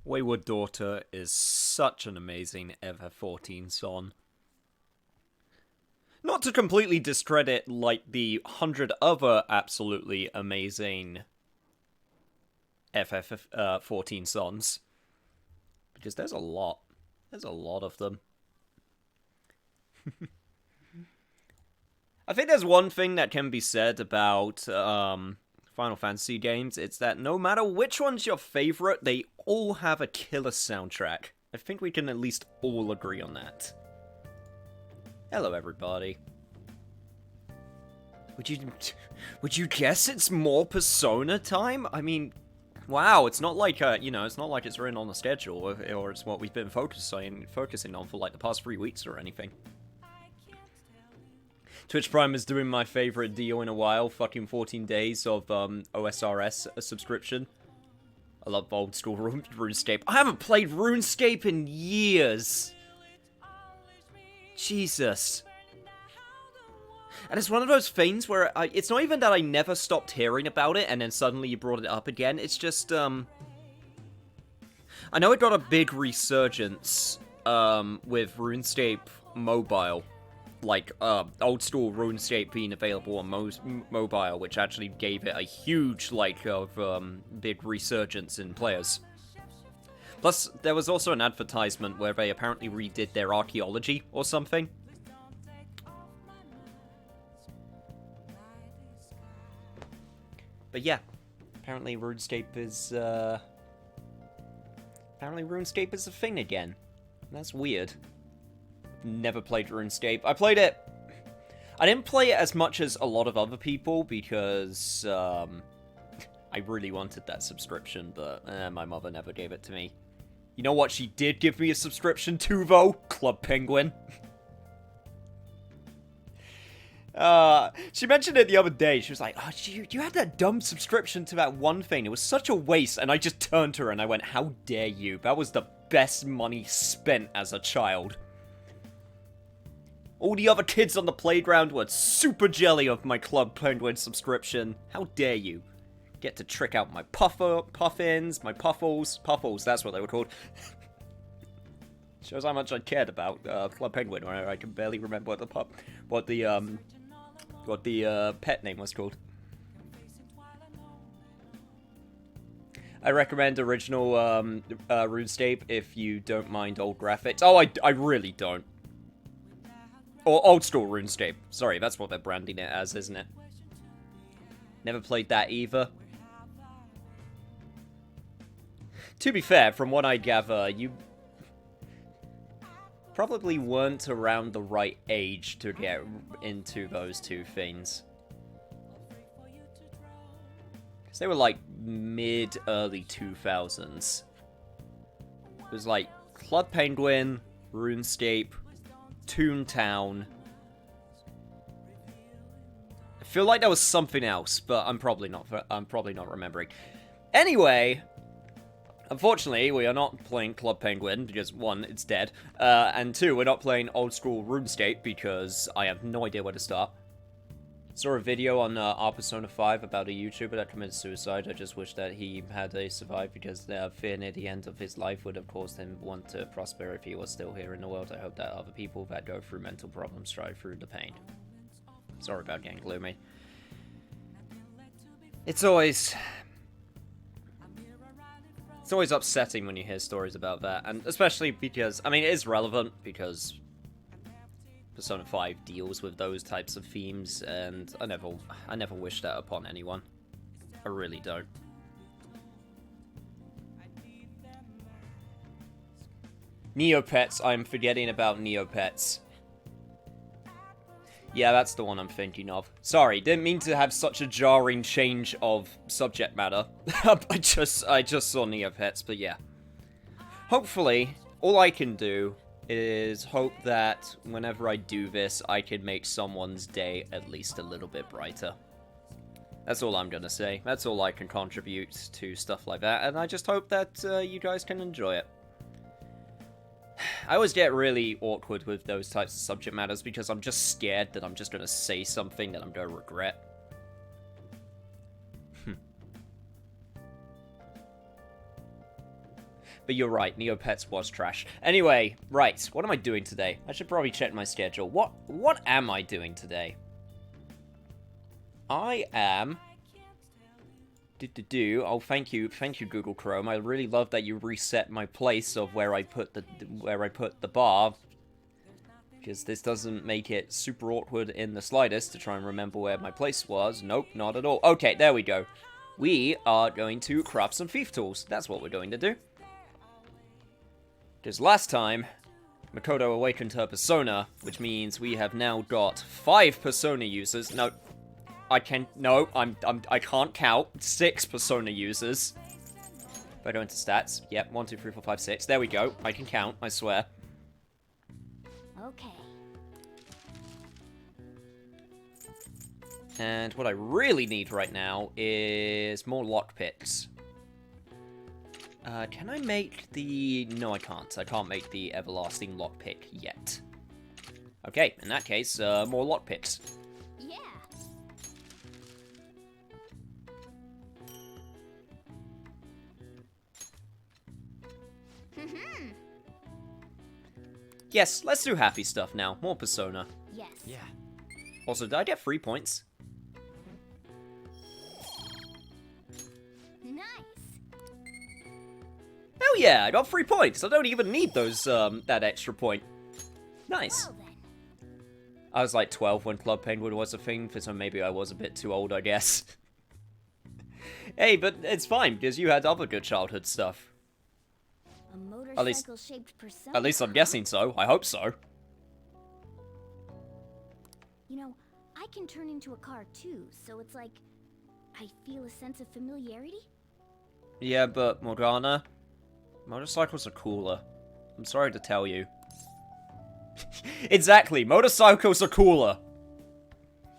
Wayward Daughter is such an amazing FF14 song. Not to completely discredit, like, the 100 other absolutely amazing FF14 songs. Because there's a lot. There's a lot of them. I think there's one thing that can be said about Final Fantasy games. It's that no matter which one's your favorite, they all have a killer soundtrack. I think we can at least all agree on that. Hello, everybody. Would you guess it's more Persona time? I mean, wow, it's not like it's not like it's written on the schedule or it's what we've been focusing on for like the past 3 weeks or anything. Twitch Prime is doing my favorite deal in a while, fucking 14 days of OSRS subscription. I love old school RuneScape. I haven't played RuneScape in years. Jesus. And it's one of those things where it's not even that I never stopped hearing about it and then suddenly you brought it up again. It's just, I know it got a big resurgence with RuneScape Mobile. Like, old school RuneScape being available on mobile, which actually gave it a huge, big resurgence in players. Plus, there was also an advertisement where they apparently redid their archaeology or something. But yeah, apparently RuneScape is a thing again. That's weird. Never played RuneScape. I played it. I didn't play it as much as a lot of other people because I really wanted that subscription, but my mother never gave it to me. You know what she did give me a subscription to, though? Club Penguin. She mentioned it the other day. She was like, oh, you had that dumb subscription to that one thing. It was such a waste. And I just turned to her and I went, how dare you? That was the best money spent as a child. All the other kids on the playground were super jelly of my Club Penguin subscription. How dare you? Get to trick out my puffins, my puffles, that's what they were called. Shows how much I cared about Club Penguin, where I can barely remember what the pet name was called. I recommend original RuneScape if you don't mind old graphics. Oh, I really don't. Or old school RuneScape. Sorry, that's what they're branding it as, isn't it? Never played that either. To be fair, from what I gather, you probably weren't around the right age to get into those two things. Because they were like mid-early 2000s. It was like Club Penguin, RuneScape, Toontown. I feel like there was something else, but I'm probably not remembering. Anyway, unfortunately, we are not playing Club Penguin because, one, it's dead, and two, we're not playing old school RuneScape because I have no idea where to start. Saw a video on our Persona 5 about a YouTuber that committed suicide. I just wish that he had survived because fear near the end of his life would have caused him want to prosper if he was still here in the world. I hope that other people that go through mental problems strive through the pain. Sorry about getting gloomy. It's always upsetting when you hear stories about that, and especially because, I mean, it is relevant because Persona 5 deals with those types of themes, and I never wish that upon anyone. I really don't. Neopets, I'm forgetting about Neopets. Yeah, that's the one I'm thinking of. Sorry, didn't mean to have such a jarring change of subject matter. I just saw Neopets, but yeah. Hopefully, all I can do is hope that whenever I do this, I can make someone's day at least a little bit brighter. That's all I'm gonna say. That's all I can contribute to stuff like that, and I just hope that you guys can enjoy it. I always get really awkward with those types of subject matters because I'm just scared that I'm just gonna say something that I'm gonna regret. But But you're right, Neopets was trash. Anyway, right, what am I doing today? I should probably check my schedule. What am I doing today? I am... Oh, thank you, Google Chrome. I really love that you reset my place of where I put the bar, because this doesn't make it super awkward in the slightest to try and remember where my place was. Nope, not at all. Okay, there we go. We are going to craft some thief tools. That's what we're going to do. Because last time, Makoto awakened her persona, which means we have now got 5 persona users. No, I can't count. 6 persona users. If I go into stats, yep, 1, 2, 3, 4, 5, 6. There we go. I can count, I swear. Okay. And what I really need right now is more lockpicks. Can I make the... No, I can't. I can't make the everlasting lockpick yet. Okay, in that case, more lockpicks. Yeah. Yes, let's do happy stuff now. More persona. Yes. Yeah. Also, did I get 3 points? Nice. Hell yeah, I got 3 points. I don't even need those, that extra point. Nice. Well then. I was like 12 when Club Penguin was a thing, so maybe I was a bit too old, I guess. Hey, but it's fine, because you had other good childhood stuff. A motorcycle-shaped persona. At least I'm guessing so. I hope so. You know, I can turn into a car too, so it's like I feel a sense of familiarity. Yeah, but Morgana, motorcycles are cooler. I'm sorry to tell you. Exactly, motorcycles are cooler.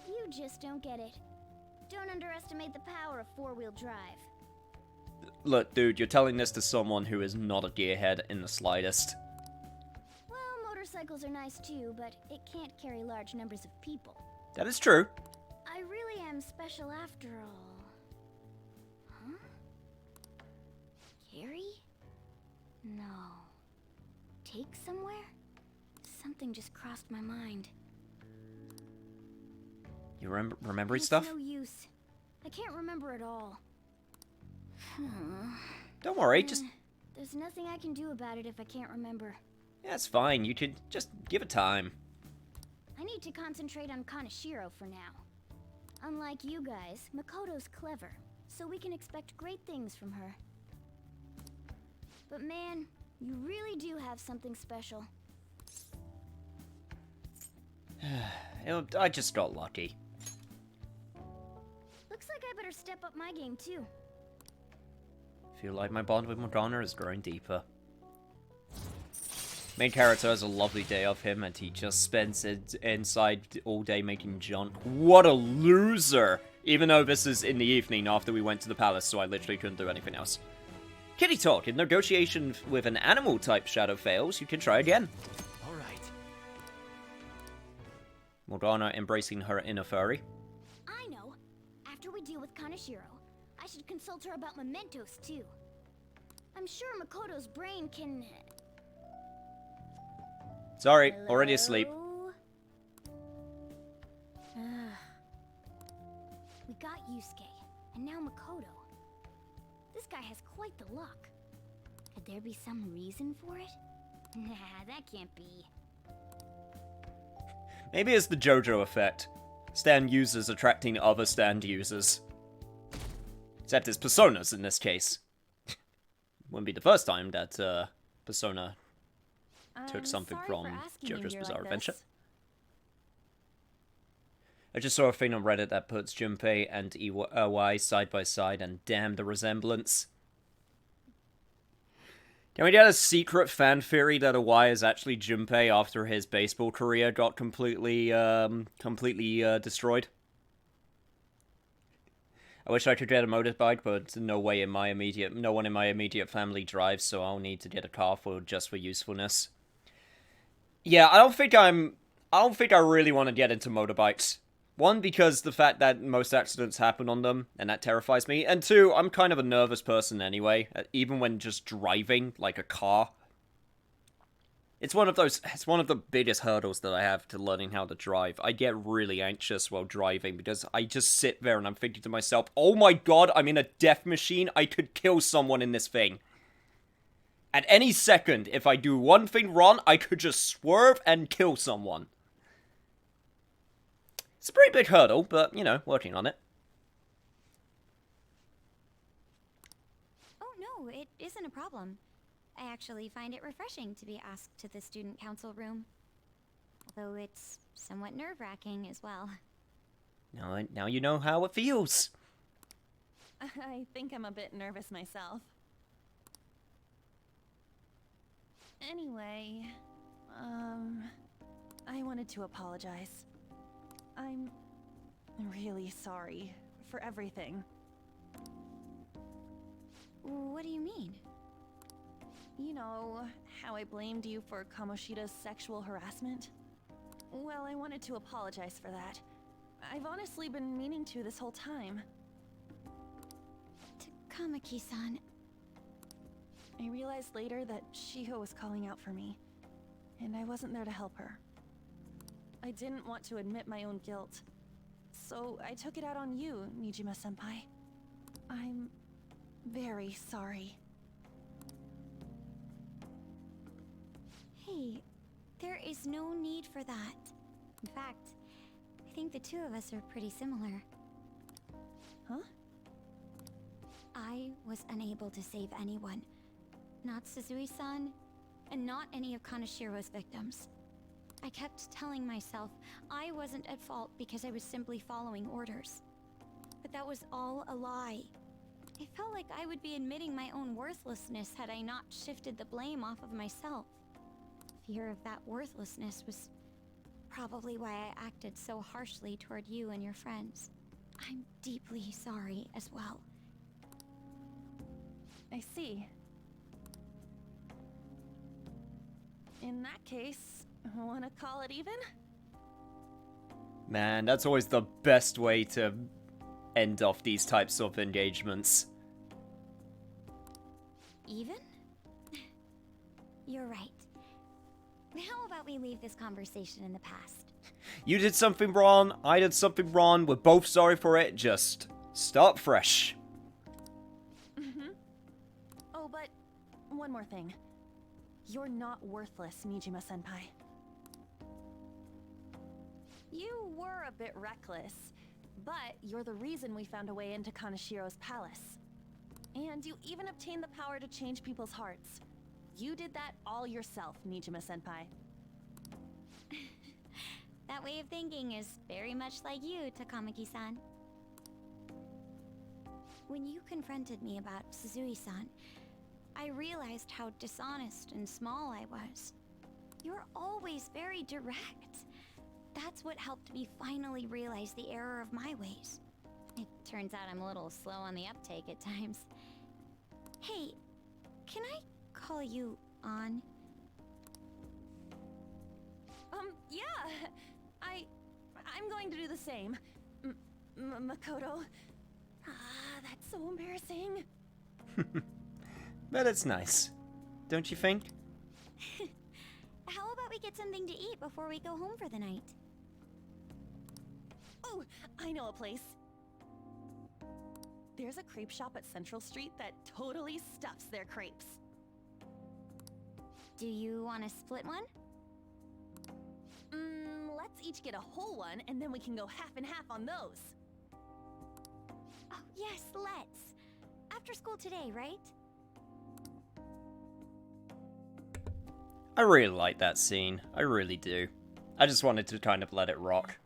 You just don't get it. Don't underestimate the power of four-wheel drive. Look, dude, you're telling this to someone who is not a gearhead in the slightest. Well, motorcycles are nice too, but it can't carry large numbers of people. That is true. I really am special after all. Huh? Carry? No. Take somewhere? Something just crossed my mind. You remembering It's stuff? no use. I can't remember it all. Don't worry, just... There's nothing I can do about it if I can't remember. Yeah, it's fine. You could just give it time. I need to concentrate on Kaneshiro for now. Unlike you guys, Makoto's clever, so we can expect great things from her. But man, you really do have something special. I just got lucky. Looks like I better step up my game too. Feel like my bond with Morgana is growing deeper. Main character has a lovely day of him, and he just spends it inside all day making junk. What a loser! Even though this is in the evening after we went to the palace, so I literally couldn't do anything else. Kitty talk. If negotiation with an animal-type shadow fails, you can try again. All right. Morgana embracing her inner furry. I know. After we deal with Kaneshiro, I should consult her about mementos too. I'm sure Makoto's brain can... Sorry, already asleep. We got Yusuke, and now Makoto. This guy has quite the luck. Could there be some reason for it? Nah, that can't be. Maybe it's the JoJo effect. Stand users attracting other stand users. Except it's personas in this case. Wouldn't be the first time that Persona took something from JoJo's Bizarre Adventure. I just saw a thing on Reddit that puts Junpei and EY side by side, and damn the resemblance. Can we get a secret fan theory that EY is actually Junpei after his baseball career got completely destroyed? I wish I could get a motorbike, but no one in my immediate family drives, so I'll need to get a car just for usefulness. Yeah, I don't think I really want to get into motorbikes. One, because the fact that most accidents happen on them, and that terrifies me. And two, I'm kind of a nervous person anyway, even when just driving, like a car. It's one of the biggest hurdles that I have to learning how to drive. I get really anxious while driving because I just sit there and I'm thinking to myself, oh my god, I'm in a death machine, I could kill someone in this thing. At any second, if I do one thing wrong, I could just swerve and kill someone. It's a pretty big hurdle, but, you know, working on it. Oh no, it isn't a problem. I actually find it refreshing to be asked to the student council room. Although it's somewhat nerve-wracking as well. Now you know how it feels. I think I'm a bit nervous myself. Anyway, I wanted to apologize. I'm really sorry for everything. What do you mean? You know, how I blamed you for Kamoshida's sexual harassment? Well, I wanted to apologize for that. I've honestly been meaning to this whole time. Takamaki-san. I realized later that Shiho was calling out for me, and I wasn't there to help her. I didn't want to admit my own guilt, so I took it out on you, Nijima-senpai. I'm very sorry. Hey, there is no need for that. In fact, I think the two of us are pretty similar. Huh? I was unable to save anyone. Not Suzui-san, and not any of Kanashiro's victims. I kept telling myself I wasn't at fault because I was simply following orders. But that was all a lie. I felt like I would be admitting my own worthlessness had I not shifted the blame off of myself. Fear of that worthlessness was probably why I acted so harshly toward you and your friends. I'm deeply sorry as well. I see. In that case, wanna call it even? Man, that's always the best way to end off these types of engagements. Even? You're right. How about we leave this conversation in the past? You did something wrong, I did something wrong, we're both sorry for it, just start fresh. Oh, but one more thing. You're not worthless, Nijima-senpai. You were a bit reckless, but you're the reason we found a way into Kanashiro's palace. And you even obtained the power to change people's hearts. You did that all yourself, Nijima-senpai. That way of thinking is very much like you, Takamaki-san. When you confronted me about Suzui-san, I realized how dishonest and small I was. You're always very direct. That's what helped me finally realize the error of my ways. It turns out I'm a little slow on the uptake at times. Hey, can I call you on? Yeah. I'm going to do the same. Makoto. That's so embarrassing. But it's nice, don't you think? How about we get something to eat before we go home for the night? Oh, I know a place. There's a crepe shop at Central Street that totally stuffs their crepes. Do you want to split one? Let's each get a whole one, and then we can go half and half on those. Oh, yes, let's. After school today, right? I really like that scene. I really do. I just wanted to kind of let it rock.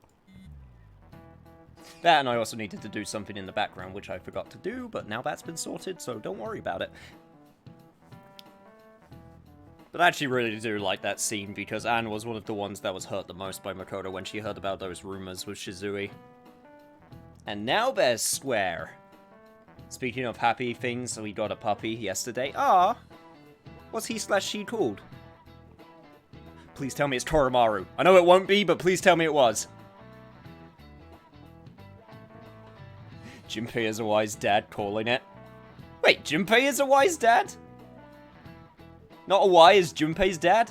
That, and I also needed to do something in the background, which I forgot to do, but now that's been sorted, so don't worry about it. But I actually really do like that scene, because Anne was one of the ones that was hurt the most by Makoto when she heard about those rumors with Shizui. And now there's Square. Speaking of happy things, we got a puppy yesterday. Ah! What's he/she called? Please tell me it's Koromaru. I know it won't be, but please tell me it was. Junpei is a wise dad calling it. Wait, Junpei is a wise dad? Not a Y is Junpei's dad?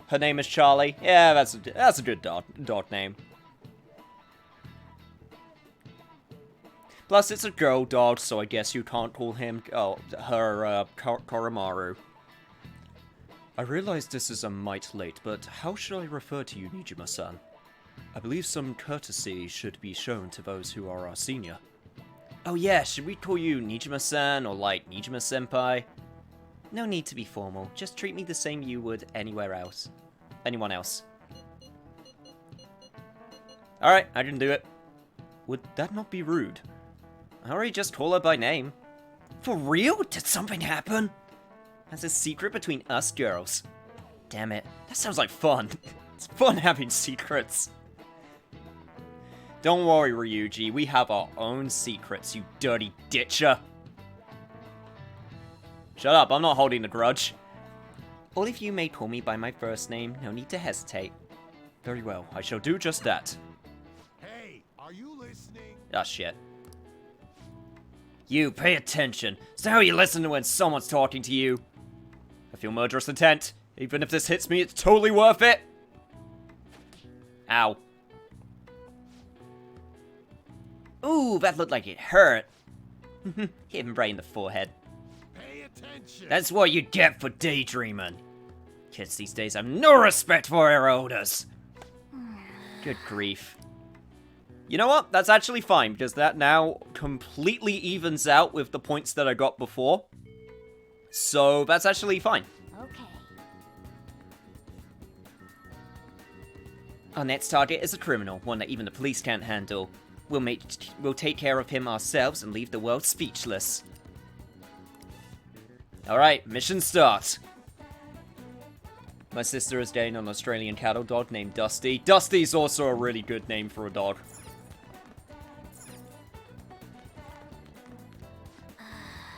Her name is Charlie. Yeah, that's a good dog name. Plus, it's a girl dog, so I guess you can't call him, her, Koromaru. I realize this is a mite late, but how should I refer to you, Nijima-san? I believe some courtesy should be shown to those who are our senior. Oh yeah, should we call you Nijima-san or like Nijima-senpai? No need to be formal, just treat me the same you would anyone else. Alright, I can do it. Would that not be rude? I already just call her by name. For real? Did something happen? That's a secret between us girls. Damn it, that sounds like fun. It's fun having secrets. Don't worry, Ryuji, we have our own secrets, you dirty ditcher. Shut up, I'm not holding a grudge. All of you may call me by my first name, no need to hesitate. Very well, I shall do just that. Hey, are you listening? Ah, shit. You, pay attention. So how you listen when someone's talking to you? I feel murderous intent. Even if this hits me, it's totally worth it. Ow. Ooh, that looked like it hurt. Hit him right in the forehead. Pay attention. That's what you get for daydreaming. Kids these days have no respect for their elders. Good grief. You know what? That's actually fine, because that now completely evens out with the points that I got before. So, that's actually fine. Okay. Our next target is a criminal, one that even the police can't handle. We'll take care of him ourselves and leave the world speechless. Alright, mission start. My sister is getting an Australian cattle dog named Dusty. Dusty's also a really good name for a dog.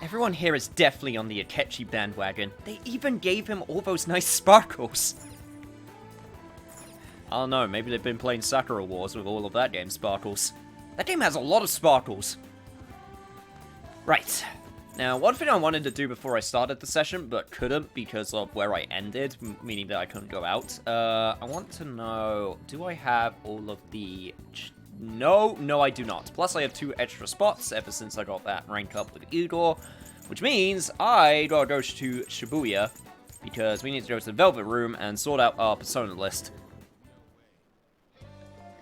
Everyone here is definitely on the Akechi bandwagon. They even gave him all those nice sparkles. I don't know, maybe they've been playing Sakura Wars with all of that game's sparkles. That game has a lot of sparkles. Right. Now, one thing I wanted to do before I started the session, but couldn't because of where I ended, meaning that I couldn't go out. I want to know, do I have all of the... No, I do not. Plus, I have 2 extra spots ever since I got that rank up with Igor, which means I gotta go to Shibuya, because we need to go to the Velvet Room and sort out our persona list.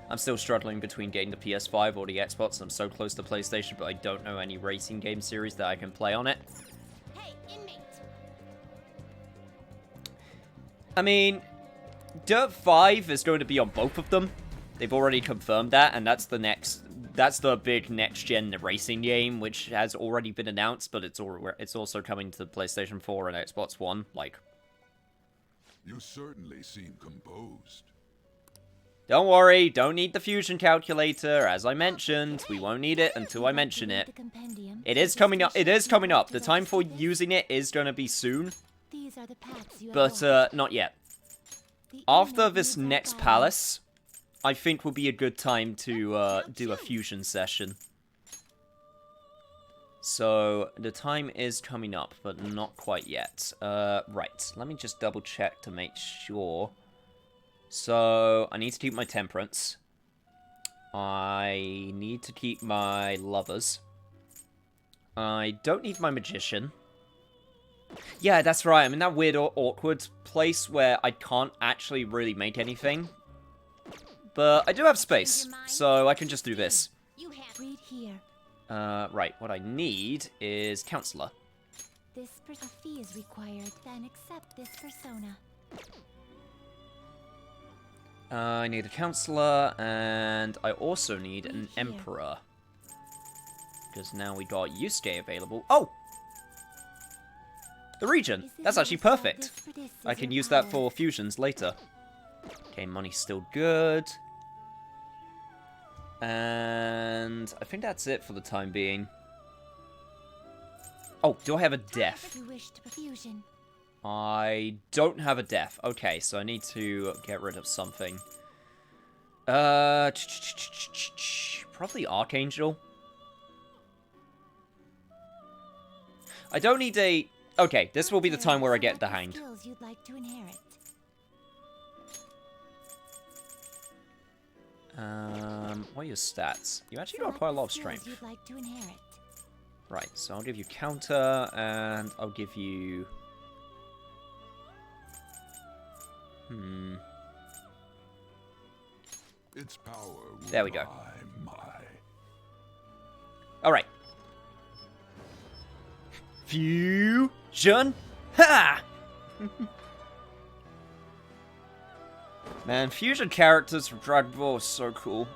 I'm still struggling between getting the PS5 or the Xbox. I'm so close to PlayStation, but I don't know any racing game series that I can play on it. Hey, inmate. I mean, Dirt 5 is going to be on both of them. They've already confirmed that, and that's the big next-gen racing game, which has already been announced, but it's also coming to PlayStation 4 and Xbox One, like. You certainly seem composed. Don't worry, don't need the fusion calculator. As I mentioned, we won't need it until I mention it. It is coming up. The time for using it is going to be soon, but not yet. After this next palace, I think will be a good time to do a fusion session. So, the time is coming up, but not quite yet. Right, let me just double check to make sure. So, I need to keep my temperance. I need to keep my lovers. I don't need my magician. Yeah, that's right. I'm in that weird or awkward place where I can't actually really make anything. But I do have space, so I can just do this. Read here. Right, what I need is counselor. This fee is required, then accept this persona. I need a counselor, and I also need an emperor. Because now we got Yusuke available. Oh! The region! That's actually perfect. I can use that for fusions later. Okay, money's still good. And I think that's it for the time being. Oh, do I have a death? I don't have a death. Okay, so I need to get rid of something. Probably Archangel. I don't need a... Okay, this will be the time where I get the hang. Skills you'd like to inherit. What are your stats? You actually got quite a lot of strength. You'd like to inherit. Right, so I'll give you counter, and I'll give you... Its power will There we go. my Alright. Fusion! Ha! Man, fusion characters from Dragon Ball are so cool.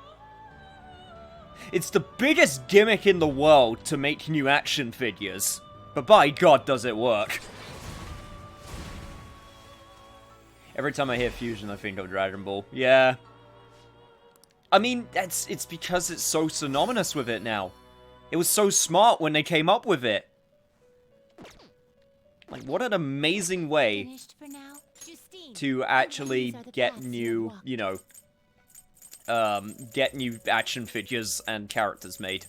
It's the biggest gimmick in the world to make new action figures. But by God, does it work. Every time I hear fusion, I think of Dragon Ball. Yeah. I mean, it's because it's so synonymous with it now. It was so smart when they came up with it. Like, what an amazing way Finished for now? Justine, to actually these are the get paths you'll new, walk. you know, get new action figures and characters made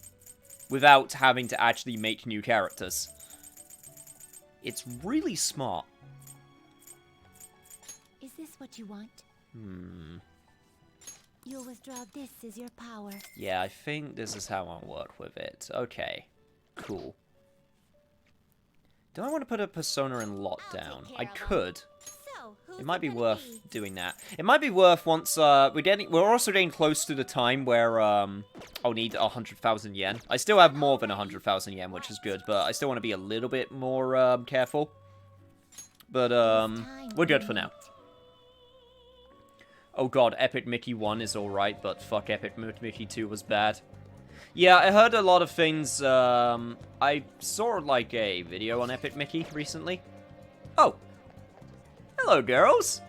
without having to actually make new characters. It's really smart. Is this what you want? You'll withdraw this as your power. Yeah, I think this is how I'll work with it. Okay, cool. Do I want to put a persona in lockdown? I could. So, who's It might be gonna worth be? doing that. It might be worth once we're also getting close to the time where I'll need 100,000 yen. I still have more than 100,000 yen, which is good, but I still want to be a little bit more careful. But we're good for now. Oh god, Epic Mickey 1 is alright, but fuck, Epic Mickey 2 was bad. Yeah, I heard a lot of things. I saw like a video on Epic Mickey recently. Oh. Hello, girls.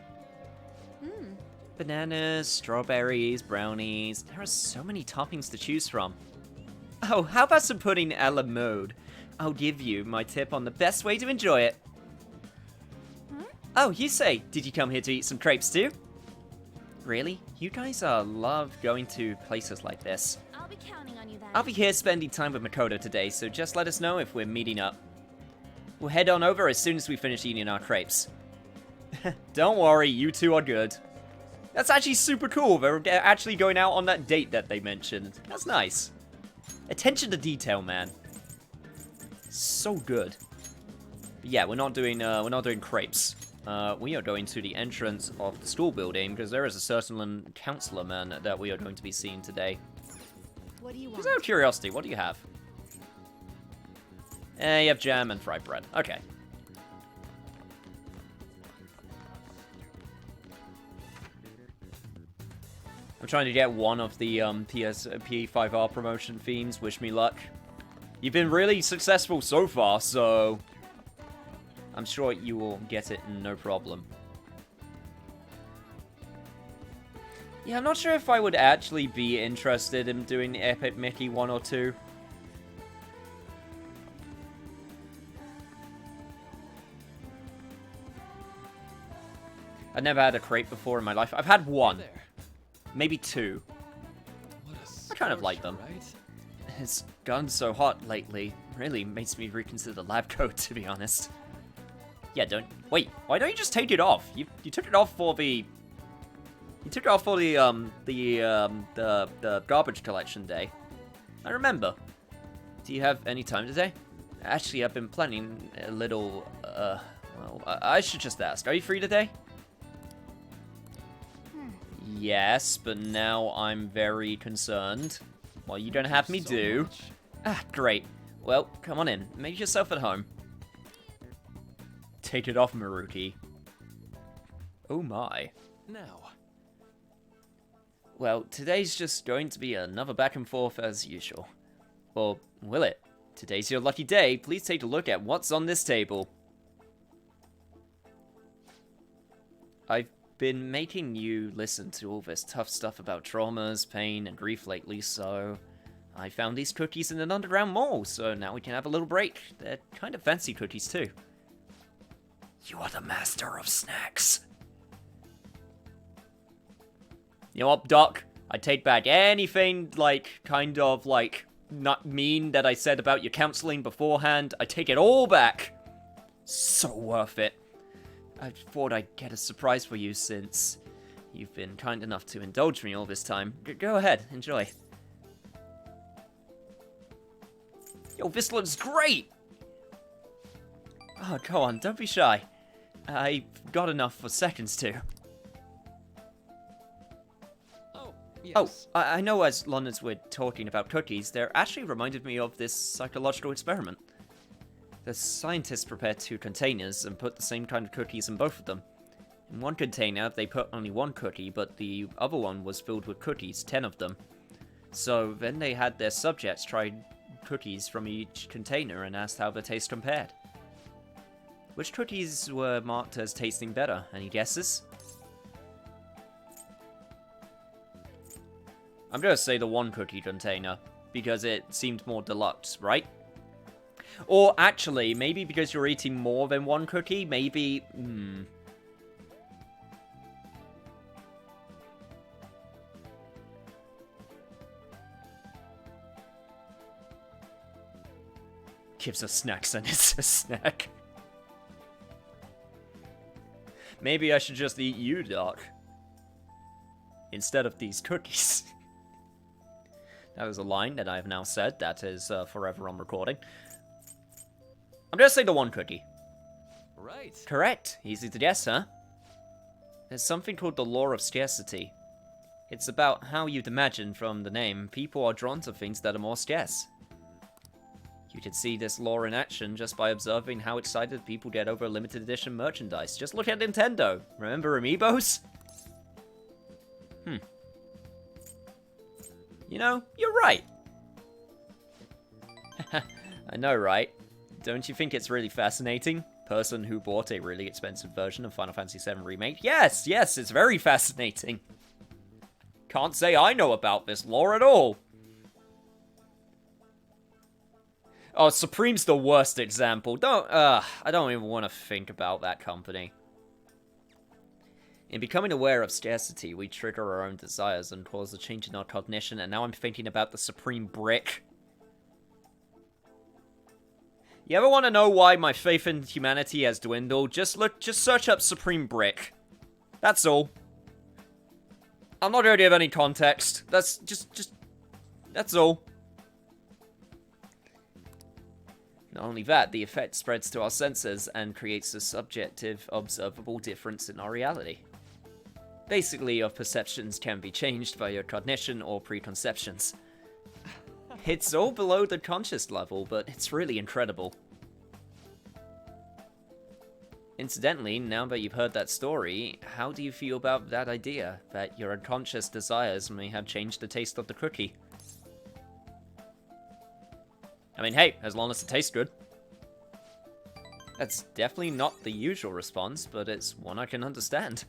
Bananas, strawberries, brownies. There are so many toppings to choose from. Oh, how about some pudding a la mode? I'll give you my tip on the best way to enjoy it. Oh, you say, did you come here to eat some crepes too? Really? You guys love going to places like this. I'll be counting on you then. I'll be here spending time with Makoto today, so just let us know if we're meeting up. We'll head on over as soon as we finish eating our crepes. Don't worry, you two are good. That's actually super cool. They're actually going out on that date that they mentioned. That's nice. Attention to detail, man. So good. But yeah, we're not doing crepes. We are going to the entrance of the school building because there is a certain counselor man that we are going to be seeing today. What do you want? Just out of curiosity, what do you have? You have jam and fried bread. Okay. I'm trying to get one of the P5R promotion themes. Wish me luck. You've been really successful so far, so I'm sure you will get it no problem. Yeah, I'm not sure if I would actually be interested in doing Epic Mickey 1 or 2. I've never had a crepe before in my life. I've had one. Maybe two. I kind of like them. It's gotten so hot lately. Really makes me reconsider the lab coat, to be honest. Yeah, don't... Wait, why don't you just take it off? You took it off for the... You took it off for the garbage collection day. I remember. Do you have any time today? Actually, I've been planning a little, well, I should just ask. Are you free today? Yes, but now I'm very concerned. Well, you don't have me do. Ah, great. Well, come on in. Make yourself at home. Take it off, Maruki. Oh my. Now. Well, today's just going to be another back and forth as usual. Or will it? Today's your lucky day. Please take a look at what's on this table. I've been making you listen to all this tough stuff about traumas, pain, and grief lately, so I found these cookies in an underground mall, so now we can have a little break. They're kind of fancy cookies, too. You are the master of snacks. You know what, Doc? I take back anything, like, kind of, like, not mean that I said about your counseling beforehand. I take it all back. So worth it. I thought I'd get a surprise for you since you've been kind enough to indulge me all this time. Go ahead, enjoy. Yo, this looks great! Oh, go on, don't be shy. I've got enough for seconds too. Yes. Oh, I know as long as we're talking about cookies, they're actually reminded me of this psychological experiment. The scientists prepared 2 containers and put the same kind of cookies in both of them. In one container, they put only 1 cookie, but the other one was filled with cookies, 10 of them. So then they had their subjects try cookies from each container and asked how the taste compared. Which cookies were marked as tasting better? Any guesses? I'm gonna say the 1 cookie container, because it seemed more deluxe, right? Or actually, maybe because you're eating more than 1 cookie, maybe... Gives us snacks and it's a snack. Maybe I should just eat you, Doc. Instead of these cookies. That was a line that I have now said that is forever on recording. I'm gonna say the 1 cookie. Right. Correct. Easy to guess, huh? There's something called the law of scarcity. It's about how you'd imagine from the name, people are drawn to things that are more scarce. You can see this law in action just by observing how excited people get over limited edition merchandise. Just look at Nintendo. Remember Amiibos? You know, you're right. I know, right? Don't you think it's really fascinating? Person who bought a really expensive version of Final Fantasy VII Remake? Yes, it's very fascinating. Can't say I know about this lore at all. Oh, Supreme's the worst example. I don't even want to think about that company. In becoming aware of scarcity, we trigger our own desires and cause a change in our cognition, and now I'm thinking about the Supreme Brick. You ever want to know why my faith in humanity has dwindled? Just search up Supreme Brick. That's all. I'm not going to give any context. That's that's all. Not only that, the effect spreads to our senses and creates a subjective, observable difference in our reality. Basically, your perceptions can be changed by your cognition or preconceptions. It's all below the conscious level, but it's really incredible. Incidentally, now that you've heard that story, how do you feel about that idea, that your unconscious desires may have changed the taste of the cookie? I mean, hey, as long as it tastes good. That's definitely not the usual response, but it's one I can understand.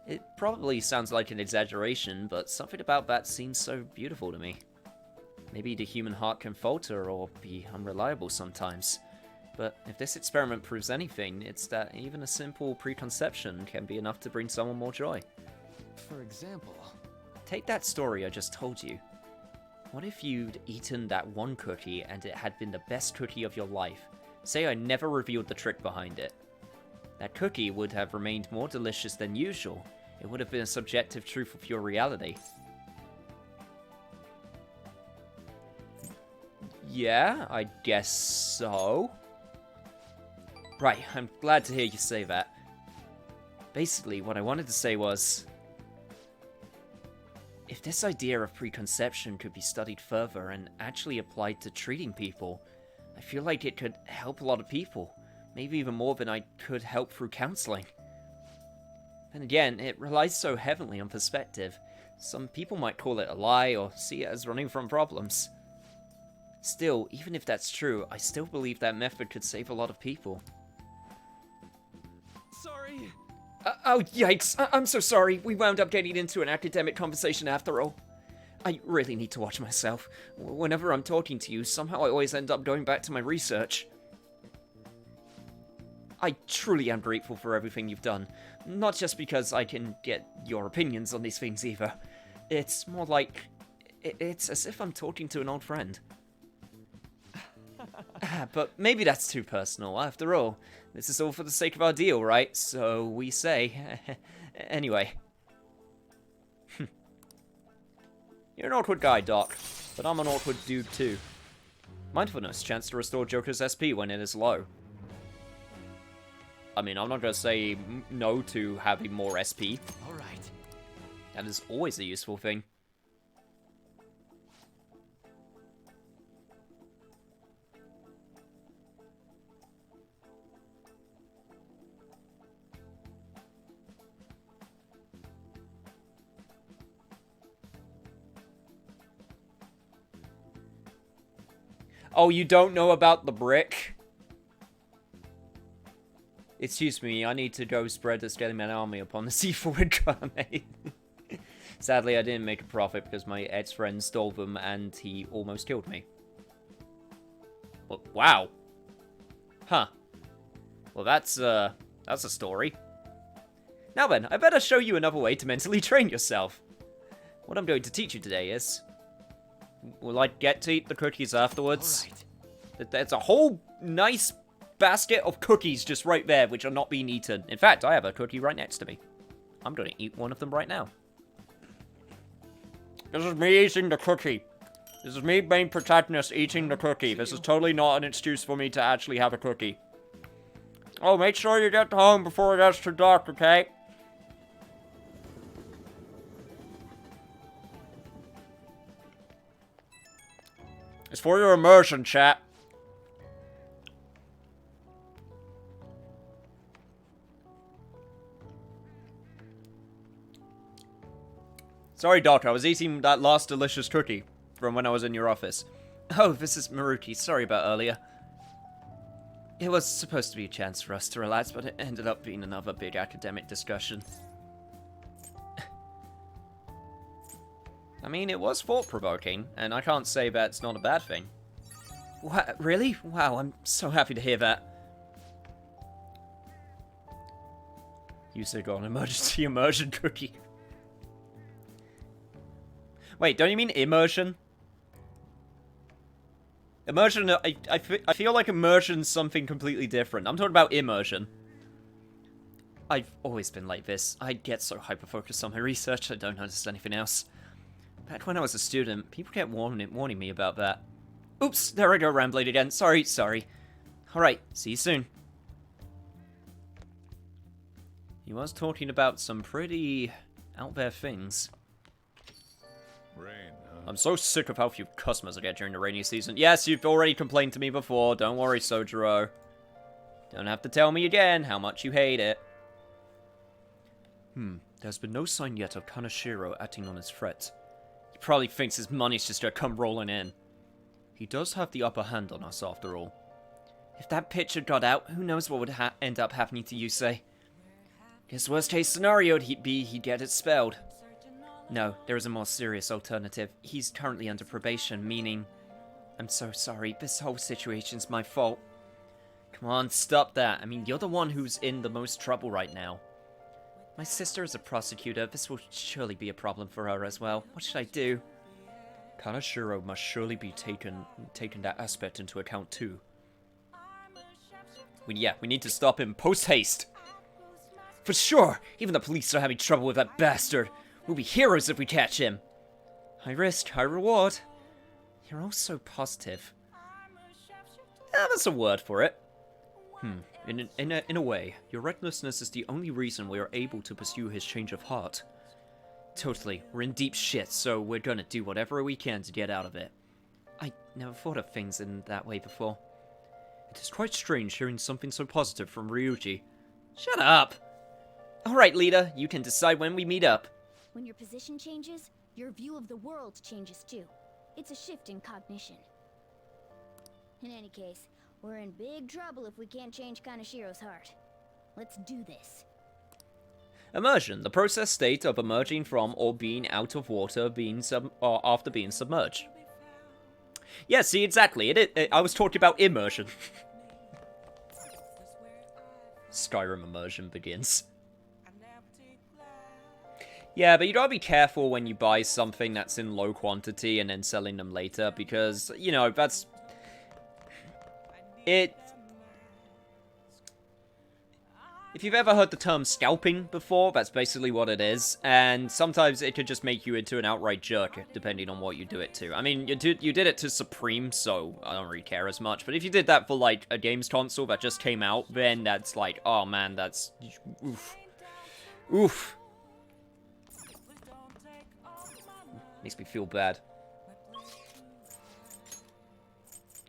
It probably sounds like an exaggeration, but something about that seems so beautiful to me. Maybe the human heart can falter or be unreliable sometimes. But if this experiment proves anything, it's that even a simple preconception can be enough to bring someone more joy. For example... Take that story I just told you. What if you'd eaten that 1 cookie and it had been the best cookie of your life? Say I never revealed the trick behind it. That cookie would have remained more delicious than usual. It would have been a subjective truth of your reality. Yeah, I guess so. Right, I'm glad to hear you say that. Basically, what I wanted to say was... if this idea of preconception could be studied further and actually applied to treating people, I feel like it could help a lot of people. Maybe even more than I could help through counseling. And again, it relies so heavily on perspective. Some people might call it a lie or see it as running from problems. Still, even if that's true, I still believe that method could save a lot of people. Sorry! Oh, yikes. I'm so sorry. We wound up getting into an academic conversation after all. I really need to watch myself. Whenever I'm talking to you, somehow I always end up going back to my research. I truly am grateful for everything you've done. Not just because I can get your opinions on these things either. It's more like It's as if I'm talking to an old friend. But maybe that's too personal. After all, this is all for the sake of our deal, right? So we say. Anyway. You're an awkward guy, Doc. But I'm an awkward dude, too. Mindfulness, chance to restore Joker's SP when it is low. I mean, I'm not gonna say no to having more SP. Alright. That is always a useful thing. Oh, you don't know about the brick? Excuse me, I need to go spread the Skellyman army upon the C4 incarnate. Sadly, I didn't make a profit because my ex-friend stole them and he almost killed me. Well, wow. Huh. Well, that's a story. Now then, I better show you another way to mentally train yourself. What I'm going to teach you today is... Will I get to eat the cookies afterwards? Alright. There's a whole nice basket of cookies just right there, which are not being eaten. In fact, I have a cookie right next to me. I'm going to eat one of them right now. This is me eating the cookie. This is me, main protagonist, eating the cookie. This is totally not an excuse for me to actually have a cookie. Oh, make sure you get home before it gets too dark, okay? It's for your immersion, chat. Sorry, Doc, I was eating that last delicious cookie from when I was in your office. Oh, this is Maruki. Sorry about earlier. It was supposed to be a chance for us to relax, but it ended up being another big academic discussion. I mean, it was thought-provoking, and I can't say that's not a bad thing. What? Really? Wow, I'm so happy to hear that. You said got an emergency immersion cookie. Wait, don't you mean immersion? Immersion, I feel like immersion's something completely different. I'm talking about immersion. I've always been like this. I get so hyper-focused on my research, I don't notice anything else. Back when I was a student, people kept warning me about that. Oops, there I go rambling again. Sorry. Alright, see you soon. He was talking about some pretty out there things. Rain, huh? I'm so sick of how few customers I get during the rainy season. Yes, you've already complained to me before. Don't worry, Sojiro. Don't have to tell me again how much you hate it. There's been no sign yet of Kaneshiro acting on his threat. He probably thinks his money's just gonna come rolling in. He does have the upper hand on us, after all. If that picture got out, who knows what would end up happening to Yusei. His worst case scenario would be he'd get expelled. No, there is a more serious alternative. He's currently under probation, meaning... I'm so sorry, this whole situation's my fault. Come on, stop that. I mean, you're the one who's in the most trouble right now. My sister is a prosecutor. This will surely be a problem for her as well. What should I do? Kaneshiro must surely be taken that aspect into account too. We need to stop him post-haste. For sure! Even the police are having trouble with that bastard. We'll be heroes if we catch him. High risk, high reward. You're all so positive. That's a word for it. In a way, your recklessness is the only reason we are able to pursue his change of heart. Totally, we're in deep shit, so we're gonna do whatever we can to get out of it. I never thought of things in that way before. It is quite strange hearing something so positive from Ryuji. Shut up! Alright, leader, you can decide when we meet up. When your position changes, your view of the world changes too. It's a shift in cognition. In any case, we're in big trouble if we can't change Kaneshiro's heart. Let's do this. Immersion, the process state of emerging from or being out of water after being submerged. Yeah, see, exactly. I was talking about immersion. Skyrim immersion begins. Yeah, but you gotta be careful when you buy something that's in low quantity and then selling them later, because, you know, that's... It... If you've ever heard the term scalping before, that's basically what it is, and sometimes it could just make you into an outright jerk, depending on what you do it to. I mean, you did it to Supreme, so I don't really care as much, but if you did that for, like, a games console that just came out, then that's like, oh man, that's... Oof. Oof. Makes me feel bad.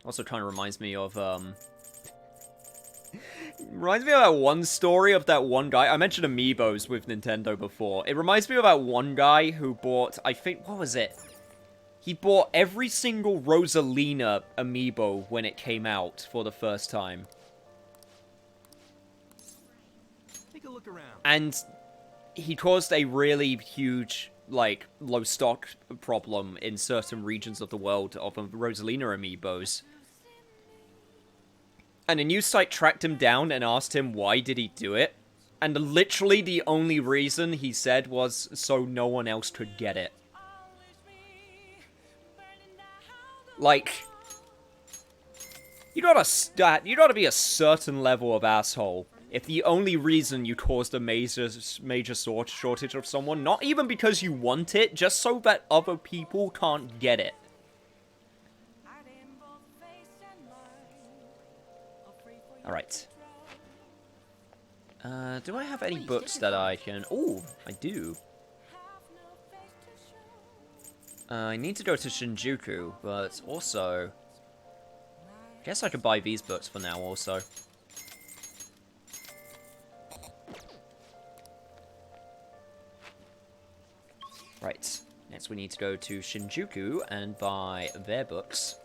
Also kind of reminds me of, reminds me of that one story of that one guy. I mentioned amiibos with Nintendo before. It reminds me of that one guy who bought, I think, what was it? He bought every single Rosalina amiibo when it came out for the first time. Take a look around. And he caused a really huge, like, low stock problem in certain regions of the world of Rosalina amiibos. And a news site tracked him down and asked him why did he do it. And literally the only reason he said was so no one else could get it. Like, you gotta be a certain level of asshole if the only reason you caused a major shortage of someone, not even because you want it, just so that other people can't get it. Alright. Do I have any books that I can... Oh, I do. I need to go to Shinjuku, but also... I guess I could buy these books for now also. Right. Next we need to go to Shinjuku and buy their books.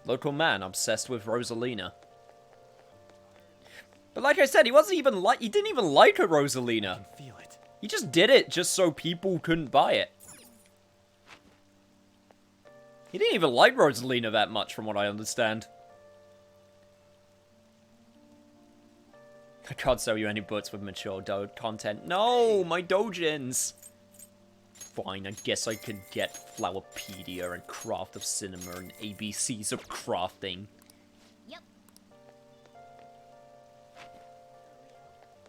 Local man obsessed with Rosalina. But like I said, he didn't even like a Rosalina. I can feel it. He just did it just so people couldn't buy it. He didn't even like Rosalina that much from what I understand. I can't sell you any books with mature content. No, my doujins. Fine, I guess I could get Flowerpedia and Craft of Cinema and ABCs of Crafting. Yep.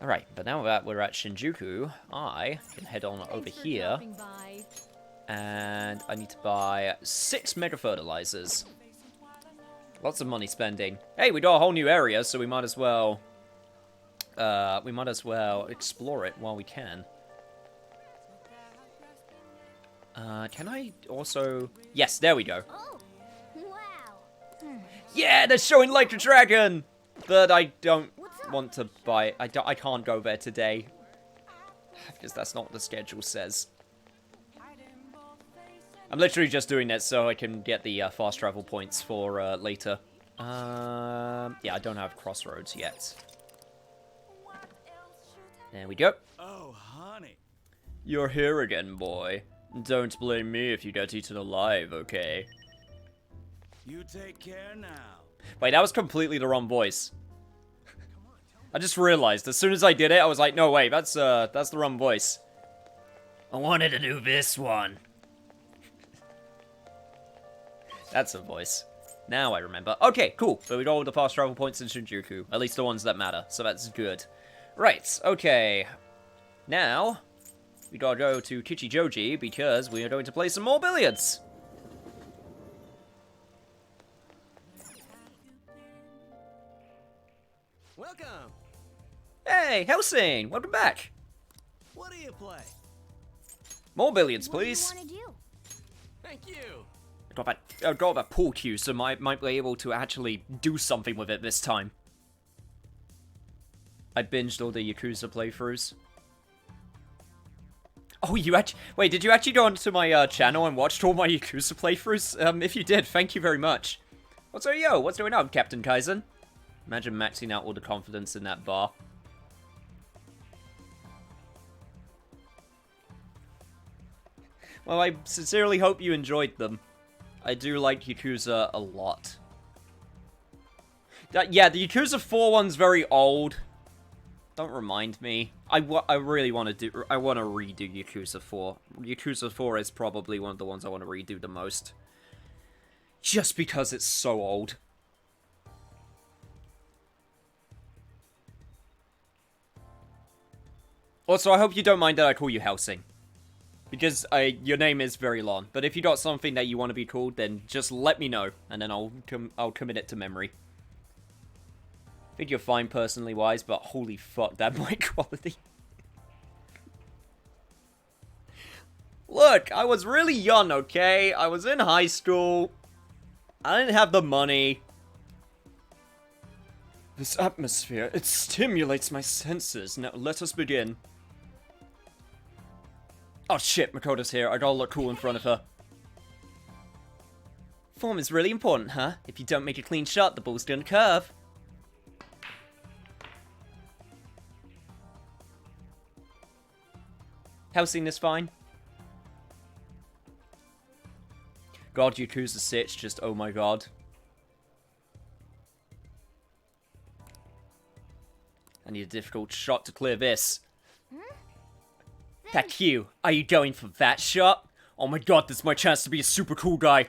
Alright, but now that we're at Shinjuku, I can head on over here. And I need to buy 6 mega fertilizers. Lots of money spending. Hey, we got a whole new area, so we might as well... explore it while we can. Can I also... Yes, there we go. Oh, wow. Yeah, they're showing Like a Dragon! But I don't want to buy it. I can't go there today. Because that's not what the schedule says. I'm literally just doing that so I can get the fast travel points for later. Yeah, I don't have Crossroads yet. There we go. Oh, honey. You're here again, boy. Don't blame me if you get eaten alive, okay? You take care now. Wait, that was completely the wrong voice. I just realized, as soon as I did it, I was like, no, wait, that's the wrong voice. I wanted to do this one. That's a voice. Now I remember. Okay, cool. So we got all the fast travel points in Shinjuku. At least the ones that matter, so that's good. Right, okay. Now, we gotta go to Kichijoji because we are going to play some more billiards. Welcome. Hey, Helsing, welcome back. What do you play? More billiards, What do you please. want to do? Thank you. I got that pool cue, so might be able to actually do something with it this time. I binged all the Yakuza playthroughs. Oh, wait, did you actually go onto my channel and watched all my Yakuza playthroughs? If you did, thank you very much. What's going on, Captain Kaizen? Imagine maxing out all the confidence in that bar. Well, I sincerely hope you enjoyed them. I do like Yakuza a lot. Yeah, the Yakuza 4 one's very old. don't remind me. I really want to do... I want to redo Yakuza 4. Yakuza 4 is probably one of the ones I want to redo the most. Just because it's so old. Also, I hope you don't mind that I call you Helsing. Because your name is very long. But if you got something that you want to be called, then just let me know. And then I'll commit it to memory. I think you're fine personally wise, but holy fuck, that mic quality. Look, I was really young, okay? I was in high school. I didn't have the money. This atmosphere, it stimulates my senses. Now, let us begin. Oh shit, Makoto's here. I gotta look cool in front of her. Form is really important, huh? If you don't make a clean shot, the ball's gonna curve. How's this fine? God, Yakuza 6, just oh my god. I need a difficult shot to clear this. That Q, are you going for that shot? Oh my god, this is my chance to be a super cool guy.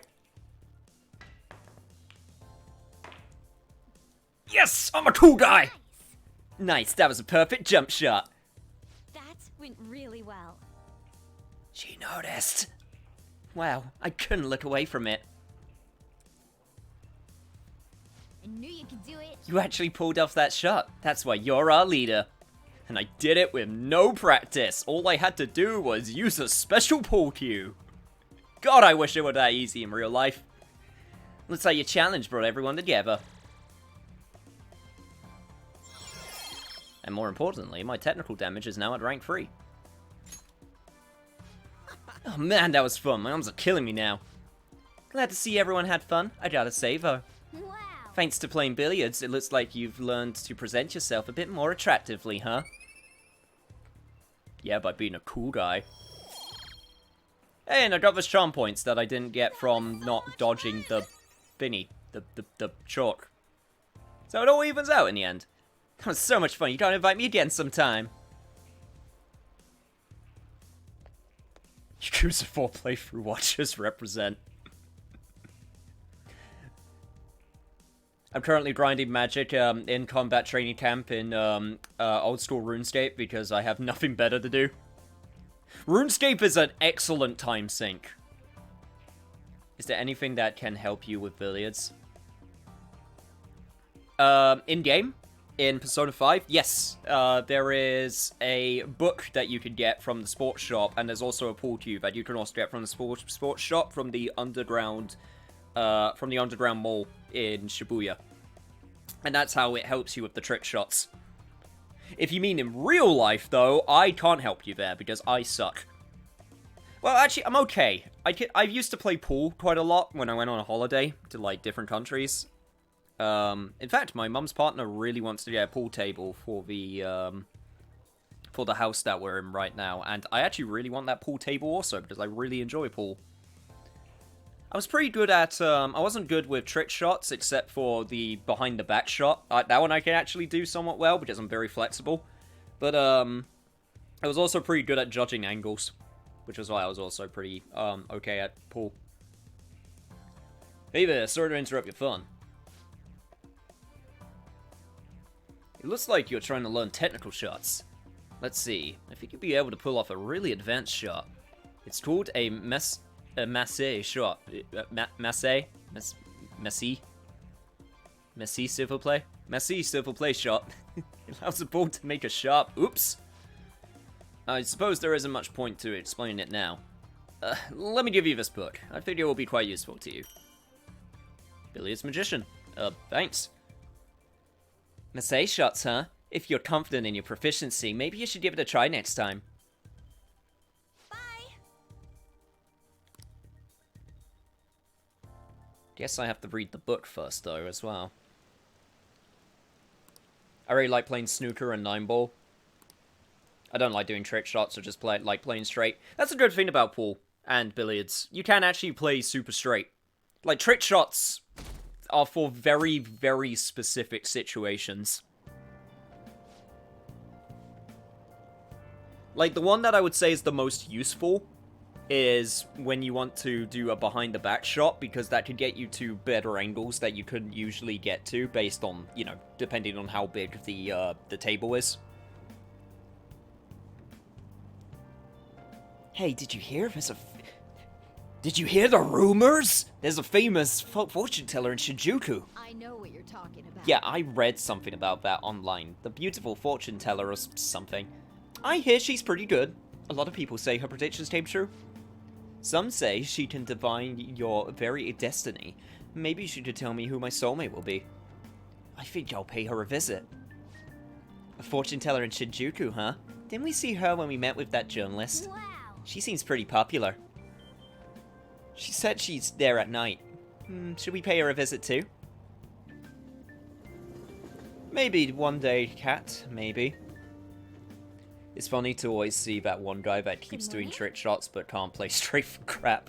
Yes, I'm a cool guy! Nice, that was a perfect jump shot. That went really well. She noticed. Wow, I couldn't look away from it. I knew you could do it. You actually pulled off that shot. That's why you're our leader. And I did it with no practice. All I had to do was use a special pull cue. God, I wish it were that easy in real life. Looks like your challenge brought everyone together. And more importantly, my technical damage is now at rank 3. Oh man, that was fun. My arms are killing me now. Glad to see everyone had fun. I gotta say though. Wow. Thanks to playing billiards, it looks like you've learned to present yourself a bit more attractively, huh? Yeah, by being a cool guy. Hey, and I got the charm points that I didn't get from not dodging the thingy, the chalk. So it all evens out in the end. That was so much fun, you gotta invite me again sometime. Yakuza 4 playthrough watchers represent. I'm currently grinding magic in combat training camp in old school RuneScape because I have nothing better to do. RuneScape is an excellent time sink. Is there anything that can help you with billiards? In-game? In Persona 5? Yes. There is a book that you can get from the sports shop, and there's also a pool cue that you can also get from the sports shop from the underground mall in Shibuya. And that's how it helps you with the trick shots. If you mean in real life, though, I can't help you there because I suck. Well, actually, I'm okay. I used to play pool quite a lot when I went on a holiday to, like, different countries. In fact, my mum's partner really wants to get a pool table for the house that we're in right now. And I actually really want that pool table also because I really enjoy pool. I was pretty good at, I wasn't good with trick shots, except for the behind-the-back shot. That one I can actually do somewhat well, because I'm very flexible. But, I was also pretty good at judging angles, which is why I was also pretty, okay at pool. Hey there, sorry to interrupt your fun. It looks like you're trying to learn technical shots. Let's see, I think you'll be able to pull off a really advanced shot. It's called a masse shot. Masse s'il vous plaît? Masse s'il vous plaît shot. It allows the ball to make a sharp... Oops! I suppose there isn't much point to explaining it now. Let me give you this book. I figure it will be quite useful to you. Billiards Magician. Thanks. Masse shots, huh? If you're confident in your proficiency, maybe you should give it a try next time. Guess I have to read the book first, though, as well. I really like playing snooker and 9-ball. I don't like doing trick shots, or just like playing straight. That's a good thing about pool and billiards. You can actually play super straight. Like, trick shots are for very, very specific situations. Like, the one that I would say is the most useful is when you want to do a behind-the-back shot, because that could get you to better angles that you couldn't usually get to based on, you know, depending on how big the table is. Hey, did you hear? Did you hear the rumors? There's a famous fortune teller in Shinjuku. I know what you're talking about. Yeah, I read something about that online. The beautiful fortune teller or something. I hear she's pretty good. A lot of people say her predictions came true. Some say she can divine your very destiny. Maybe she could tell me who my soulmate will be. I think I'll pay her a visit. A fortune teller in Shinjuku, huh? Didn't we see her when we met with that journalist? Wow. She seems pretty popular. She said she's there at night. Should we pay her a visit too? Maybe one day, Cat. Maybe. It's funny to always see that one guy that keeps doing trick shots but can't play straight for crap.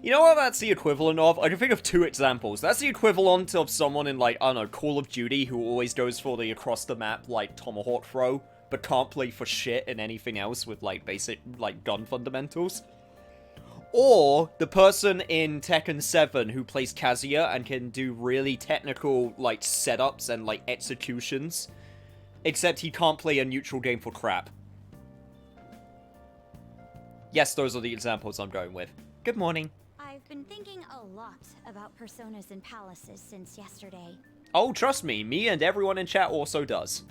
You know what that's the equivalent of? I can think of two examples. That's the equivalent of someone in, like, I don't know, Call of Duty who always goes for the across-the-map, like, tomahawk throw, but can't play for shit in anything else with, like, basic, like, gun fundamentals. Or the person in Tekken 7 who plays Kazuya and can do really technical, like, setups and, like, executions. Except he can't play a neutral game for crap. Yes, those are the examples I'm going with. Good morning. I've been thinking a lot about personas and palaces since yesterday. Oh, trust me, me and everyone in chat also does.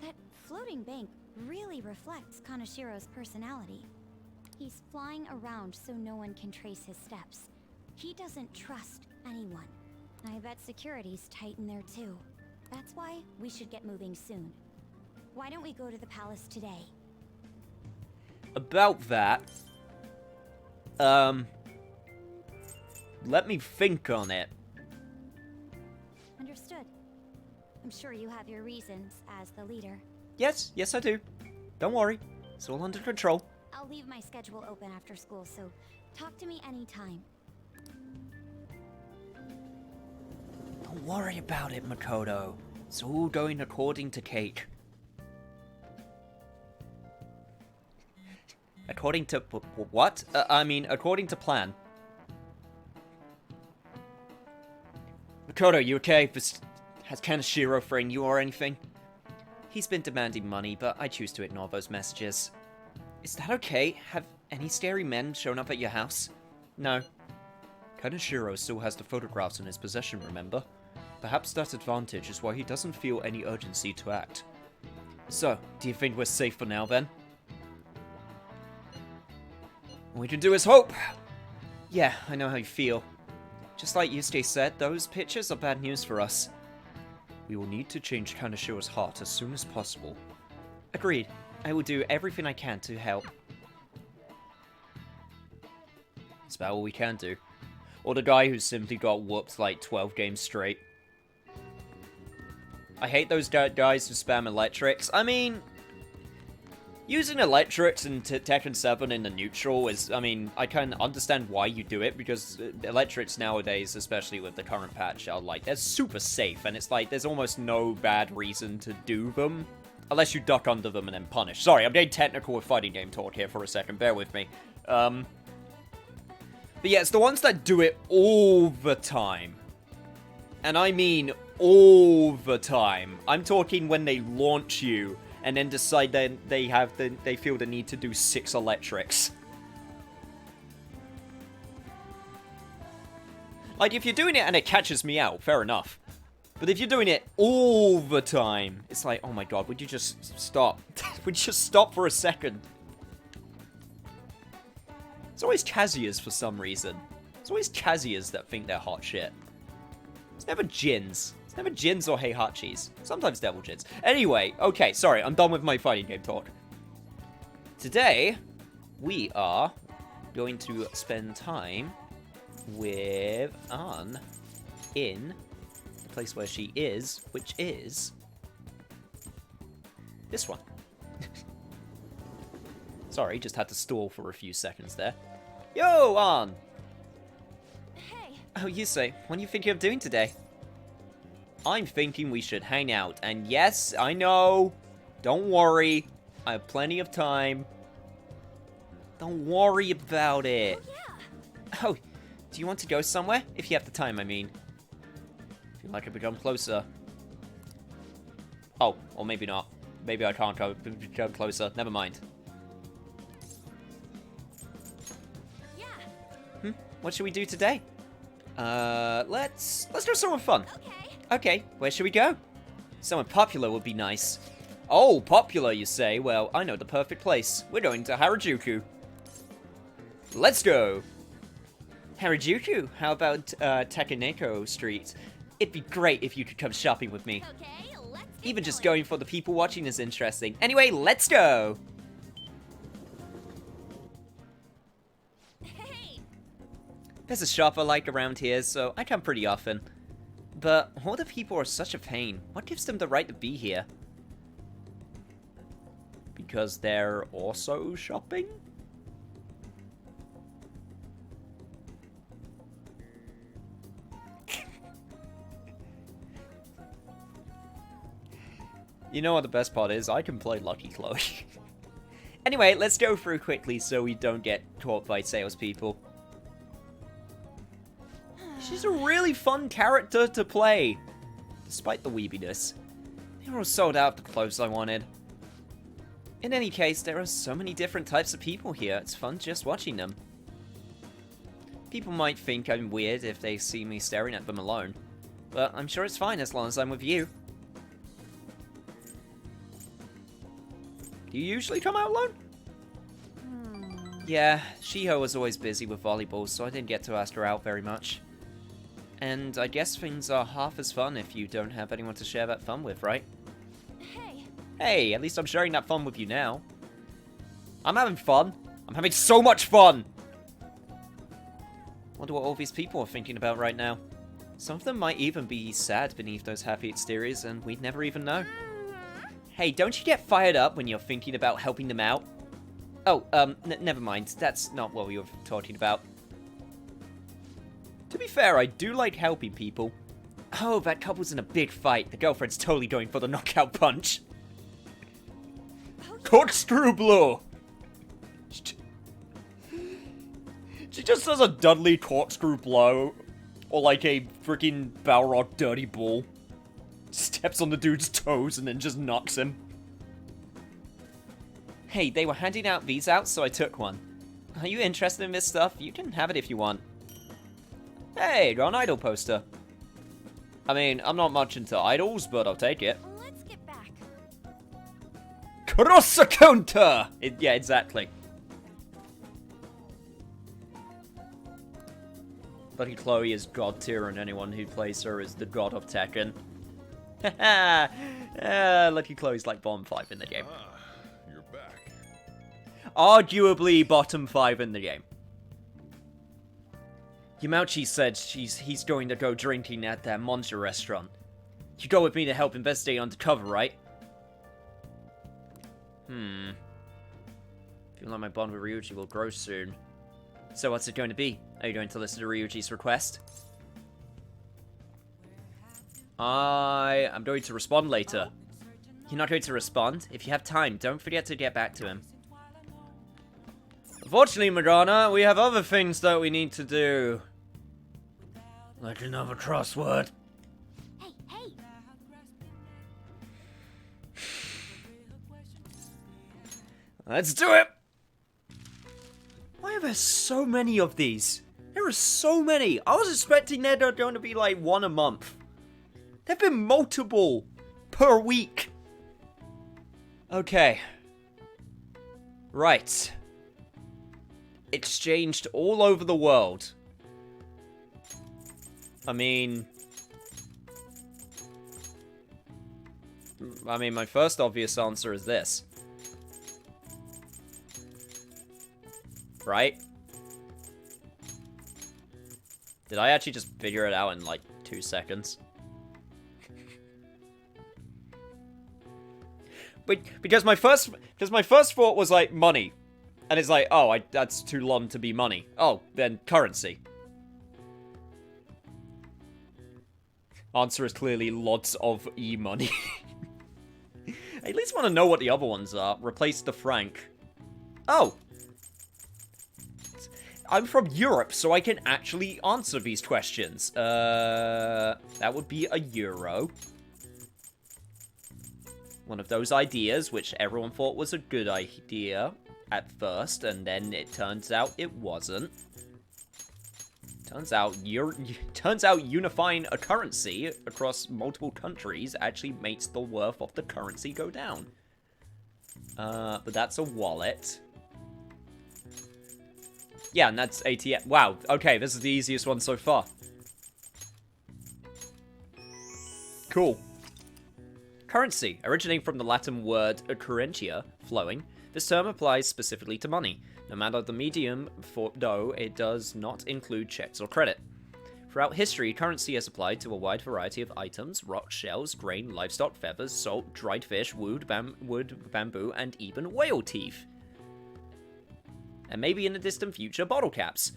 That floating bank really reflects Kanashiro's personality. He's flying around so no one can trace his steps. He doesn't trust anyone. I bet security's tight in there too. That's why we should get moving soon. Why don't we go to the palace today? About that, let me think on it. Understood. I'm sure you have your reasons as the leader. Yes, I do. Don't worry, it's all under control. I'll leave my schedule open after school, so talk to me anytime. Don't worry about it, Makoto. It's all going according to cake. According to... what? According to plan. Makoto, you okay? Has Kanashiro threatened you or anything? He's been demanding money, but I choose to ignore those messages. Is that okay? Have any scary men shown up at your house? No. Kanashiro still has the photographs in his possession, remember? Perhaps that advantage is why he doesn't feel any urgency to act. So, do you think we're safe for now, then? All we can do is hope! Yeah, I know how you feel. Just like Yusuke said, those pictures are bad news for us. We will need to change Kanashiro's heart as soon as possible. Agreed. I will do everything I can to help. It's about all we can do. Or the guy who simply got whooped like 12 games straight. I hate those guys who spam electrics. I mean, using electrics in Tekken 7 in the neutral is, I can understand why you do it, because electrics nowadays, especially with the current patch, are like, they're super safe, and it's like, there's almost no bad reason to do them. Unless you duck under them and then punish. Sorry, I'm getting technical with fighting game talk here for a second, bear with me. But yeah, it's the ones that do it all the time. And I mean all the time. I'm talking when they launch you and then decide that they feel the need to do 6 electrics. Like, if you're doing it and it catches me out, fair enough. But if you're doing it all the time, it's like, oh my god, would you just stop? Would you just stop for a second? It's always Kazuyas for some reason. It's always Kazuyas that think they're hot shit. It's never Jins. It's never Jins or Heihachis. Sometimes Devil Jins. Anyway, okay, sorry, I'm done with my fighting game talk. Today, we are going to spend time with Ann in the place where she is, which is this one. Sorry, just had to stall for a few seconds there. Yo, Ann! Hey, Oh, you say, what are you thinking of doing today? I'm thinking we should hang out. And yes, I know. Don't worry. I have plenty of time. Don't worry about it. Oh, do you want to go somewhere? If you have the time, I mean. I feel like I've become closer. Oh, or maybe not. Maybe I can't go become closer. Never mind. Yeah. What should we do today? Let's do something fun. Okay. Okay, where should we go? Somewhere popular would be nice. Oh, popular, you say? Well, I know the perfect place. We're going to Harajuku. Let's go! Harajuku? How about, Takaneko Street? It'd be great if you could come shopping with me. Okay, let's get Even just going. going for the people watching is interesting. Anyway, let's go! Hey. There's a shop I like around here, so I come pretty often. But all the people are such a pain. What gives them the right to be here? Because they're also shopping? You know what the best part is? I can play Lucky Chloe. Anyway, let's go through quickly so we don't get caught by salespeople. She's a really fun character to play, despite the weebiness. They were all sold out of the clothes I wanted. In any case, there are so many different types of people here, it's fun just watching them. People might think I'm weird if they see me staring at them alone, but I'm sure it's fine as long as I'm with you. Do you usually come out alone? Yeah, Shiho was always busy with volleyball, so I didn't get to ask her out very much. And I guess things are half as fun if you don't have anyone to share that fun with, right? Hey. Hey, at least I'm sharing that fun with you now. I'm having fun. I'm having so much fun! Wonder what all these people are thinking about right now. Some of them might even be sad beneath those happy exteriors, and we'd never even know. Hey, don't you get fired up when you're thinking about helping them out? Oh, never mind. That's not what we were talking about. To be fair, I do like helping people. Oh, that couple's in a big fight. The girlfriend's totally going for the knockout punch. Corkscrew blow! She just does a Dudley corkscrew blow. Or like a freaking Balrog dirty ball. Steps on the dude's toes and then just knocks him. Hey, they were handing out these out, so I took one. Are you interested in this stuff? You can have it if you want. Hey, got an idol poster. I mean, I'm not much into idols, but I'll take it. Let's get back. Cross a counter! Yeah, exactly. Lucky Chloe is god tier, and anyone who plays her is the god of Tekken. Haha! Lucky Chloe's like bottom 5 in the game. Ah, you're back. Arguably bottom 5 in the game. Yamauchi said he's going to go drinking at that monster restaurant. You go with me to help investigate undercover, right? Feel like my bond with Ryuji will grow soon. So what's it going to be? Are you going to listen to Ryuji's request? I'm going to respond later. You're not going to respond? If you have time, don't forget to get back to him. Unfortunately, Madonna, we have other things that we need to do. Like another crossword. Hey, hey. Let's do it! Why are there so many of these? There are so many. I was expecting there are going to be like one a month. There have been multiple per week. Okay. Right. Exchanged all over the world. I mean, my first obvious answer is this. Right? Did I actually just figure it out in like 2 seconds? But because my first thought was like money, and it's like, oh, that's too long to be money. Oh, then currency. Answer is clearly lots of e-money. I at least want to know what the other ones are. Replace the franc. Oh! I'm from Europe, so I can actually answer these questions. That would be a euro. One of those ideas, which everyone thought was a good idea at first, and then it turns out it wasn't. Turns out unifying a currency across multiple countries actually makes the worth of the currency go down. But that's a wallet. Yeah, and that's ATM. Wow, okay, this is the easiest one so far. Cool. Currency, originating from the Latin word currentia, flowing. This term applies specifically to money. No matter the medium, though it does not include checks or credit. Throughout history, currency has applied to a wide variety of items: rocks, shells, grain, livestock, feathers, salt, dried fish, wood, bamboo, and even whale teeth. And maybe in the distant future, bottle caps.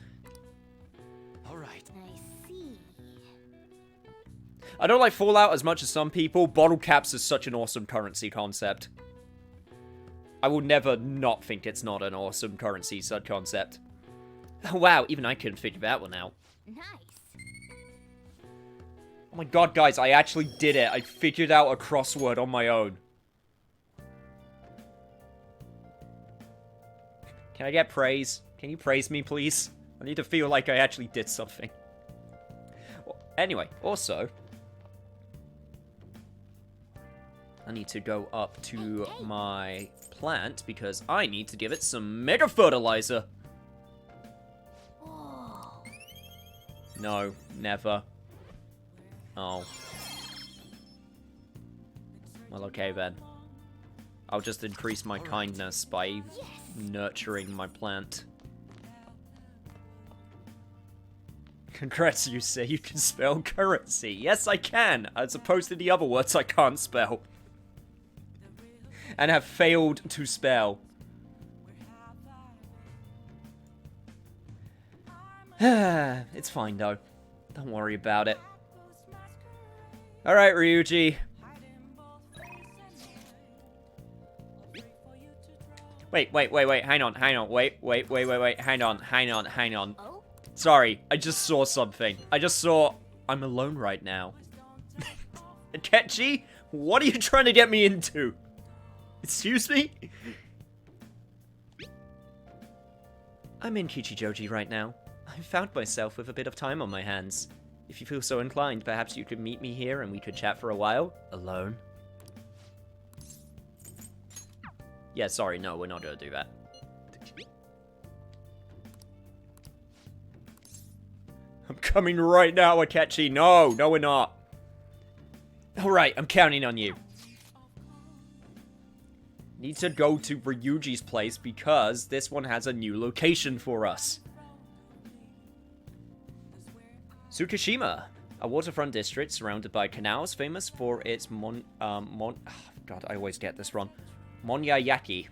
Alright. I see. I don't like Fallout as much as some people. Bottle caps is such an awesome currency concept. I will never not think it's not an awesome currency concept. Oh, wow, even I couldn't figure that one out. Nice. Oh my god, guys, I actually did it. I figured out a crossword on my own. Can I get praise? Can you praise me, please? I need to feel like I actually did something. Well, anyway, also, I need to go up to my plant because I need to give it some mega fertilizer. Whoa. No, never. Oh. Well, okay then. I'll just increase my kindness by nurturing my plant. Congrats, you say you can spell currency. Yes, I can, as opposed to the other words I can't spell. And have failed to spell. It's fine, though. Don't worry about it. Alright, Ryuji. Wait, hang on, wait, hang on. Oh? Sorry, I just saw something. I'm alone right now. Akechi, what are you trying to get me into? Excuse me? I'm in Kichijoji right now. I've found myself with a bit of time on my hands. If you feel so inclined, perhaps you could meet me here and we could chat for a while, alone. Yeah, sorry, no, we're not gonna do that. I'm coming right now, Akechi. No, we're not. Alright, I'm counting on you. Need to go to Ryuji's place because this one has a new location for us. Tsukishima, a waterfront district surrounded by canals famous for its God, I always get this wrong. Monyayaki.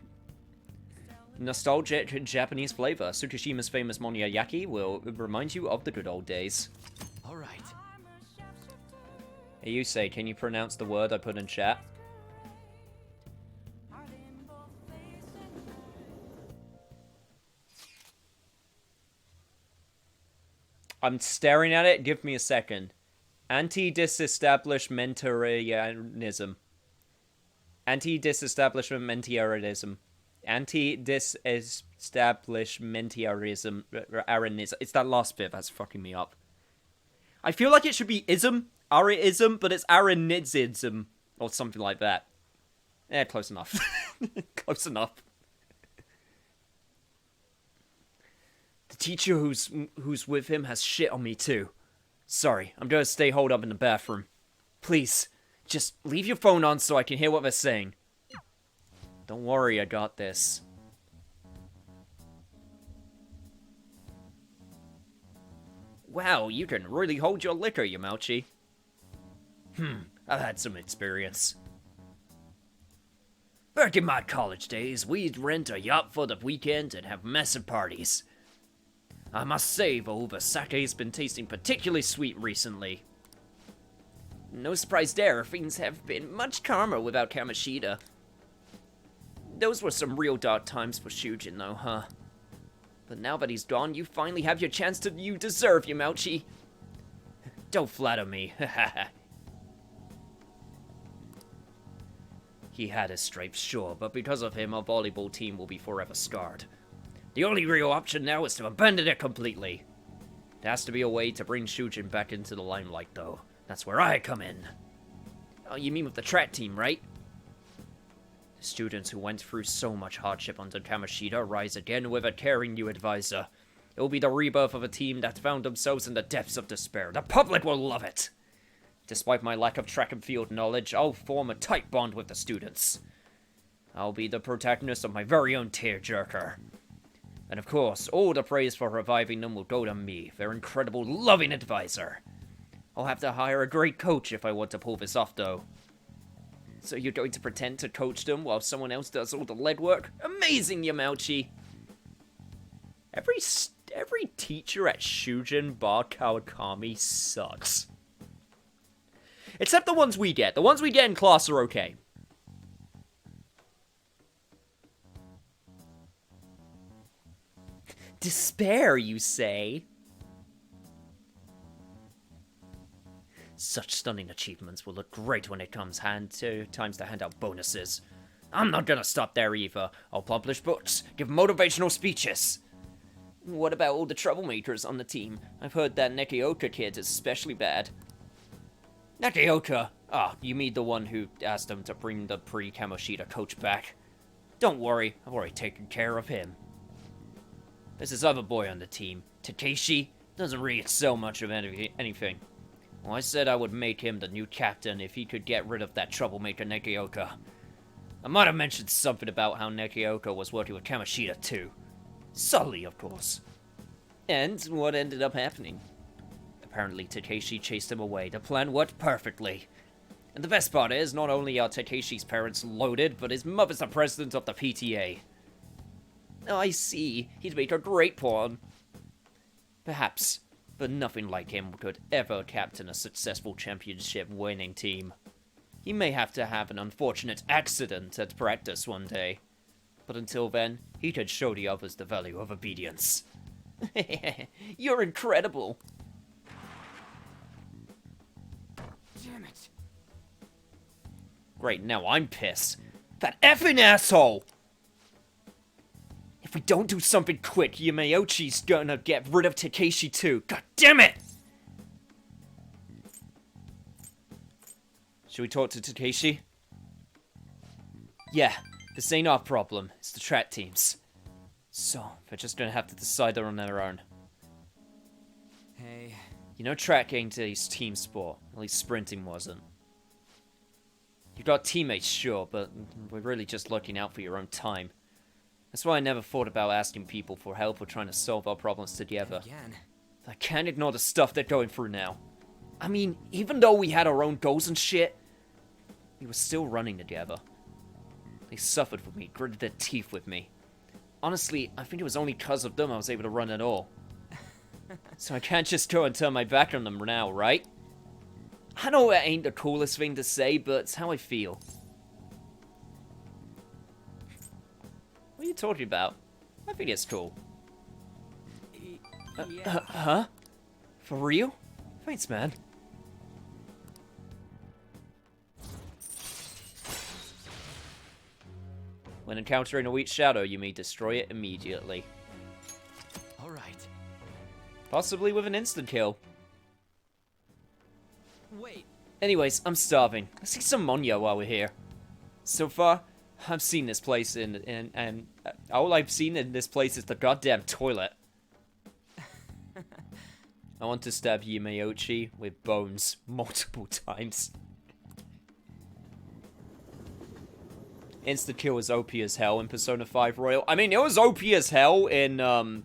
Nostalgic Japanese flavor. Tsukishima's famous monyayaki will remind you of the good old days. Alright. Hey, Yusei, can you pronounce the word I put in chat? I'm staring at it. Give me a second. Anti-disestablishmentarianism. Anti-disestablishmentarianism. Anti-disestablishmentarianism. It's that last bit that's fucking me up. I feel like it should be ism, Ariism, but it's Aranizism, or something like that. Close enough. Close enough. The teacher who's with him has shit on me too. Sorry, I'm gonna stay holed up in the bathroom. Please, just leave your phone on so I can hear what they're saying. Don't worry, I got this. Wow, you can really hold your liquor, Yamauchi. I've had some experience. Back in my college days, we'd rent a yacht for the weekend and have massive parties. I must say, though, the sake's been tasting particularly sweet recently. No surprise there, things have been much calmer without Kamoshida. Those were some real dark times for Shujin though, huh? But now that he's gone, you finally have your chance to you deserve, Yamauchi. Don't flatter me, He had his stripes, sure, but because of him, our volleyball team will be forever scarred. The only real option now is to abandon it completely. There has to be a way to bring Shujin back into the limelight, though. That's where I come in. Oh, you mean with the track team, right? The students who went through so much hardship under Kamoshida rise again with a caring new advisor. It will be the rebirth of a team that found themselves in the depths of despair. The public will love it! Despite my lack of track and field knowledge, I'll form a tight bond with the students. I'll be the protagonist of my very own tearjerker. And of course, all the praise for reviving them will go to me, their incredible, loving advisor. I'll have to hire a great coach if I want to pull this off, though. So you're going to pretend to coach them while someone else does all the legwork? Amazing, Yamauchi! Every teacher at Shujin Bar Kawakami sucks. Except the ones we get. The ones we get in class are okay. Despair, you say? Such stunning achievements will look great when it comes times to hand out bonuses. I'm not gonna stop there either. I'll publish books, give motivational speeches. What about all the troublemakers on the team? I've heard that Nekioka kid is especially bad. Nekioka? Ah, you mean the one who asked them to bring the pre-Kamoshida coach back? Don't worry, I've already taken care of him. There's this other boy on the team, Takeshi. Doesn't really excel much of anything. Well, I said I would make him the new captain if he could get rid of that troublemaker Nekioka. I might have mentioned something about how Nekioka was working with Kamoshida too. Subtly, of course. And what ended up happening? Apparently, Takeshi chased him away. The plan worked perfectly. And the best part is, not only are Takeshi's parents loaded, but his mother's the president of the PTA. Oh, I see. He'd make a great pawn. Perhaps, but nothing like him could ever captain a successful championship-winning team. He may have to have an unfortunate accident at practice one day. But until then, he could show the others the value of obedience. You're incredible. Damn it. Great, now I'm pissed. That effing asshole! If we don't do something quick, Yamauchi's gonna get rid of Takeshi too. God damn it! Should we talk to Takeshi? Yeah, this ain't our problem. It's the track teams. So, they're just gonna have to decide on their own. Hey. You know track ain't a team sport. At least sprinting wasn't. You got teammates, sure, but we're really just looking out for your own time. That's why I never thought about asking people for help or trying to solve our problems together. Again. I can't ignore the stuff they're going through now. I mean, even though we had our own goals and shit, we were still running together. They suffered with me, gritted their teeth with me. Honestly, I think it was only because of them I was able to run at all. So I can't just go and turn my back on them now, right? I know it ain't the coolest thing to say, but it's how I feel. What are you talking about? I think it's cool. Yeah. Huh? For real? Thanks, man. When encountering a weak shadow, you may destroy it immediately. Alright. Possibly with an instant kill. Wait. Anyways, I'm starving. Let's see some Monyo while we're here. So far, I've seen this place and all I've seen in this place is the goddamn toilet. I want to stab Yamauchi with bones multiple times. Instant kill is OP as hell in Persona 5 Royal. I mean, it was OP as hell in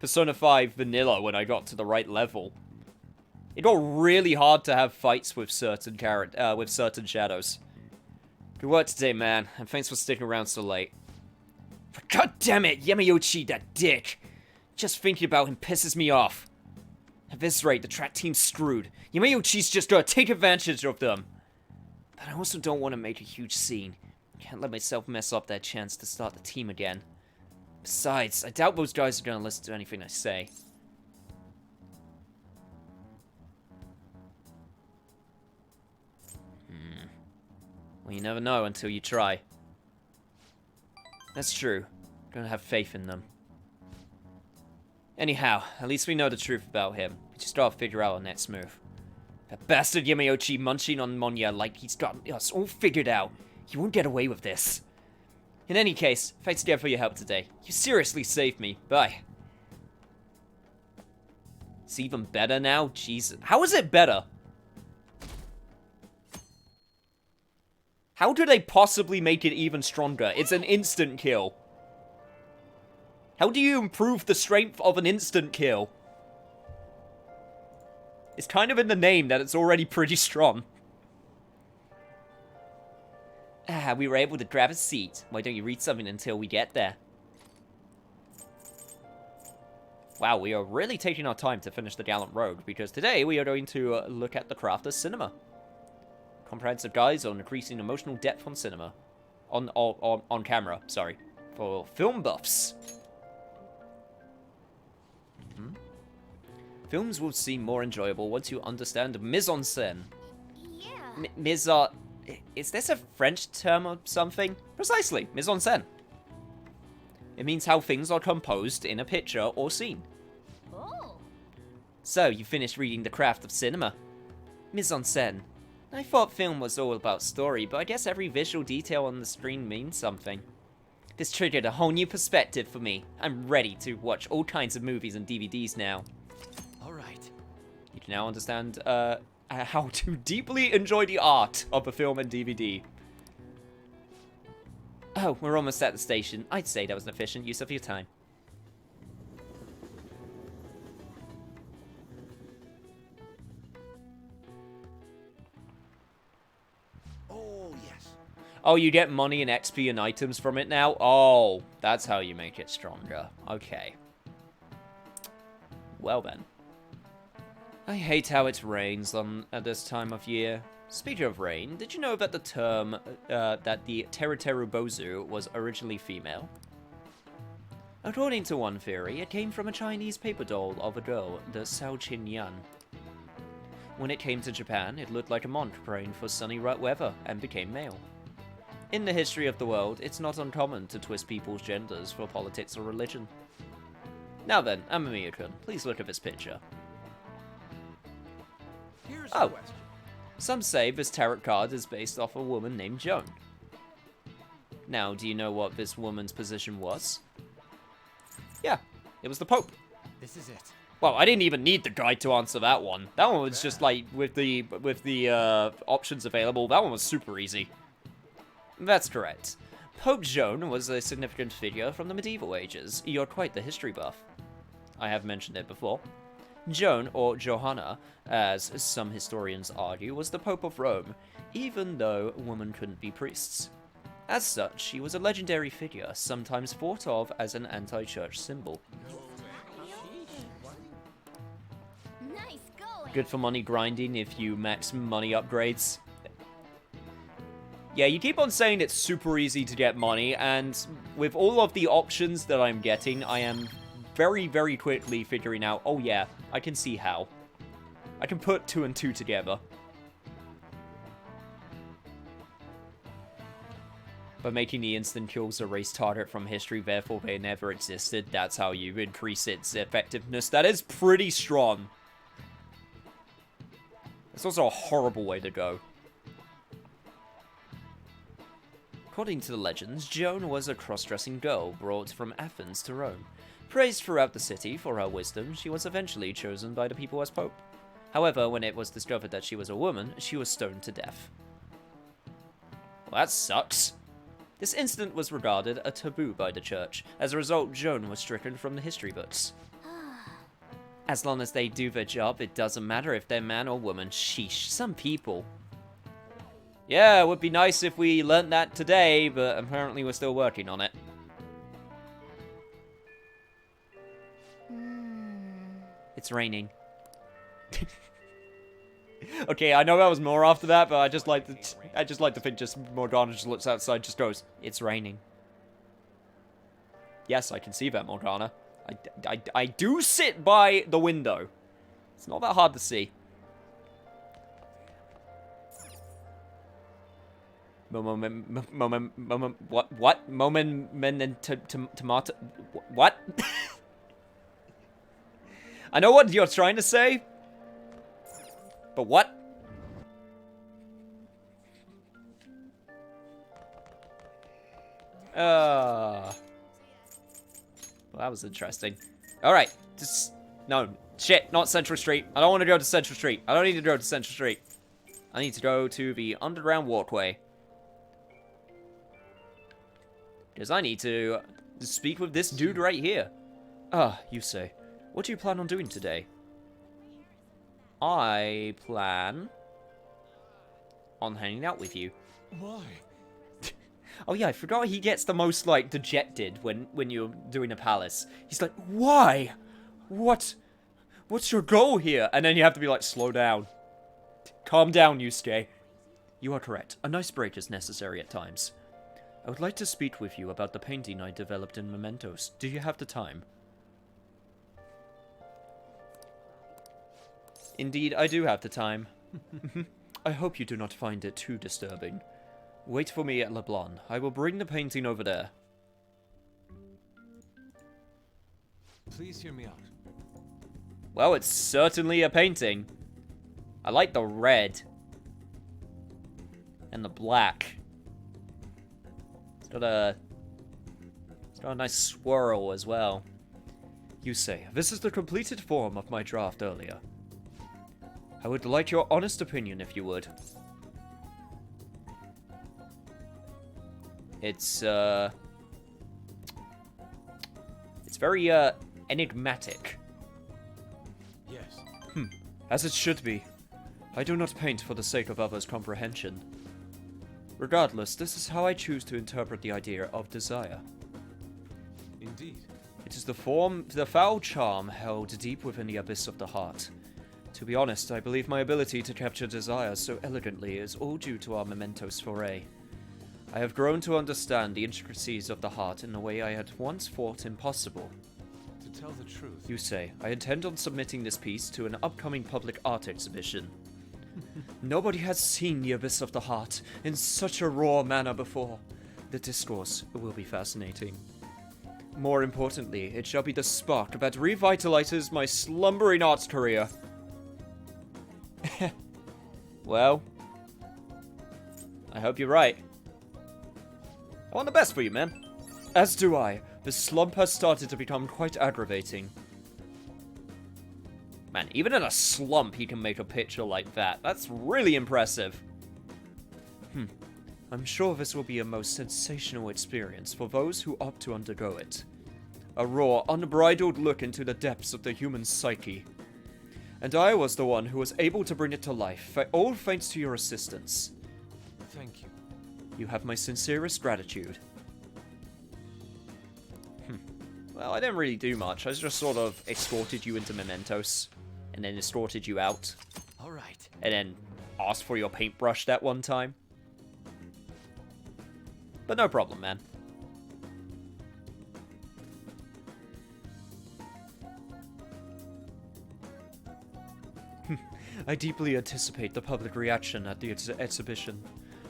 Persona 5 Vanilla when I got to the right level. It got really hard to have fights with certain shadows. Good work today, man, and thanks for sticking around so late. God damn it, Yamauchi, that dick! Just thinking about him pisses me off. At this rate, the track team's screwed. Yamauchi's just gonna take advantage of them. But I also don't want to make a huge scene. Can't let myself mess up that chance to start the team again. Besides, I doubt those guys are gonna listen to anything I say. Well, you never know until you try. That's true. Gonna have faith in them. Anyhow, at least we know the truth about him. We just gotta figure out our next move. That bastard Yamauchi munching on Monya like he's got us all figured out. He won't get away with this. In any case, thanks again for your help today. You seriously saved me. Bye. It's even better now? Jesus. How is it better? How do they possibly make it even stronger? It's an instant kill. How do you improve the strength of an instant kill? It's kind of in the name that it's already pretty strong. Ah, we were able to grab a seat. Why don't you read something until we get there? Wow, we are really taking our time to finish the Gallant Road, because today we are going to look at the craft of cinema. Comprehensive guides on increasing emotional depth on cinema. On camera, sorry. For film buffs. Films will seem more enjoyable once you understand mise-en-scène. Yeah. Is this a French term or something? Precisely, mise-en-scène. It means how things are composed in a picture or scene. Oh. So, you finished reading The Craft of Cinema. Mise-en-scène. I thought film was all about story, but I guess every visual detail on the screen means something. This triggered a whole new perspective for me. I'm ready to watch all kinds of movies and DVDs now. Alright. You can now understand how to deeply enjoy the art of a film and DVD. Oh, we're almost at the station. I'd say that was an efficient use of your time. Oh, yes. Oh, you get money and XP and items from it now? Oh, that's how you make it stronger. Okay. Well then. I hate how it rains at this time of year. Speaking of rain, did you know that the term, that the Teruteru Bozu was originally female? According to one theory, it came from a Chinese paper doll of a girl, the Sao Qin Yan. When it came to Japan, it looked like a monk praying for sunny weather and became male. In the history of the world, it's not uncommon to twist people's genders for politics or religion. Now then, Amamiya-kun, please look at this picture. Here's Oh. the question. Some say this tarot card is based off a woman named Joan. Now, do you know what this woman's position was? Yeah, it was the Pope. This is it. Well, I didn't even need the guide to answer that one. That one was just like, with the options available, that one was super easy. That's correct. Pope Joan was a significant figure from the medieval ages. You're quite the history buff. I have mentioned it before. Joan, or Johanna, as some historians argue, was the Pope of Rome, even though women couldn't be priests. As such, she was a legendary figure, sometimes thought of as an anti-church symbol. Nice going. Good for money grinding if you max money upgrades. Yeah, you keep on saying it's super easy to get money, and with all of the options that I'm getting, I am very, very quickly figuring out, oh yeah, I can see how. I can put 2 and 2 together. By making the instant kills a race target from history, therefore they never existed, that's how you increase its effectiveness. That is pretty strong. It's also a horrible way to go. According to the legends, Joan was a cross-dressing girl brought from Athens to Rome. Praised throughout the city for her wisdom, she was eventually chosen by the people as pope. However, when it was discovered that she was a woman, she was stoned to death. Well, that sucks. This incident was regarded a taboo by the church. As a result, Joan was stricken from the history books. As long as they do their job, it doesn't matter if they're man or woman. Sheesh, some people. Yeah, it would be nice if we learnt that today, but apparently we're still working on it. It's raining. Okay, I know that was more after that, but I just like to think just Morgana just looks outside, just goes, "It's raining." Yes, I can see that, Morgana. I do sit by the window. It's not that hard to see. What? Tomato? What? I know what you're trying to say, but what? Well, that was interesting. Alright, just... No, shit, not Central Street. I don't want to go to Central Street. I don't need to go to Central Street. I need to go to the underground walkway. Because I need to speak with this dude right here. Ah, you say. What do you plan on doing today? I plan on hanging out with you. Why? Oh yeah, I forgot he gets the most, like, dejected when you're doing a palace. He's like, why? What's your goal here? And then you have to be like, slow down. Calm down, Yusuke. You are correct. A nice break is necessary at times. I would like to speak with you about the painting I developed in Mementos. Do you have the time? Indeed, I do have the time. I hope you do not find it too disturbing. Wait for me at Leblon. I will bring the painting over there. Please hear me out. Well, it's certainly a painting. I like the red. And the black. It's got a nice swirl as well. You say, this is the completed form of my draft earlier. I would like your honest opinion, if you would. It's very, enigmatic. Yes. As it should be. I do not paint for the sake of others' comprehension. Regardless, this is how I choose to interpret the idea of desire. Indeed. It is the foul charm held deep within the abyss of the heart. To be honest, I believe my ability to capture desire so elegantly is all due to our Mementos foray. I have grown to understand the intricacies of the heart in a way I had once thought impossible. To tell the truth, You say, I intend on submitting this piece to an upcoming public art exhibition. Nobody has seen the abyss of the heart in such a raw manner before. The discourse will be fascinating. More importantly, it shall be the spark that revitalizes my slumbering arts career. Well, I hope you're right. I want the best for you, man. As do I. The slump has started to become quite aggravating. Man, even in a slump, he can make a picture like that. That's really impressive. I'm sure this will be a most sensational experience for those who opt to undergo it. A raw, unbridled look into the depths of the human psyche. And I was the one who was able to bring it to life, all thanks to your assistance. thank you. You have my sincerest gratitude. Well, I didn't really do much. I just sort of escorted you into Mementos, and then escorted you out, All right. and then asked for your paintbrush that one time. But no problem, man. I deeply anticipate the public reaction at the exhibition.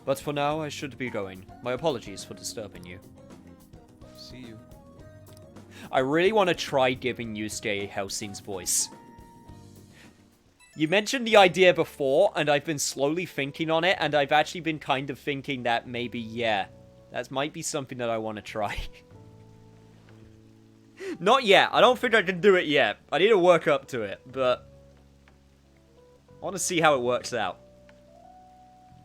But for now, I should be going. My apologies for disturbing you. See you. I really want to try giving Yusuke Helsing's voice. You mentioned the idea before, and I've been slowly thinking on it, and I've actually been kind of thinking that maybe, yeah, that might be something that I want to try. Not yet. I don't think I can do it yet. I need to work up to it, but I want to see how it works out.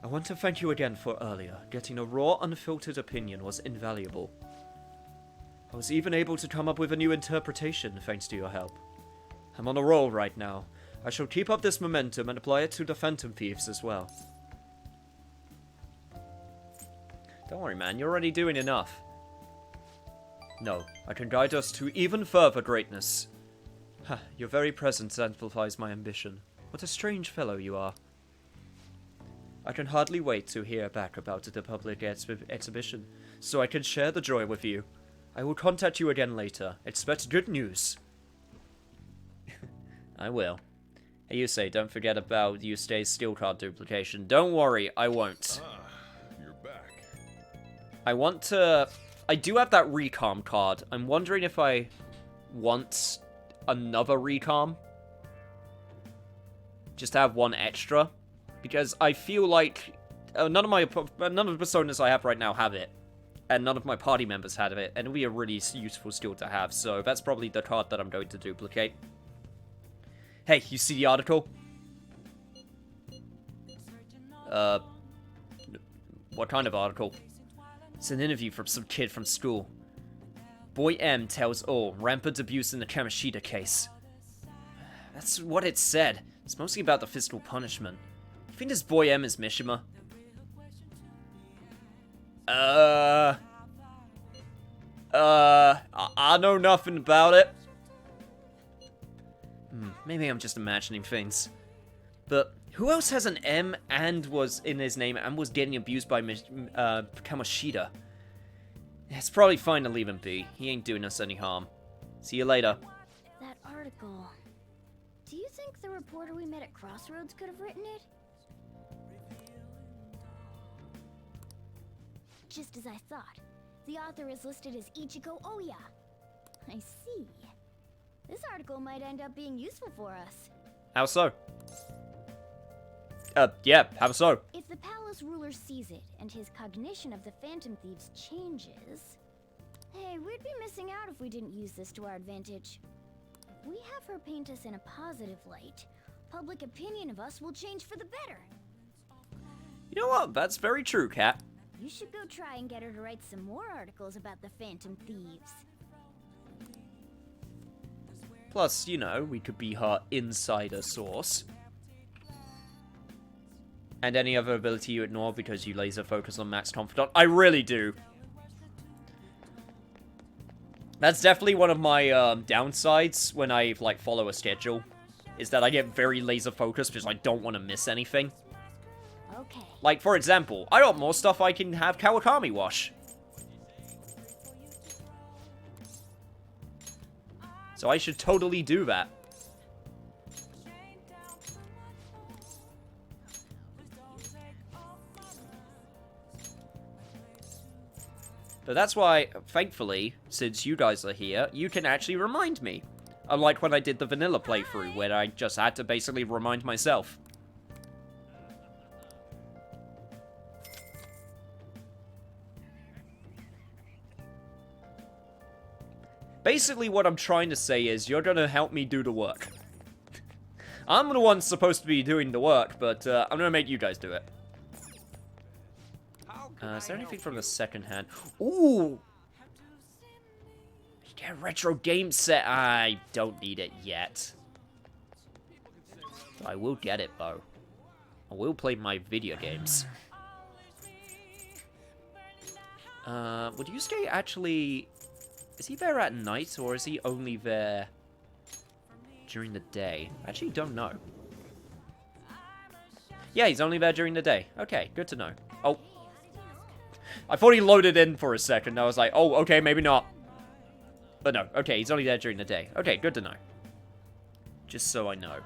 I want to thank you again for earlier. Getting a raw, unfiltered opinion was invaluable. I was even able to come up with a new interpretation thanks to your help. I'm on a roll right now. I shall keep up this momentum and apply it to the Phantom Thieves as well. Don't worry, man. You're already doing enough. No, I can guide us to even further greatness. Your very presence amplifies my ambition. What a strange fellow you are. I can hardly wait to hear back about the public exhibition, so I can share the joy with you. I will contact you again later. Expect good news. I will. Hey, Yusei, don't forget about Yusei's steel card duplication. Don't worry, I won't. Ah, you're back. I want to... I do have that recom card. I'm wondering if I want another recom. Just have one extra. Because I feel like none of the personas I have right now have it. And none of my party members have it. And it'll be a really useful skill to have. So that's probably the card that I'm going to duplicate. Hey, you see the article? What kind of article? It's an interview from some kid from school. Boy M tells all, rampant abuse in the Kamishita case. That's what it said. It's mostly about the physical punishment. You think this Boy M is Mishima? I know nothing about it. Maybe I'm just imagining things. But who else has an M and was in his name and was getting abused by Kamoshida? It's probably fine to leave him be. He ain't doing us any harm. See you later. That article. Do you think the reporter we met at Crossroads could have written it? Just as I thought. The author is listed as Ichiko Oya. I see. This article might end up being useful for us. How so? Yeah, how so? If the palace ruler sees it and his cognition of the Phantom Thieves changes... Hey, we'd be missing out if we didn't use this to our advantage. If we have her paint us in a positive light, public opinion of us will change for the better. You know what? That's very true, Kat. You should go try and get her to write some more articles about the Phantom Thieves. Plus, you know, we could be her insider source. And any other ability you ignore because you laser focus on Max Confidant. I really do. That's definitely one of my downsides when I, like, follow a schedule. Is that I get very laser focused because I don't want to miss anything. Okay. Like, for example, I got more stuff I can have Kawakami wash. So I should totally do that. But that's why, thankfully, since you guys are here, you can actually remind me. Unlike when I did the vanilla playthrough, where I just had to basically remind myself. Basically, what I'm trying to say is, you're gonna help me do the work. I'm the one supposed to be doing the work, but I'm gonna make you guys do it. Is there anything from the second hand? Ooh! You get a retro game set. I don't need it yet. I will get it, though. I will play my video games. Would you stay actually... Is he there at night, or is he only there during the day? I actually don't know. Yeah, he's only there during the day. Okay, good to know. Oh. I thought he loaded in for a second. I was like, oh, okay, maybe not. But no, okay, he's only there during the day. Okay, good to know. Just so I know.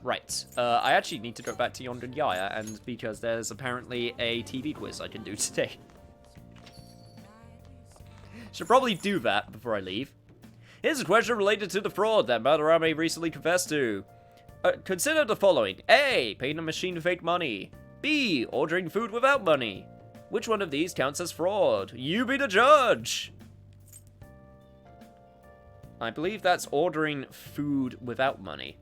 Right. I actually need to go back to Yondu Yaya, and because there's apparently a TV quiz I can do today. Should probably do that before I leave. Here's a question related to the fraud that Madarame recently confessed to. Consider the following. A. Paying a machine to fake money. B. Ordering food without money. Which one of these counts as fraud? You be the judge! I believe that's ordering food without money.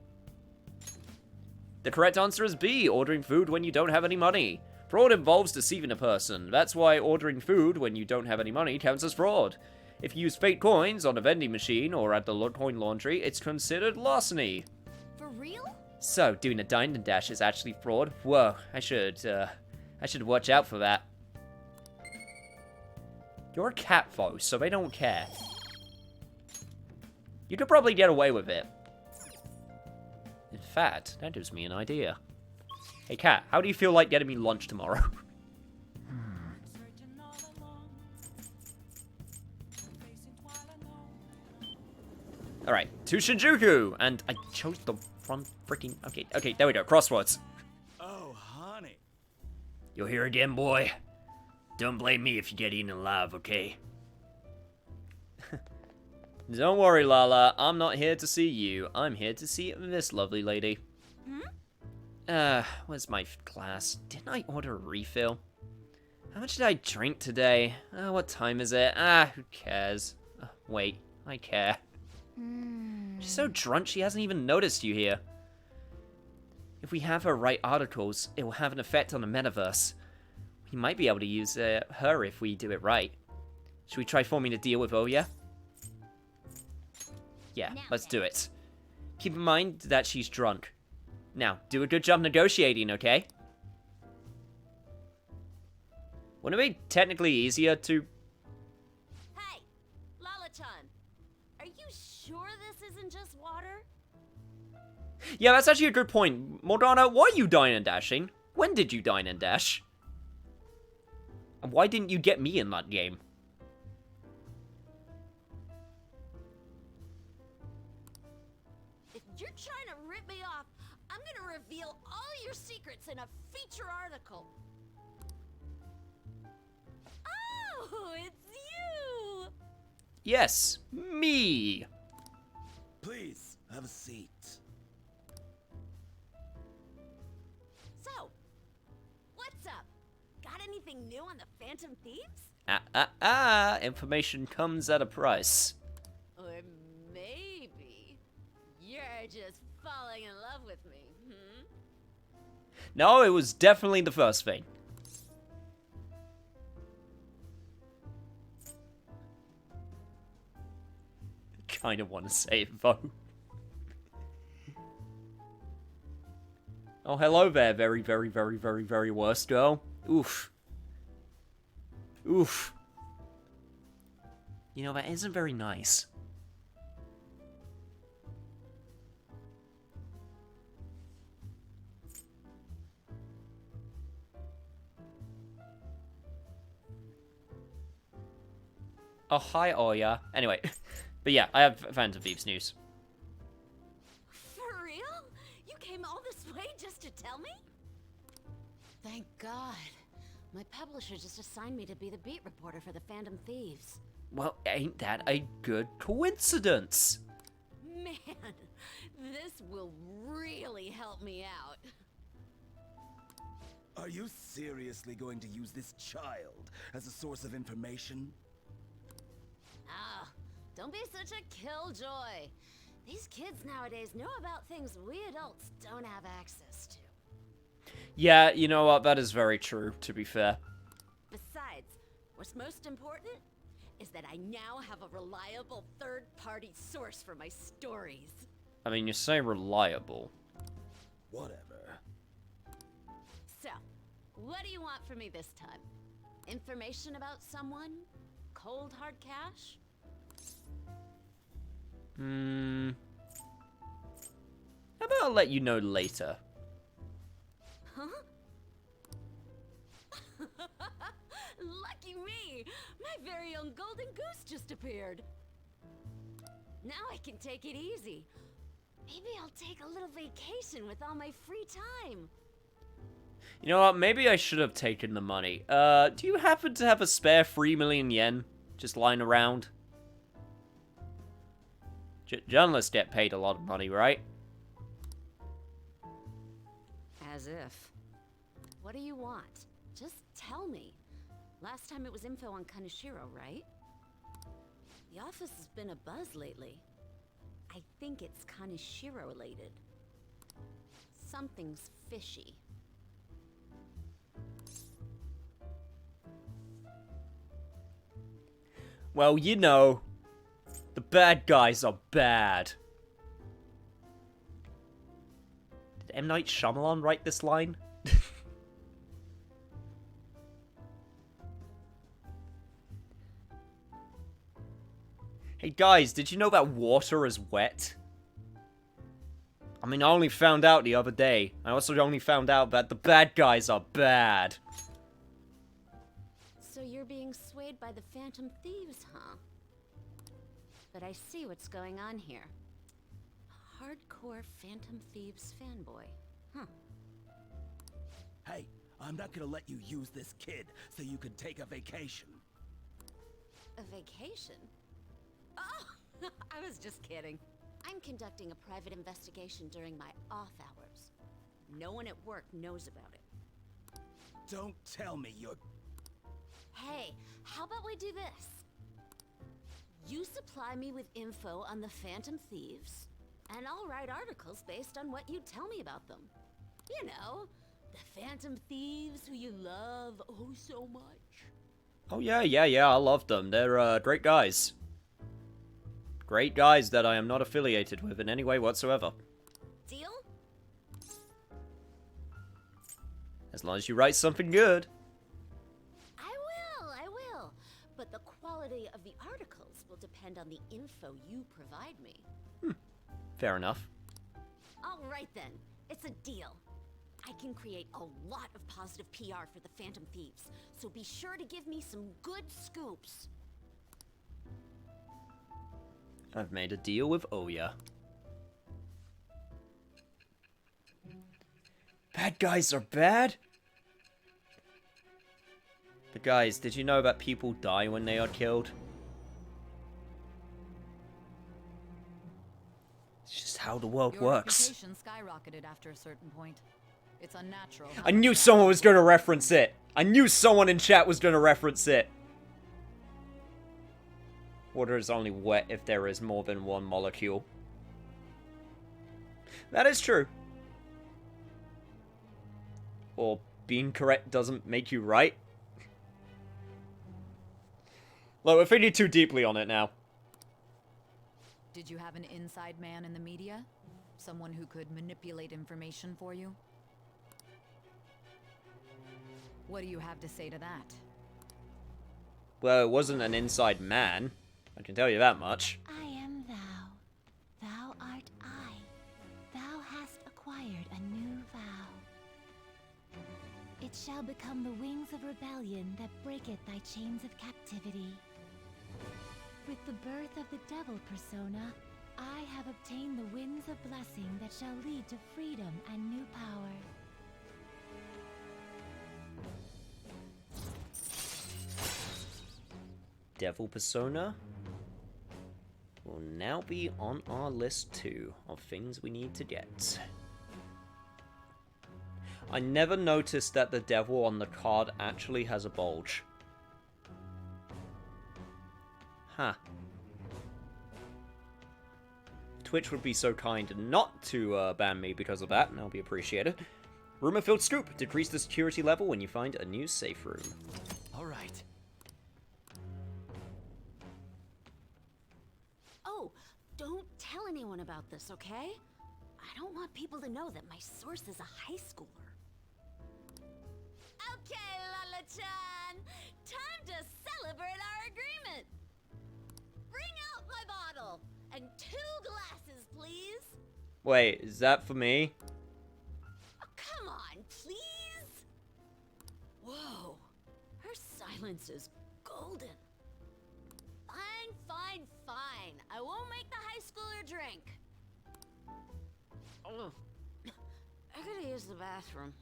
The correct answer is B. Ordering food when you don't have any money. Fraud involves deceiving a person. That's why ordering food when you don't have any money counts as fraud. If you use fake coins on a vending machine or at the coin laundry, it's considered larceny. For real? So, doing a dine and dash is actually fraud? Whoa, I should watch out for that. You're a cat foe, so they don't care. You could probably get away with it. fact, that gives me an idea. Hey, Kat, how do you feel like getting me lunch tomorrow? Alright, to Shinjuku! And I chose the wrong freaking... Okay, there we go, crosswords. Oh, honey. You're here again, boy. Don't blame me if you get eaten alive, okay? Don't worry, Lala. I'm not here to see you. I'm here to see this lovely lady. Where's my glass? Didn't I order a refill? How much did I drink today? What time is it? Who cares? Wait, I care. She's so drunk she hasn't even noticed you here. If we have her write articles, it will have an effect on the metaverse. We might be able to use her if we do it right. Should we try forming a deal with Oya? Yeah, let's do it. Keep in mind that she's drunk. Now, do a good job negotiating, okay? Wouldn't it be technically easier to... Hey, Lala-chan, are you sure this isn't just water? Yeah, that's actually a good point. Morgana, why are you dine and dashing? When did you dine and dash? And why didn't you get me in that game? If you're trying to rip me off, I'm gonna reveal all your secrets in a feature article. Oh, it's you! Yes, me. Please, have a seat. So, what's up? Got anything new on the Phantom Thieves? Information comes at a price. Or maybe you're just falling in love with me, No, it was definitely the first thing. Kind of want to say it, though. Oh, hello there, very, very, very, very, very worst girl. Oof. Oof. You know, that isn't very nice. Oh, hi, Oya. Anyway, but yeah, I have Phantom Thieves news. For real? You came all this way just to tell me? Thank God. My publisher just assigned me to be the beat reporter for the Phantom Thieves. Well, ain't that a good coincidence? Man, this will really help me out. Are you seriously going to use this child as a source of information? Ah, don't be such a killjoy. These kids nowadays know about things we adults don't have access to. Yeah, you know what? That is very true, to be fair. Besides, what's most important is that I now have a reliable third-party source for my stories. I mean, you say reliable. Whatever. So, what do you want from me this time? Information about someone? Cold hard cash? How about I'll let you know later? Huh? Lucky me! My very own golden goose just appeared. Now I can take it easy. Maybe I'll take a little vacation with all my free time. You know what? Maybe I should have taken the money. Do you happen to have a spare 3 million yen just lying around? Journalists get paid a lot of money, right? As if. What do you want? Just tell me. Last time it was info on Kaneshiro, right? The office has been a buzz lately. I think it's Kaneshiro related. Something's fishy. Well, you know, the bad guys are bad. Did M. Night Shyamalan write this line? Hey guys, did you know that water is wet? I mean, I only found out the other day. I also only found out that the bad guys are bad. So you're being swayed by the Phantom Thieves, huh? But I see what's going on here. A hardcore Phantom Thieves fanboy. Huh. Hey, I'm not gonna let you use this kid so you can take a vacation. A vacation? Oh, I was just kidding. I'm conducting a private investigation during my off hours. No one at work knows about it. Don't tell me you're... Hey, how about we do this? You supply me with info on the Phantom Thieves, and I'll write articles based on what you tell me about them. You know, the Phantom Thieves who you love oh so much. Oh, yeah, I love them. They're, great guys. Great guys that I am not affiliated with in any way whatsoever. Deal? As long as you write something good. I will. But the quality of the articles will depend on the info you provide me. Fair enough. All right then, it's a deal. I can create a lot of positive PR for the Phantom Thieves, so be sure to give me some good scoops. I've made a deal with Oya. Bad guys are bad? But guys, did you know that people die when they are killed? It's just how the world Your works. reputation skyrocketed after a certain point. It's unnatural. I knew someone was going to reference it. I knew someone in chat was going to reference it. Water is only wet if there is more than one molecule. That is true. Or being correct doesn't make you right. Look, we're thinking too deeply on it now. Did you have an inside man in the media? Someone who could manipulate information for you? What do you have to say to that? Well, it wasn't an inside man. I can tell you that much. I am thou. Thou art I. Thou hast acquired a new vow. It shall become the wings of rebellion that breaketh thy chains of captivity. With the birth of the devil persona, I have obtained the winds of blessing that shall lead to freedom and new power. Devil persona will now be on our list too of things we need to get. I never noticed that the devil on the card actually has a bulge. Huh. Twitch would be so kind not to ban me because of that, and I'll be appreciated. Rumor-filled scoop. Decrease the security level when you find a new safe room. All right. Oh, don't tell anyone about this, okay? I don't want people to know that my source is a high schooler. Okay, Lala-chan! Time to celebrate our agreement! Bring out my bottle! And 2 glasses, please! Wait, is that for me? Oh, come on, please! Whoa, her silence is golden. Fine. I won't make the high schooler drink. Oh, I gotta use the bathroom.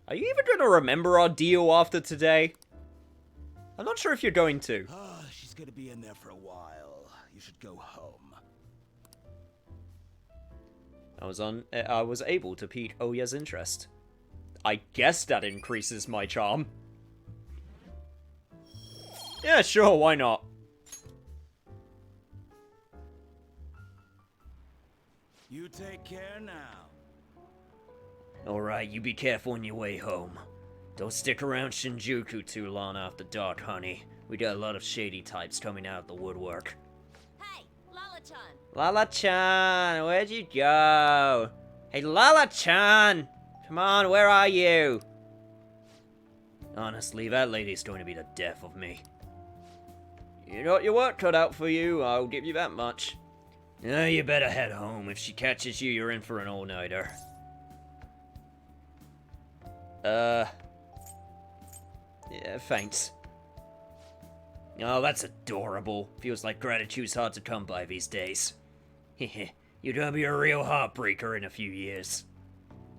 Are you even going to remember our deal after today? I'm not sure if you're going to. She's gonna be in there for a while. You should go home. I was able to pique Oya's interest. I guess that increases my charm. Yeah, sure, why not? You take care now. Alright, you be careful on your way home. Don't stick around Shinjuku too long after dark, honey. We got a lot of shady types coming out of the woodwork. Hey, Lala-chan! Lala-chan, where'd you go? Hey, Lala-chan! Come on, where are you? Honestly, that lady's going to be the death of me. You got your work cut out for you, I'll give you that much. Yeah, you better head home. If she catches you, you're in for an all-nighter. Yeah, thanks. Oh, that's adorable. Feels like gratitude's hard to come by these days. Heh, you're gonna be a real heartbreaker in a few years.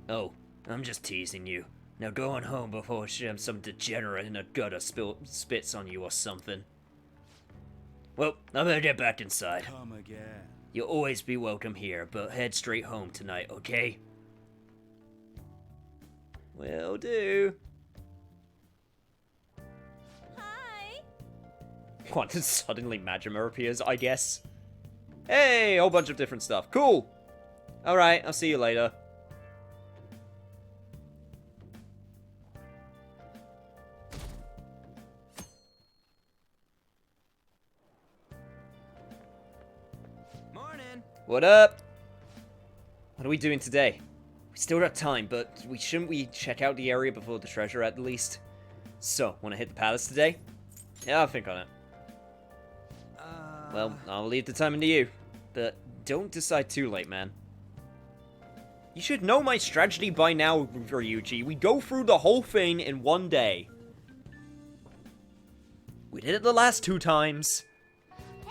Oh, I'm just teasing you. Now go on home before some degenerate in a gutter spits on you or something. Well, I'm gonna get back inside. Come again. You'll always be welcome here, but head straight home tonight, okay? Will do. Hi! What, suddenly Majima appears, I guess? Hey, a whole bunch of different stuff. Cool! Alright, I'll see you later. Morning. What up? What are we doing today? We still got time, but shouldn't we check out the area before the treasure at least? So, wanna hit the palace today? Yeah, I'll think on it. Well, I'll leave the timing to you. But don't decide too late, man. You should know my strategy by now, Ryuji. We go through the whole thing in one day. We did it the last 2 times.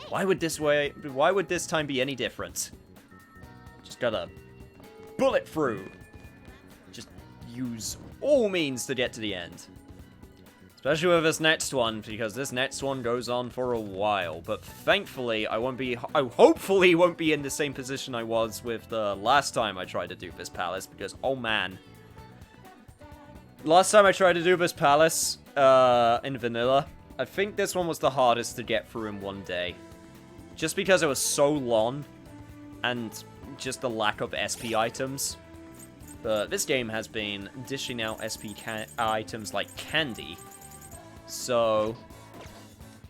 Why would this time be any different? Just gotta bullet through. Just use all means to get to the end. Especially with this next one, because this next one goes on for a while. But thankfully, I hopefully won't be in the same position I was with the last time I tried to do this palace, because, oh man. Last time I tried to do this palace, in vanilla, I think this one was the hardest to get through in one day. Just because it was so long, and just the lack of SP items. But this game has been dishing out SP items like candy. So,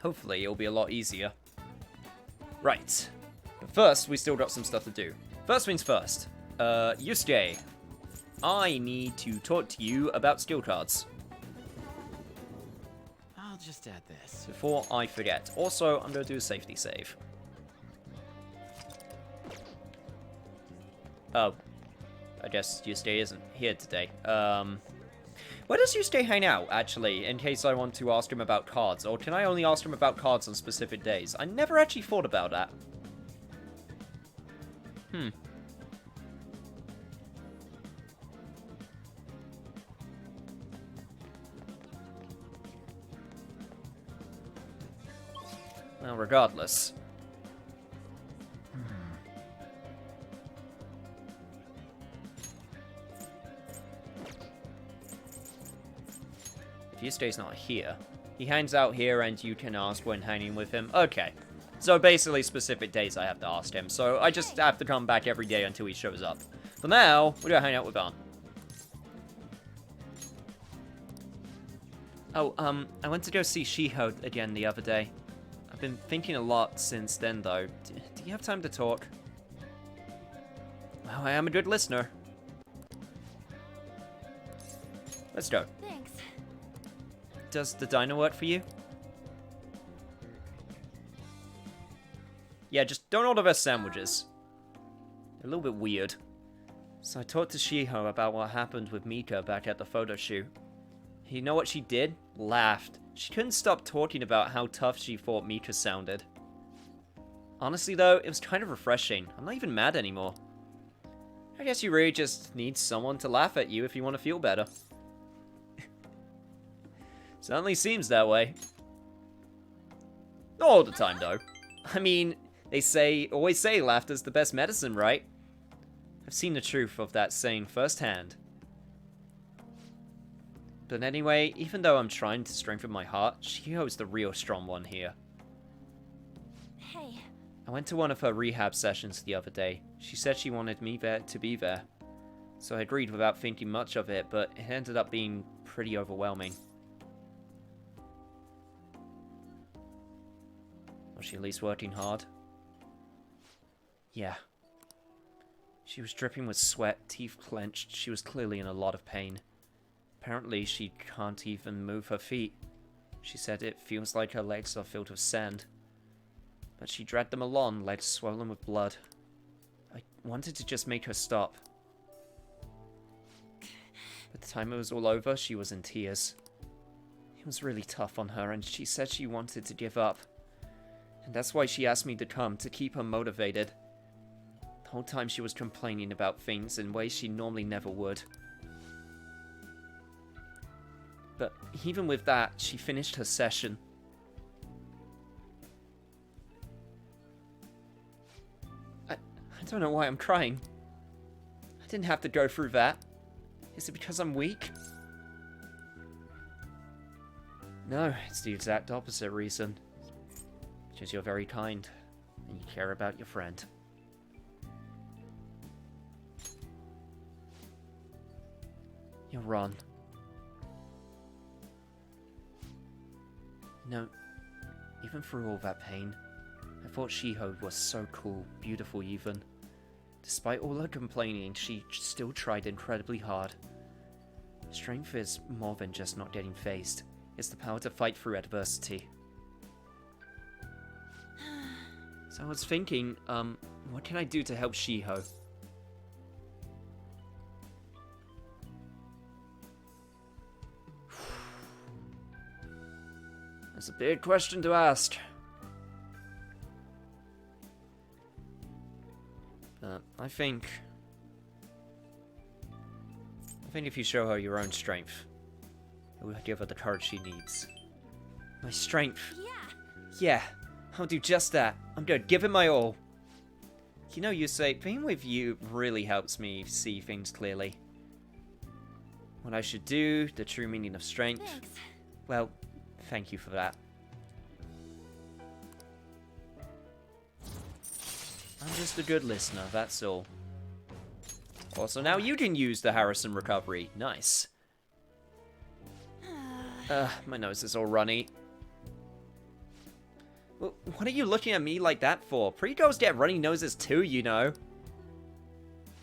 hopefully it'll be a lot easier. Right. But first, we still got some stuff to do. First things first. Yusuke, I need to talk to you about skill cards. I'll just add this. Before I forget. Also, I'm going to do a safety save. Oh. I guess Yusuke isn't here today. Where does Yusuke hang out, actually, in case I want to ask him about cards? Or can I only ask him about cards on specific days? I never actually thought about that. Well, regardless. If Yusuke's not here, he hangs out here and you can ask when hanging with him. Okay. So basically specific days I have to ask him. So I just have to come back every day until he shows up. For now, we're gonna hang out with Aunt. Oh, I went to go see Shiho again the other day. I've been thinking a lot since then, though. Do you have time to talk? Well, I am a good listener. Let's go. Thanks. Does the diner work for you? Yeah, just don't order their sandwiches. They're a little bit weird. So I talked to Shiho about what happened with Mika back at the photo shoot. You know what she did? Laughed. She couldn't stop talking about how tough she thought Mika sounded. Honestly though, it was kind of refreshing. I'm not even mad anymore. I guess you really just need someone to laugh at you if you want to feel better. Certainly seems that way. Not all the time though. I mean, they always say laughter's the best medicine, right? I've seen the truth of that saying firsthand. But anyway, even though I'm trying to strengthen my heart, Shiho's the real strong one here. Hey. I went to one of her rehab sessions the other day. She said she wanted me there to be there. So I agreed without thinking much of it, but it ended up being pretty overwhelming. Was she at least working hard? Yeah. She was dripping with sweat, teeth clenched. She was clearly in a lot of pain. Apparently, she can't even move her feet. She said it feels like her legs are filled with sand. but she dragged them along, legs swollen with blood. I wanted to just make her stop. By the time it was all over, she was in tears. It was really tough on her, and she said she wanted to give up. And that's why she asked me to come, to keep her motivated. The whole time she was complaining about things in ways she normally never would. But even with that, she finished her session. I don't know why I'm crying. I didn't have to go through that. Is it because I'm weak? No, it's the exact opposite reason. Because you're very kind, and you care about your friend. You're Ron. No, even through all that pain, I thought Shiho was so cool, beautiful even. Despite all her complaining, she still tried incredibly hard. Strength is more than just not getting phased. It's the power to fight through adversity. So I was thinking, what can I do to help Shiho? That's a big question to ask. I think if you show her your own strength, it will give her the courage she needs. My strength? Yeah, I'll do just that. I'm gonna give it my all. You know, you say, being with you really helps me see things clearly. What I should do, the true meaning of strength. Thanks. Well, thank you for that. I'm just a good listener, that's all. Also, now you can use the Harrison recovery. Nice. My nose is all runny. Well, what are you looking at me like that for? Pretty girls get runny noses too, you know.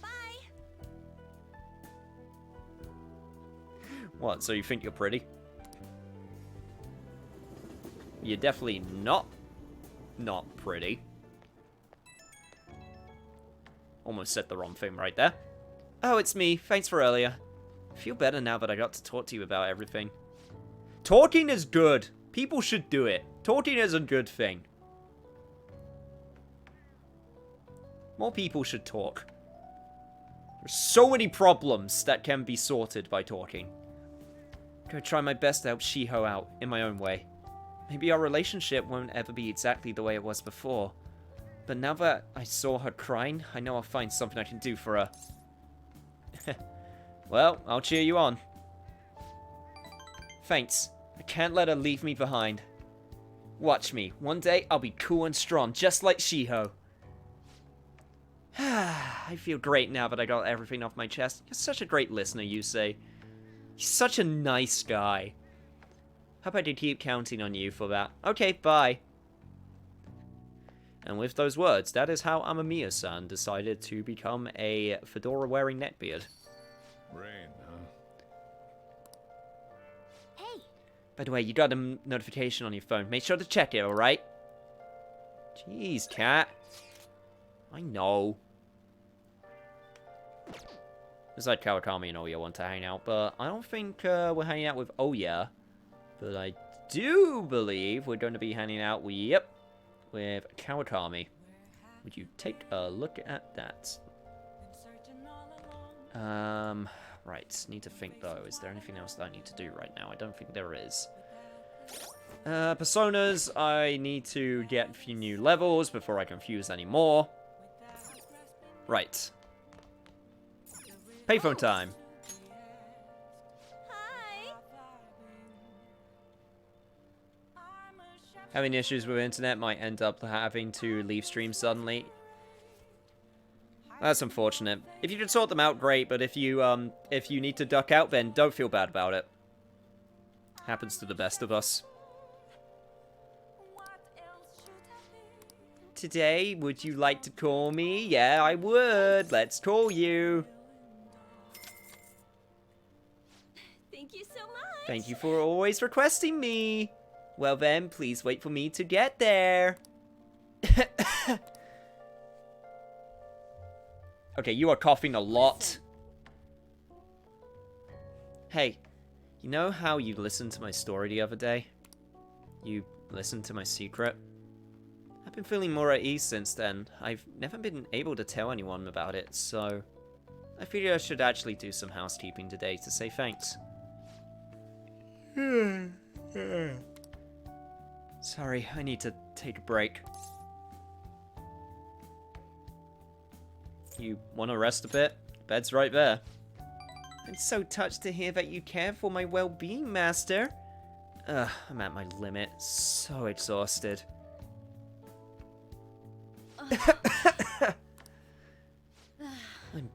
Bye. What, so you think you're pretty? You're definitely not pretty. Almost said the wrong thing right there. Oh, it's me. Thanks for earlier. I feel better now that I got to talk to you about everything. Talking is good. People should do it. Talking is a good thing. More people should talk. There's so many problems that can be sorted by talking. I'm gonna try my best to help Shiho out in my own way. Maybe our relationship won't ever be exactly the way it was before. But now that I saw her crying, I know I'll find something I can do for her. Well, I'll cheer you on. Thanks. I can't let her leave me behind. Watch me. One day, I'll be cool and strong, just like Shiho. I feel great now that I got everything off my chest. You're such a great listener, you say. You're such a nice guy. Hope I did keep counting on you for that. Okay, bye. And with those words, that is how Amamiya-san decided to become a fedora-wearing neckbeard. Rain, huh? Hey, By the way, you got a notification on your phone. Make sure to check it, alright? Jeez, cat. I know. Besides, Kawakami and Oya want to hang out, but I don't think we're hanging out with Oya. But I do believe we're going to be hanging out with Kawakami. Would you take a look at that? Right, need to think though. Is there anything else that I need to do right now? I don't think there is. Personas, I need to get a few new levels before I confuse any more. Right. Payphone time. Hi. Having issues with internet might end up having to leave stream suddenly. That's unfortunate. If you can sort them out, great, but if you need to duck out, then don't feel bad about it. Happens to the best of us. Today, would you like to call me? Yeah, I would. Let's call you. Thank you so much. Thank you for always requesting me. Well then, please wait for me to get there. Okay, you are coughing a lot. Listen. Hey, you know how you listened to my story the other day? You listened to my secret? I've been feeling more at ease since then. I've never been able to tell anyone about it, so I figured I should actually do some housekeeping today to say thanks. Sorry, I need to take a break. You want to rest a bit? Bed's right there. I'm so touched to hear that you care for my well-being, Master. I'm at my limit. So exhausted. I'm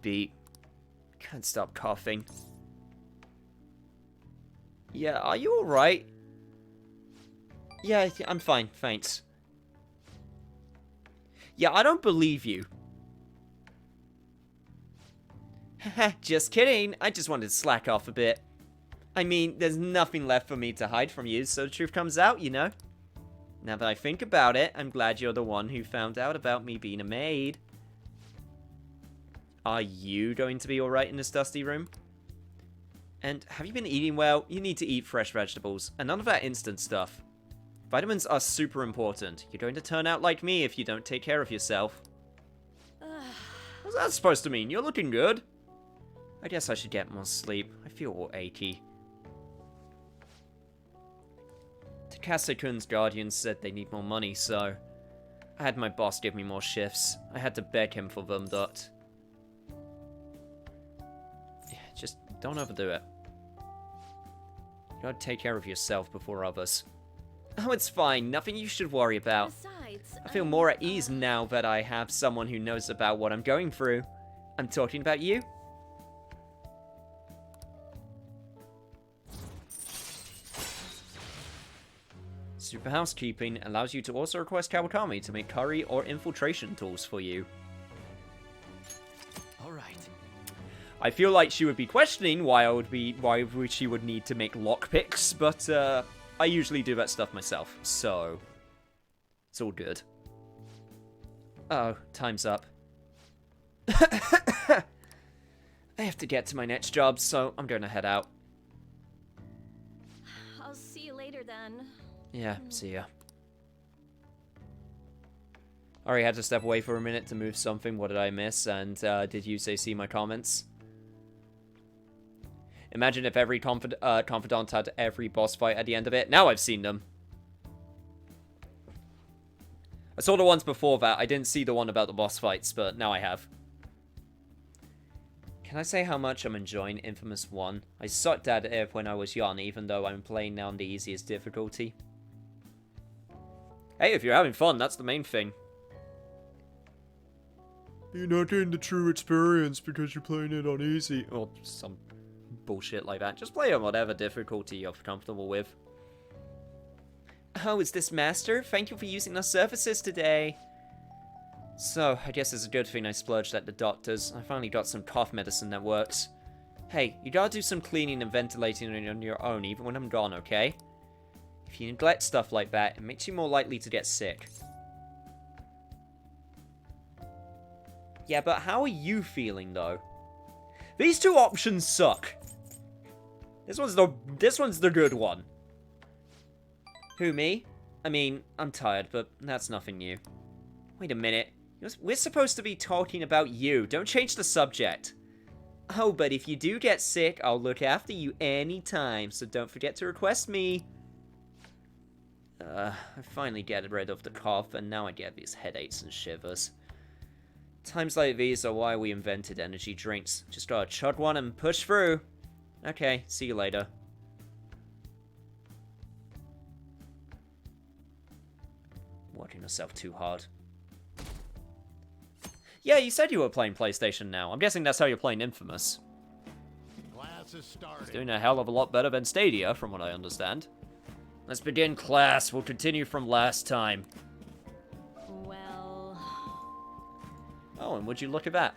beat. Can't stop coughing. Yeah, are you alright? Yeah, I'm fine, thanks. Yeah, I don't believe you. Haha, just kidding. I just wanted to slack off a bit. I mean, there's nothing left for me to hide from you, so the truth comes out, you know? Now that I think about it, I'm glad you're the one who found out about me being a maid. Are you going to be alright in this dusty room? And have you been eating well? You need to eat fresh vegetables, and none of that instant stuff. Vitamins are super important. You're going to turn out like me if you don't take care of yourself. What's that supposed to mean? You're looking good. I guess I should get more sleep. I feel all achy. Takase-kun's guardians said they need more money, so I had my boss give me more shifts. I had to beg him for them, but yeah, just don't overdo it. You gotta take care of yourself before others. Oh, it's fine. Nothing you should worry about. Besides, I feel more at ease now that I have someone who knows about what I'm going through. I'm talking about you. Super Housekeeping allows you to also request Kawakami to make curry or infiltration tools for you. Alright. I feel like she would be questioning why she would need to make lockpicks, but I usually do that stuff myself, so it's all good. Oh, time's up. I have to get to my next job, so I'm going to head out. I'll see you later then. Yeah, see ya. Alright, had to step away for a minute to move something. What did I miss? And did you see my comments? Imagine if every Confidant had every boss fight at the end of it. Now I've seen them. I saw the ones before that. I didn't see the one about the boss fights, but now I have. Can I say how much I'm enjoying Infamous 1? I sucked at it when I was young, even though I'm playing now on the easiest difficulty. Hey, if you're having fun, that's the main thing. You're not getting the true experience because you're playing it on easy. Or some bullshit like that. Just play on whatever difficulty you're comfortable with. Oh, is this Master? Thank you for using our services today. So, I guess it's a good thing I splurged at the doctor's. I finally got some cough medicine that works. Hey, you gotta do some cleaning and ventilating on your own, even when I'm gone, okay? If you neglect stuff like that, it makes you more likely to get sick. Yeah, but how are you feeling, though? These two options suck. This one's the good one. Who, me? I mean, I'm tired, but that's nothing new. Wait a minute. We're supposed to be talking about you. Don't change the subject. Oh, but if you do get sick, I'll look after you anytime, so don't forget to request me. I finally get rid of the cough, and now I get these headaches and shivers. Times like these are why we invented energy drinks. Just gotta chug one and push through. Okay, see you later. Working yourself too hard. Yeah, you said you were playing PlayStation now. I'm guessing that's how you're playing Infamous. Class is starting. It's doing a hell of a lot better than Stadia, from what I understand. Let's begin class. We'll continue from last time. Well, Oh, and would you look at that?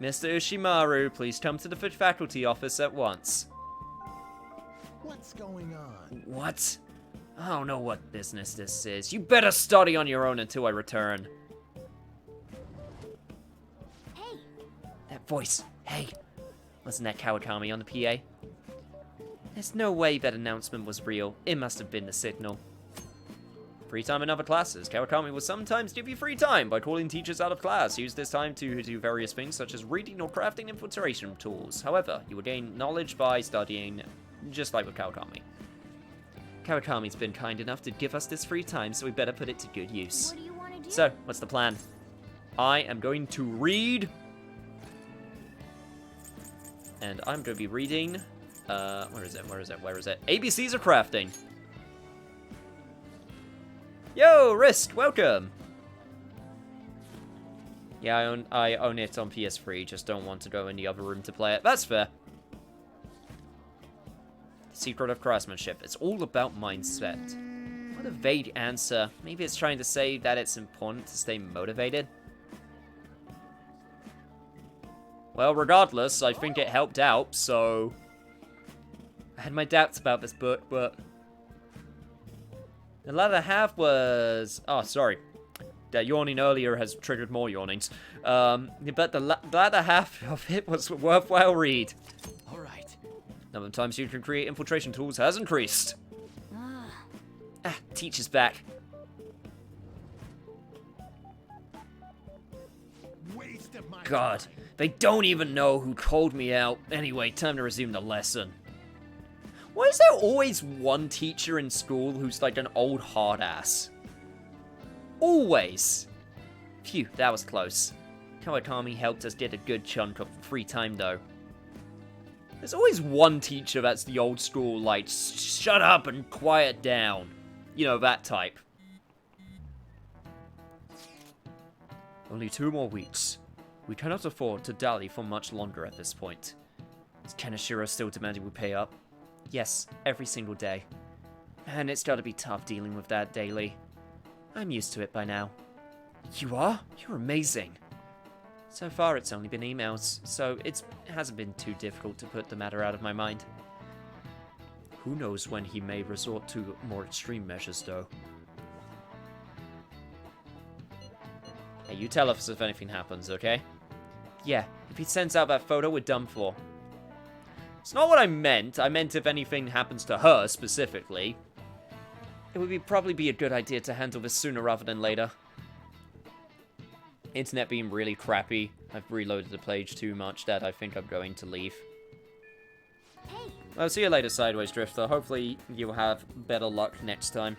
Mr. Ushimaru, please come to the faculty office at once. What's going on? What? I don't know what business this is. You better study on your own until I return. Hey, That voice. Hey. Wasn't that Kawakami on the PA? There's no way that announcement was real. It must have been the signal. Free time in other classes. Kawakami will sometimes give you free time by calling teachers out of class. Use this time to do various things such as reading or crafting infiltration tools. However, you will gain knowledge by studying, just like with Kawakami. Kawakami's been kind enough to give us this free time, so we better put it to good use. what do you want to do? So, what's the plan? I am going to read. And I'm going to be reading. Where is it? ABCs of Crafting. Yo, Wrist, welcome. Yeah, I own it on PS3, just don't want to go in the other room to play it. That's fair. The secret of craftsmanship. It's all about mindset. What a vague answer. Maybe it's trying to say that it's important to stay motivated. Well, regardless, I think it helped out, so... I had my doubts about this book, but... The latter half was... Oh, sorry. That yawning earlier has triggered more yawnings. But the latter half of it was a worthwhile read. Alright. Number of times you can create infiltration tools has increased. Teacher's back. Waste of my God, time. they don't even know who called me out. Anyway, time to resume the lesson. Why is there always one teacher in school who's like an old hard ass? Always. Phew, that was close. Kawakami helped us get a good chunk of free time though. There's always one teacher that's the old school, like, shut up and quiet down. You know, that type. Only 2 more weeks. We cannot afford to dally for much longer at this point. Is Kaneshiro still demanding we pay up? Yes, every single day. And it's gotta be tough dealing with that daily. I'm used to it by now. You are? You're amazing. So far it's only been emails, so it hasn't been too difficult to put the matter out of my mind. Who knows when he may resort to more extreme measures, though. Hey, you tell us if anything happens, okay? Yeah, if he sends out that photo, we're done for. It's not what I meant. I meant if anything happens to her, specifically. It would probably be a good idea to handle this sooner rather than later. Internet being really crappy. I've reloaded the page too much that I think I'm going to leave. Hey, I'll see you later, Sideways Drifter. Hopefully you'll have better luck next time.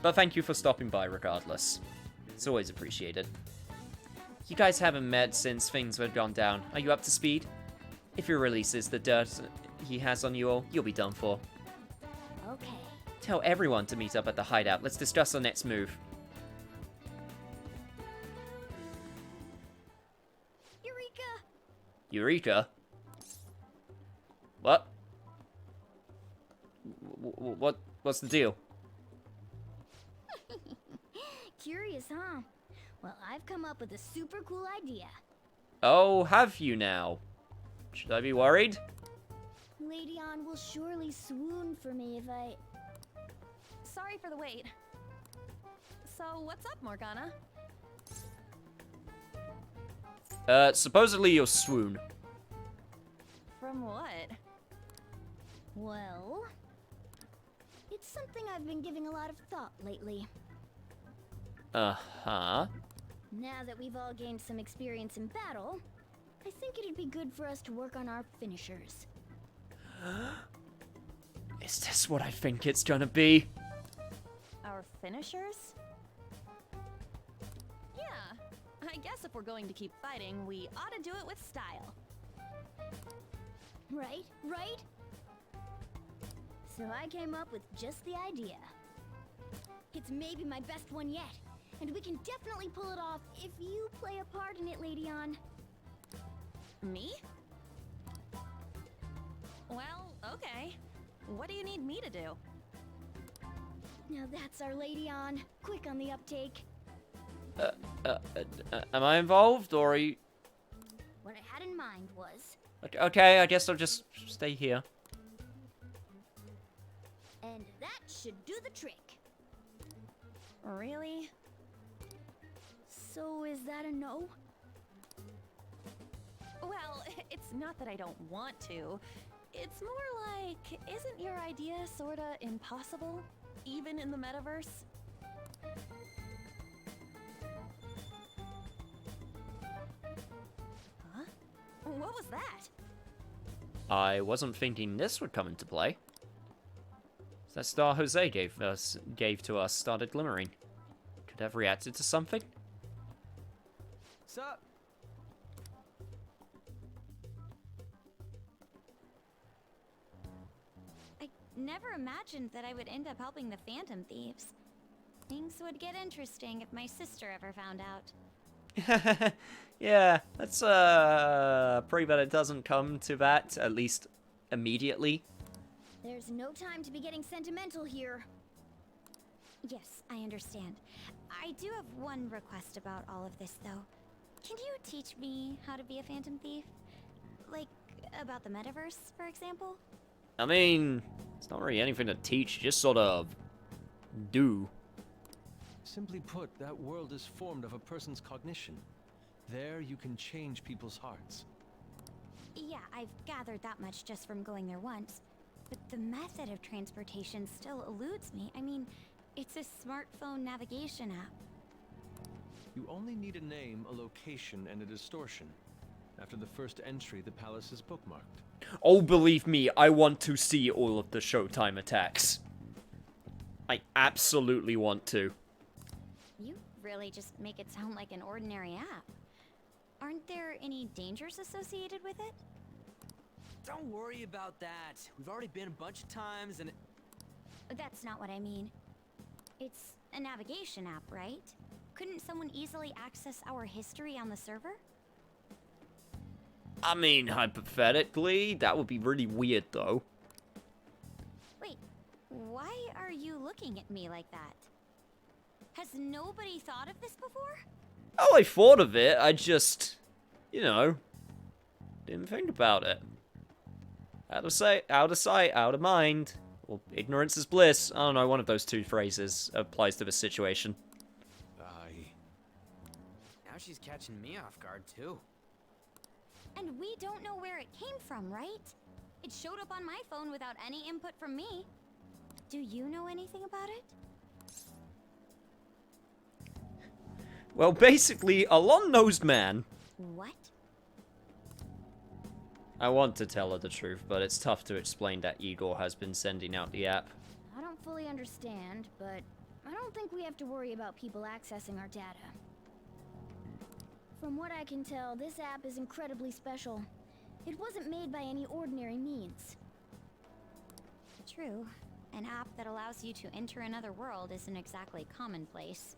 But thank you for stopping by regardless. It's always appreciated. You guys haven't met since things had gone down. Are you up to speed? If he releases the dirt he has on you all, you'll be done for. okay. Tell everyone to meet up at the hideout. Let's discuss our next move. Eureka! Eureka? What? What's the deal? Curious, huh? Well, I've come up with a super cool idea. Oh, have you now? Should I be worried? Lady Ann will surely swoon for me if I... Sorry for the wait. So, what's up, Morgana? Supposedly you'll swoon. From what? Well... It's something I've been giving a lot of thought lately. Uh-huh. Now that we've all gained some experience in battle, I think it'd be good for us to work on our finishers. Is this what I think it's gonna be? Our finishers? Yeah. I guess if we're going to keep fighting, we ought to do it with style. Right? Right? So I came up with just the idea. It's maybe my best one yet, and we can definitely pull it off if you play a part in it, Lady Ann. Me? Well, okay. What do you need me to do? Now that's our Lady Ann. Quick on the uptake. Am I involved, or are you... What I had in mind was... Okay, I guess I'll just stay here. And that should do the trick. Really? So is that a no? Well, it's not that I don't want to. It's more like, isn't your idea sorta impossible? Even in the metaverse? Huh? What was that? I wasn't thinking this would come into play. That star Jose gave to us started glimmering. Could have reacted to something? Sup? I never imagined that I would end up helping the Phantom Thieves. Things would get interesting if my sister ever found out. Yeah, let's pray that it doesn't come to that, at least immediately. There's no time to be getting sentimental here. Yes, I understand. I do have one request about all of this, though. Can you teach me how to be a Phantom Thief? Like, about the metaverse, for example? I mean, it's not really anything to teach, just sort of do. Simply put, that world is formed of a person's cognition. There you can change people's hearts. Yeah, I've gathered that much just from going there once. But the method of transportation still eludes me. I mean, it's a smartphone navigation app. You only need a name, a location, and a distortion. After the first entry, the palace is bookmarked. Oh, believe me, I want to see all of the Showtime attacks. I absolutely want to. You really just make it sound like an ordinary app. Aren't there any dangers associated with it? Don't worry about that. We've already been a bunch of times and... That's not what I mean. It's a navigation app, right? Couldn't someone easily access our history on the server? I mean, hypothetically, that would be really weird, though. Wait, why are you looking at me like that? Has nobody thought of this before? Oh, I thought of it, I just, you know, didn't think about it. Out of sight, out of mind. Or ignorance is bliss. I don't know, one of those two phrases applies to the situation. now she's catching me off guard too. And we don't know where it came from, right? It showed up on my phone without any input from me. Do you know anything about it? Well, basically, a long-nosed man. What? I want to tell her the truth, but it's tough to explain that Igor has been sending out the app. I don't fully understand, but I don't think we have to worry about people accessing our data. From what I can tell, this app is incredibly special. It wasn't made by any ordinary means. True. An app that allows you to enter another world isn't exactly commonplace.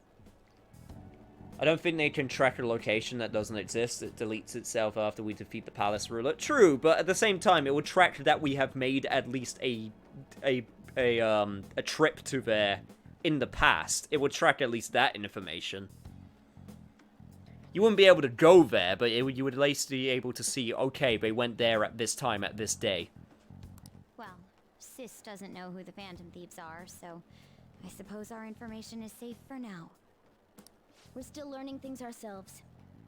I don't think they can track a location that doesn't exist. It deletes itself after we defeat the palace ruler. True, but at the same time, it would track that we have made at least a trip to there in the past. It would track at least that information. You wouldn't be able to go there, but you would at least be able to see, okay, they went there at this time, at this day. Well, Sis doesn't know who the Phantom Thieves are, so I suppose our information is safe for now. We're still learning things ourselves.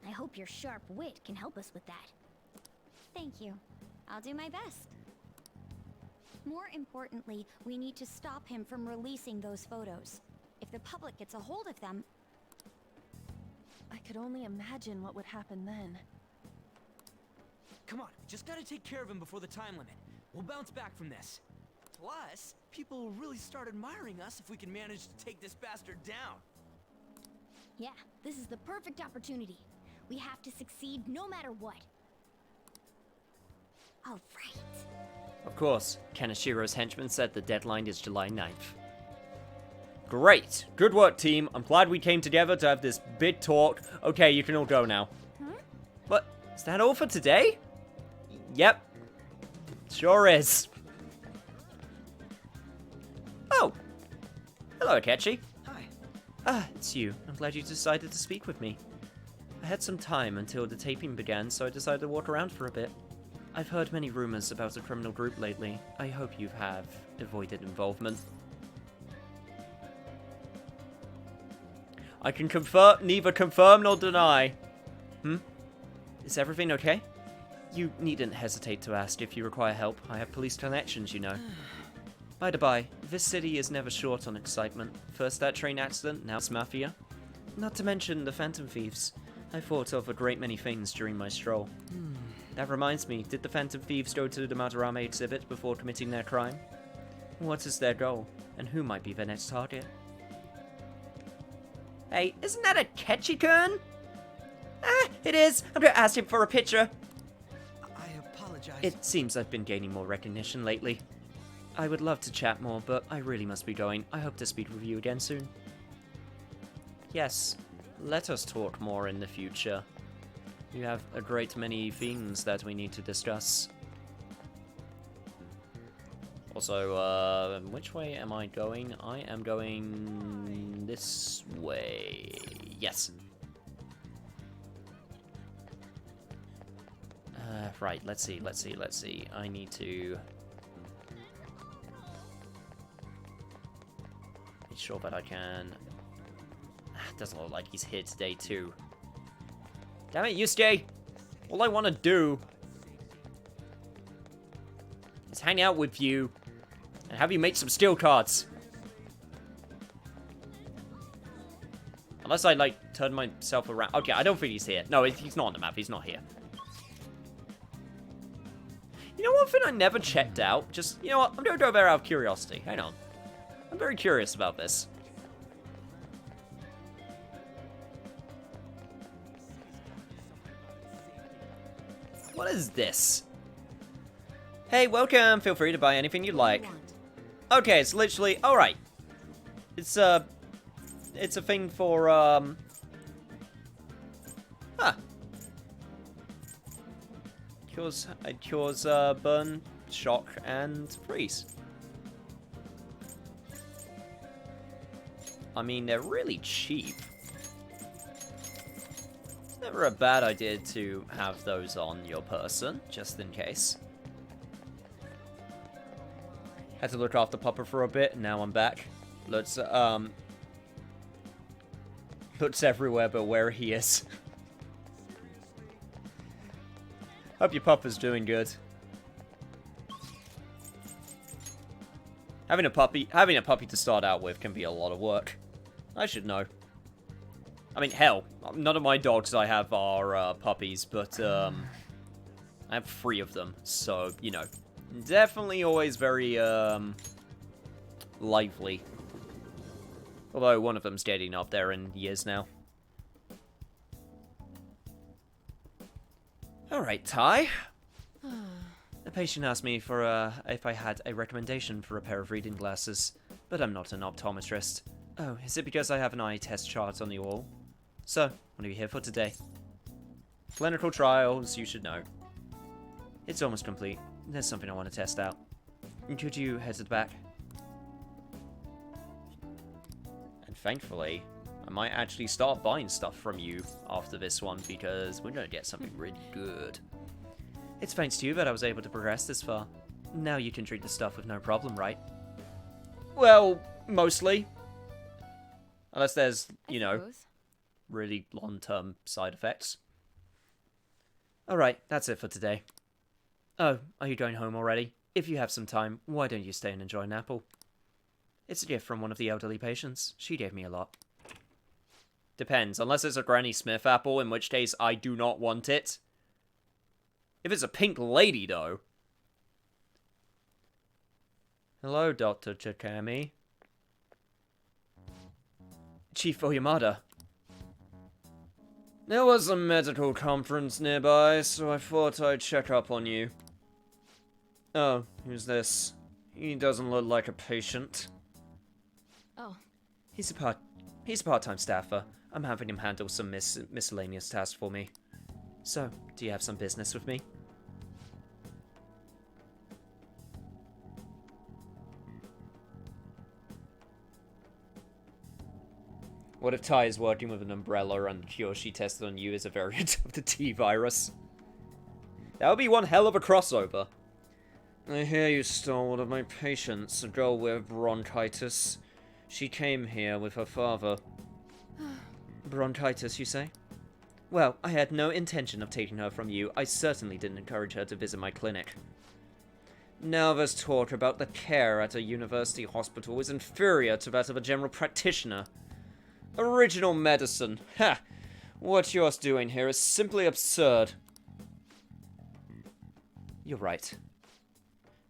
I hope your sharp wit can help us with that. Thank you. I'll do my best. More importantly, we need to stop him from releasing those photos. If the public gets a hold of them... I could only imagine what would happen then. Come on, we just gotta take care of him before the time limit. We'll bounce back from this. Plus, people will really start admiring us if we can manage to take this bastard down. Yeah, this is the perfect opportunity. We have to succeed no matter what. All right. Of course, Kanashiro's henchman said the deadline is July 9th. Great! Good work, team. I'm glad we came together to have this big talk. Okay, you can all go now. Huh? But, is that all for today? Yep. Sure is. Oh! Hello, Akechi. Hi. Ah, it's you. I'm glad you decided to speak with me. I had some time until the taping began, so I decided to walk around for a bit. I've heard many rumors about the criminal group lately. I hope you have avoided involvement. I can neither confirm nor deny. Is everything okay? You needn't hesitate to ask if you require help. I have police connections, you know. By the by, this city is never short on excitement. First that train accident, now it's Mafia. Not to mention the Phantom Thieves. I thought of a great many things during my stroll. That reminds me, did the Phantom Thieves go to the Madarame exhibit before committing their crime? What is their goal, and who might be their next target? Hey, isn't that a Ketchikan? It is! I'm gonna ask him for a picture. I apologize. It seems I've been gaining more recognition lately. I would love to chat more, but I really must be going. I hope to speak with you again soon. Yes, let us talk more in the future. You have a great many things that we need to discuss. Also, which way am I going? I am going this way. Yes. Right, let's see. I need to make sure that I can... Doesn't look like he's here today, too. Damn it, Yusuke! All I want to do is hang out with you and have you make some steel cards. Unless I, like, turn myself around. Okay, I don't think he's here. No, he's not on the map. He's not here. You know, one thing I never checked out? Just, you know what? I'm going to go there out of curiosity. Hang on. I'm very curious about this. What is this? Hey, welcome. Feel free to buy anything you like. Okay, it's literally... Alright. It's a thing for, It cures burn, shock, and freeze. I mean, they're really cheap. It's never a bad idea to have those on your person, just in case. Had to look after Papa for a bit, and now I'm back. Looks everywhere but where he is. Hope your Papa's doing good. Having a puppy to start out with can be a lot of work. I should know. I mean, hell, none of my dogs I have are puppies, but I have 3 of them, so, you know, definitely always very lively. Although one of them's getting up there in years now. Alright, Ty. The patient asked me for if I had a recommendation for a pair of reading glasses, but I'm not an optometrist. Oh, is it because I have an eye test chart on the wall? So, what are you here for today? Clinical trials, you should know. It's almost complete. There's something I want to test out. Could you head to the back? And thankfully, I might actually start buying stuff from you after this one, because we're going to get something really good. It's thanks to you that I was able to progress this far. Now you can treat the stuff with no problem, right? Well, mostly. Unless there's, you know, really long-term side effects. Alright, that's it for today. Oh, are you going home already? If you have some time, why don't you stay and enjoy an apple? It's a gift from one of the elderly patients. She gave me a lot. Depends. Unless it's a Granny Smith apple, in which case I do not want it. If it's a pink lady, though. Hello, Dr. Chikami. Chief Oyamada. There was a medical conference nearby, so I thought I'd check up on you. Oh, who's this? He doesn't look like a patient. Oh. He's a part-time staffer. I'm having him handle some miscellaneous tasks for me. So, do you have some business with me? What if Ty is working with an umbrella and the cure she tested on you is a variant of the T-virus? That would be one hell of a crossover. I hear you stole one of my patients, a girl with bronchitis. She came here with her father. Bronchitis, you say? Well, I had no intention of taking her from you. I certainly didn't encourage her to visit my clinic. Now there's talk about the care at a university hospital is inferior to that of a general practitioner. Original medicine. Ha! What you're doing here is simply absurd. You're right.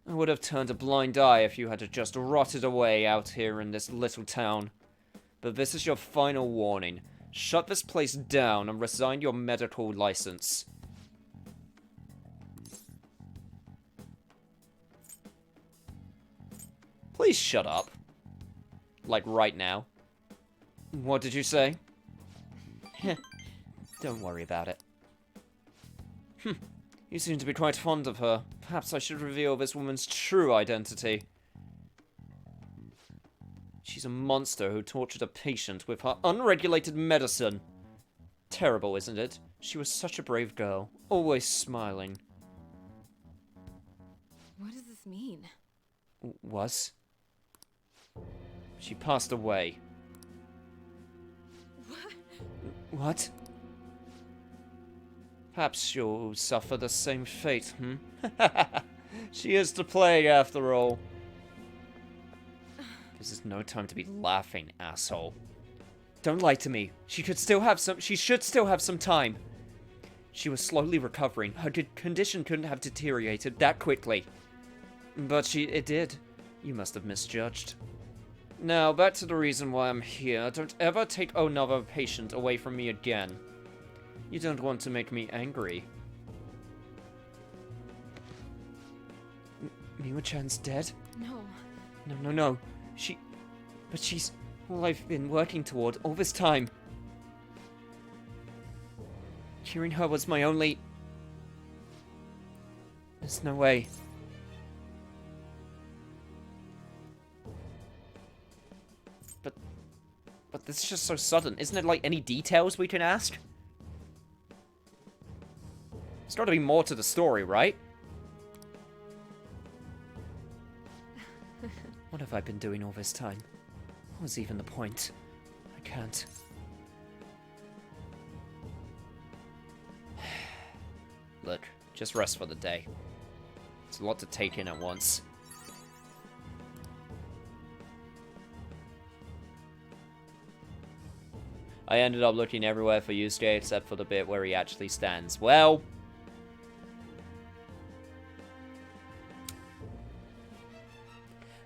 I would have turned a blind eye if you had just rotted away out here in this little town. But this is your final warning. Shut this place down and resign your medical license. Please shut up. Like right now. What did you say? Don't worry about it. You seem to be quite fond of her. Perhaps I should reveal this woman's true identity. She's a monster who tortured a patient with her unregulated medicine. Terrible, isn't it? She was such a brave girl, always smiling. What does this mean? Was? She passed away. What? Perhaps you'll suffer the same fate, She is the plague, after all. This is no time to be laughing, asshole. Don't lie to me. She should still have some time. She was slowly recovering. Her condition couldn't have deteriorated that quickly. But it did. You must have misjudged. Now, back to the reason why I'm here. Don't ever take another patient away from me again. You don't want to make me angry. Miwa-chan's dead? No. No. But she's all I've been working toward all this time. Curing her was my only... There's no way. But this is just so sudden. Isn't it like any details we can ask? There's got to be more to the story, right? What have I been doing all this time? What was even the point? I can't. Look, just rest for the day. It's a lot to take in at once. I ended up looking everywhere for Yusuke except for the bit where he actually stands. Well...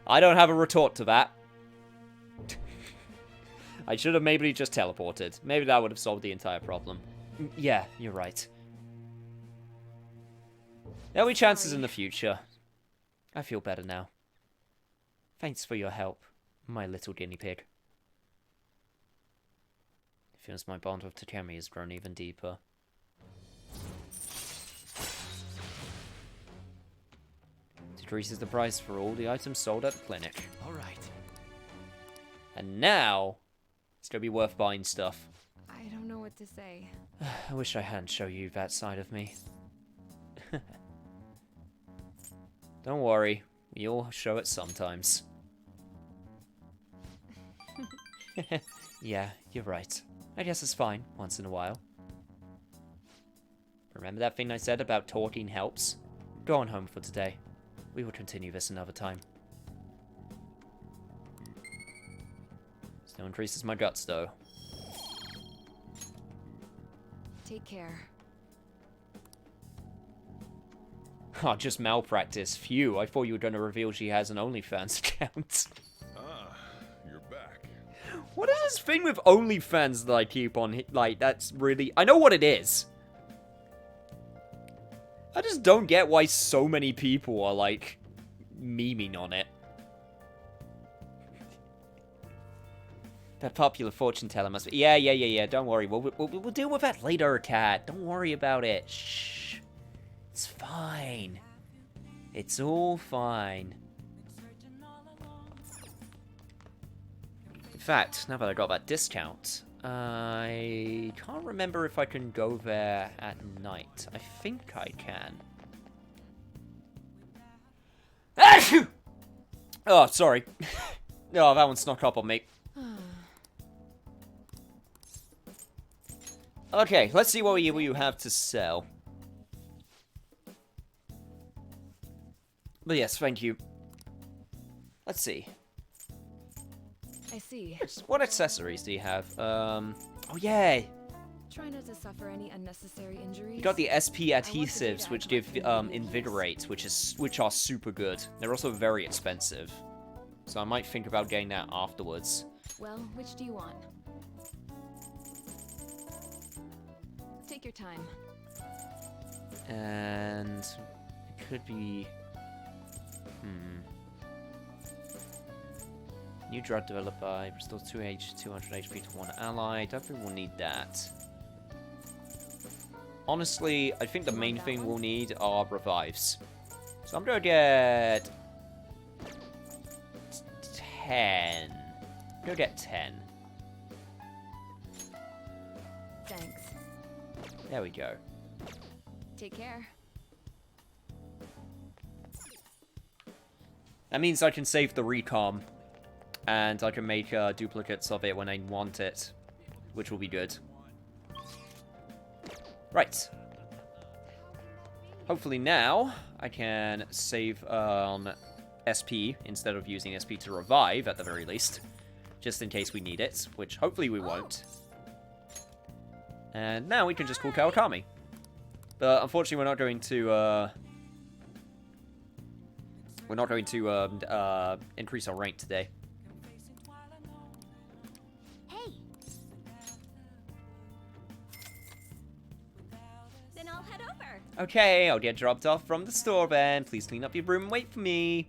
I don't have a retort to that. I should have maybe just teleported. Maybe that would have solved the entire problem. Yeah, you're right. There'll be chances in the future. I feel better now. Thanks for your help, my little guinea pig. It feels my bond with Takemi has grown even deeper. Decreases the price for all the items sold at the clinic. Alright. And now, it's gonna be worth buying stuff. I don't know what to say. I wish I hadn't shown you that side of me. Don't worry, we all show it sometimes. Yeah, you're right. I guess it's fine, once in a while. Remember that thing I said about talking helps? Go on home for today. We will continue this another time. Still increases my guts, though. Take care. Oh, just malpractice. Phew, I thought you were going to reveal she has an OnlyFans account. Ah, you're back. What is this thing with OnlyFans that I keep on, like, that's really... I know what it is. I just don't get why so many people are, like, memeing on it. That popular fortune teller must be... Yeah, don't worry. We'll deal with that later, Cat. Don't worry about it. Shh. It's fine. It's all fine. In fact, now that I got that discount, I can't remember if I can go there at night. I think I can. Oh, sorry. Oh, that one snuck up on me. Okay, let's see what you have to sell. But yes, thank you. Let's see. I see. What accessories do you have? Oh, yay! Try not to suffer any unnecessary injuries. You got the SP adhesives, which give invigorate, which are super good. They're also very expensive, so I might think about getting that afterwards. Well, which do you want? Take your time. And it could be... New drug developed by restores 200 HP to one ally. Don't think we'll need that. Honestly, I think the main thing we'll need are revives. So I'm gonna get 10. I'm gonna get 10. Thanks. There we go. Take care. That means I can save the recom, and I can make duplicates of it when I want it, which will be good. Right. Hopefully now I can save on SP instead of using SP to revive at the very least, just in case we need it, which hopefully we won't. And now we can just call Kawakami. But unfortunately we're not going to increase our rank today. Hey. Then I'll head over. Okay, I'll get dropped off from the store then. Please clean up your room and wait for me.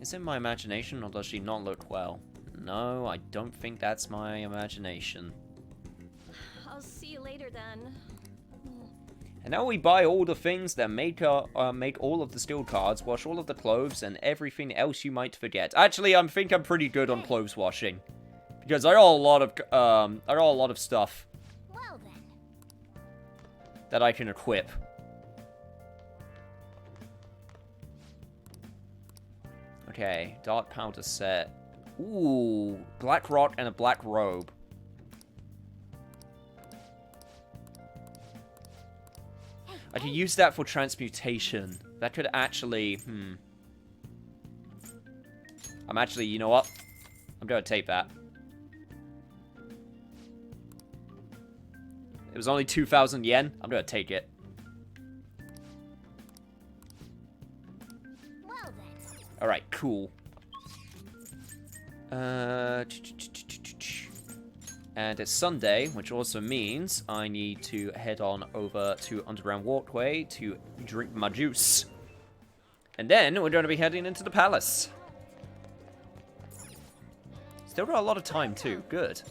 Is it my imagination, or does she not look well? No, I don't think that's my imagination. I'll see you later then. And now we buy all the things that make all of the steel cards, wash all of the clothes, and everything else you might forget. Actually, I think I'm pretty good on clothes washing, because I got a lot of stuff Well then. that I can equip. Okay, dark powder set. Ooh, black rock and a black robe. I could use that for transmutation. That could actually, I'm actually, you know what? I'm gonna take that. It was only 2,000 yen. I'm gonna take it. Well then. Alright, cool. And it's Sunday, which also means I need to head on over to Underground Walkway to drink my juice. And then we're going to be heading into the palace. Still got a lot of time too. Good.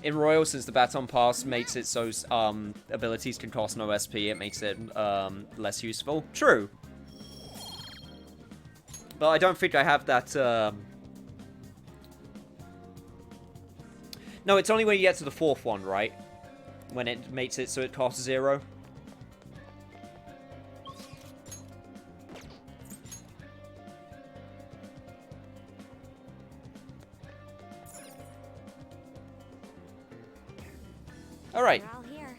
In Royal, since the Baton Pass makes it so abilities can cost no SP, it makes it less useful. True. But I don't think I have that... No, it's only when you get to the 4th one, right? When it makes it so it costs 0. Alright. We're all here.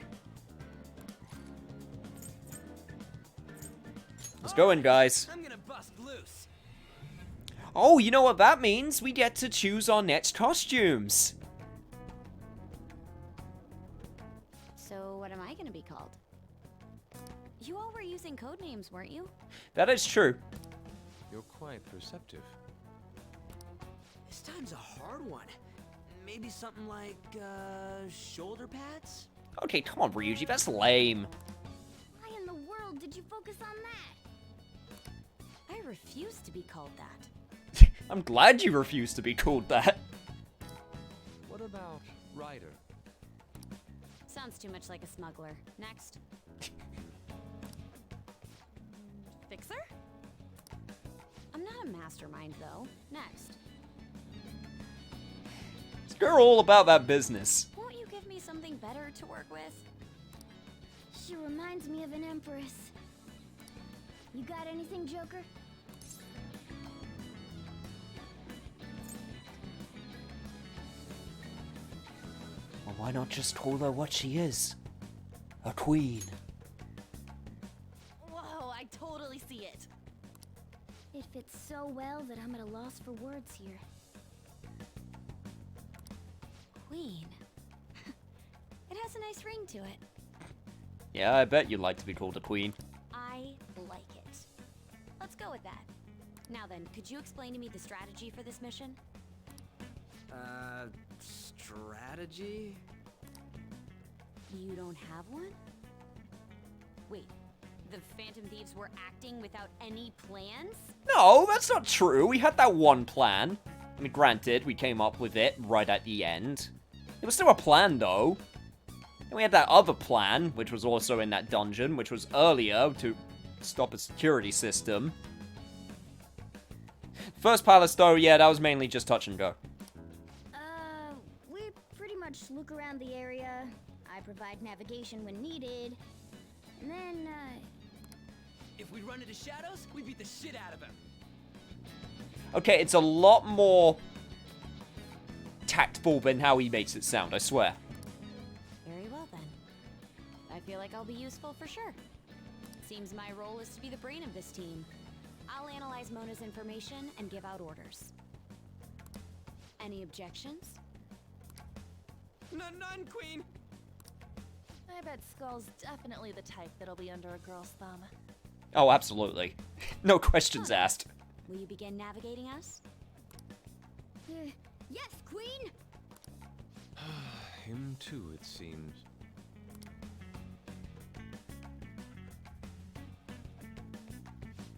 Let's go in, guys. I'm gonna bust loose. Oh, you know what that means? We get to choose our next costumes. So what am I gonna be called? You all were using code names, weren't you? That is true. You're quite perceptive. This time's a hard one. Maybe something like, shoulder pads? Okay, come on, Ryuji, that's lame. Why in the world did you focus on that? I refuse to be called that. I'm glad you refuse to be called that. What about Ryder? Sounds too much like a smuggler. Next. Fixer? I'm not a mastermind, though. Next. Screw all about that business. Won't you give me something better to work with? She reminds me of an empress. You got anything, Joker? Well, why not just call her what she is? A queen. Whoa, I totally see it. It fits so well that I'm at a loss for words here. Queen. It has a nice ring to it. Yeah, I bet you'd like to be called a queen. I like it. Let's go with that. Now then, could you explain to me the strategy for this mission? Strategy? You don't have one? Wait, the Phantom Thieves were acting without any plans? No, that's not true. We had that one plan. I mean, granted, we came up with it right at the end. It was still a plan, though. And we had that other plan, which was also in that dungeon, which was earlier to stop a security system. First palace, though, yeah, that was mainly just touch and go. We pretty much look around the area. I provide navigation when needed. And then, If we run into shadows, we beat the shit out of him. Okay, it's a lot more tactful than how he makes it sound, I swear. Very well, then. I feel like I'll be useful for sure. Seems my role is to be the brain of this team. I'll analyze Mona's information and give out orders. Any objections? None, Queen! I bet Skull's definitely the type that'll be under a girl's thumb. Oh, absolutely. No questions asked. Will you begin navigating us? yes, Queen! Him too, it seems.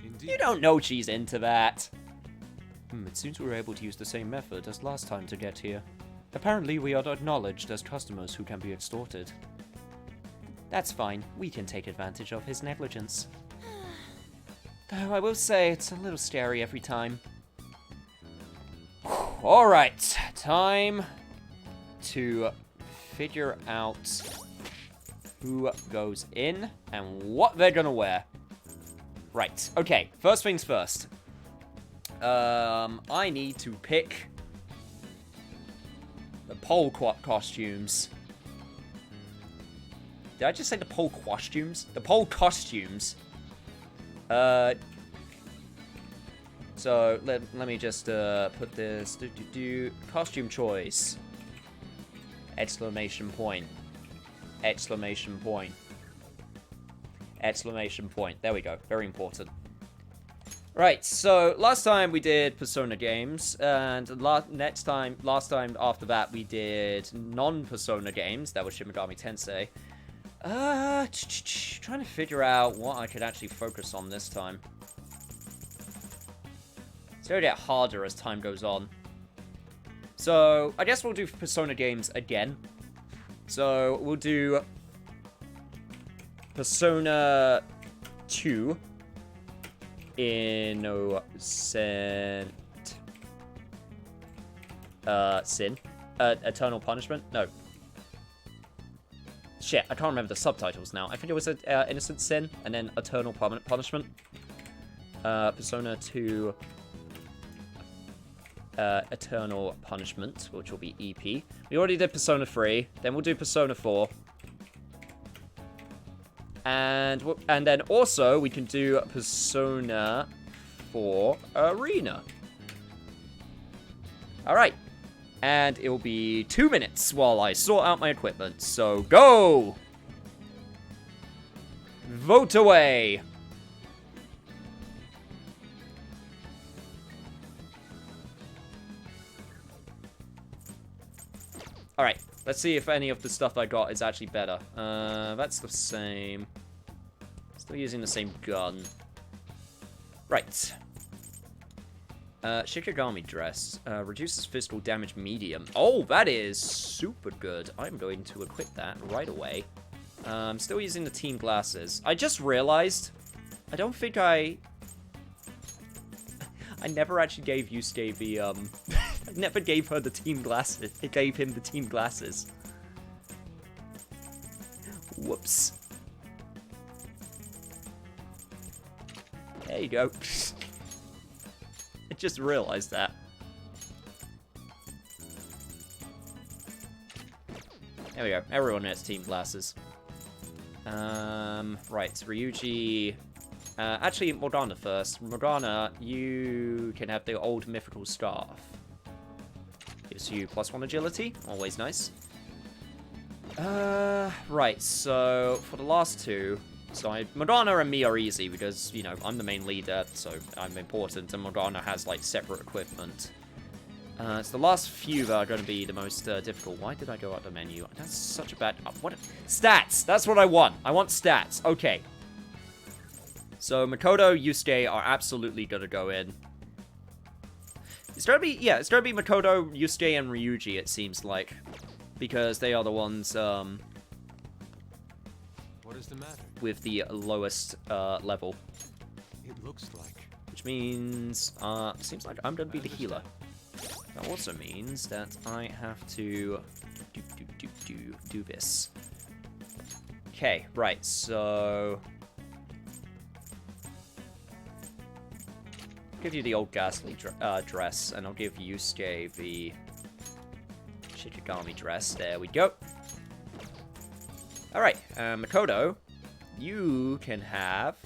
Indeed. You don't know she's into that. It seems we were able to use the same method as last time to get here. Apparently, we are acknowledged as customers who can be extorted. That's fine. We can take advantage of his negligence. Though I will say, it's a little scary every time. Alright, time to figure out who goes in and what they're gonna wear. Right, okay, first things first. I need to pick the pole costumes. Did I just say the pole costumes? The pole costumes. So let me just put this costume choice. Exclamation point. Exclamation point. Exclamation point. There we go. Very important. Right, so last time we did Persona games, and last time after that we did non-Persona games. That was Shin Megami Tensei. Trying to figure out what I could actually focus on this time. It's going to get harder as time goes on. So, I guess we'll do Persona games again. So, we'll do Persona 2 Innocent Sin. Eternal Punishment? No. Shit, I can't remember the subtitles now. I think it was Innocent Sin, and then Eternal Punishment. Persona 2 Eternal Punishment, which will be EP. We already did Persona 3, then we'll do Persona 4. And then also, we can do Persona 4 Arena. Alright. And it will be 2 minutes while I sort out my equipment. So, go! Vote away! Alright, let's see if any of the stuff I got is actually better. That's the same. Still using the same gun. Right. Shikigami dress. Reduces physical damage medium. Oh, that is super good. I'm going to equip that right away. I'm still using the team glasses. I just realized I don't think I I never actually gave Yusuke the, I never gave her the team glasses. I gave him the team glasses. Whoops. There you go. I just realized that. There we go. Everyone has team glasses. Right, Ryuji. Actually, Morgana first. Morgana, you can have the old mythical staff. Gives you +1 agility. Always nice. Right, so for the last two, so Morgana and me are easy because, you know, I'm the main leader, so I'm important, and Morgana has, like, separate equipment. So the last few that are going to be the most difficult. Why did I go out the menu? That's such a bad... what? Stats! That's what I want! I want stats. Okay. So Makoto, Yusuke are absolutely going to go in. It's going to be... yeah, it's going to be Makoto, Yusuke, and Ryuji, it seems like. Because they are the ones, What is the matter? with the lowest level. It looks like. Which means, seems like I'm going to be the healer. That also means that I have to do this. Okay, right, so... I'll give you the old ghastly dress, and I'll give Yusuke the Shikigami dress. There we go. Alright, Makoto, you can have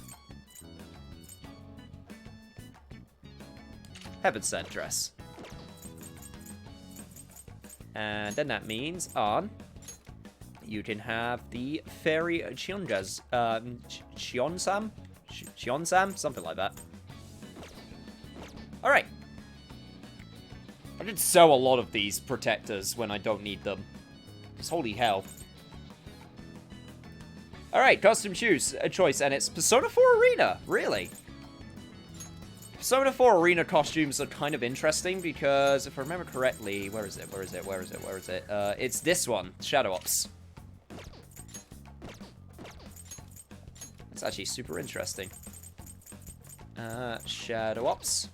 Heaven Sent dress. And then that means, you can have the Fairy Chionsam? Chionsam? Something like that. Alright. I did sell a lot of these protectors when I don't need them. Because holy hell. Alright, custom shoes, a choice, and it's Persona 4 Arena, really? Persona 4 Arena costumes are kind of interesting because, if I remember correctly, where is it? It's this one, Shadow Ops. It's actually super interesting. Shadow Ops.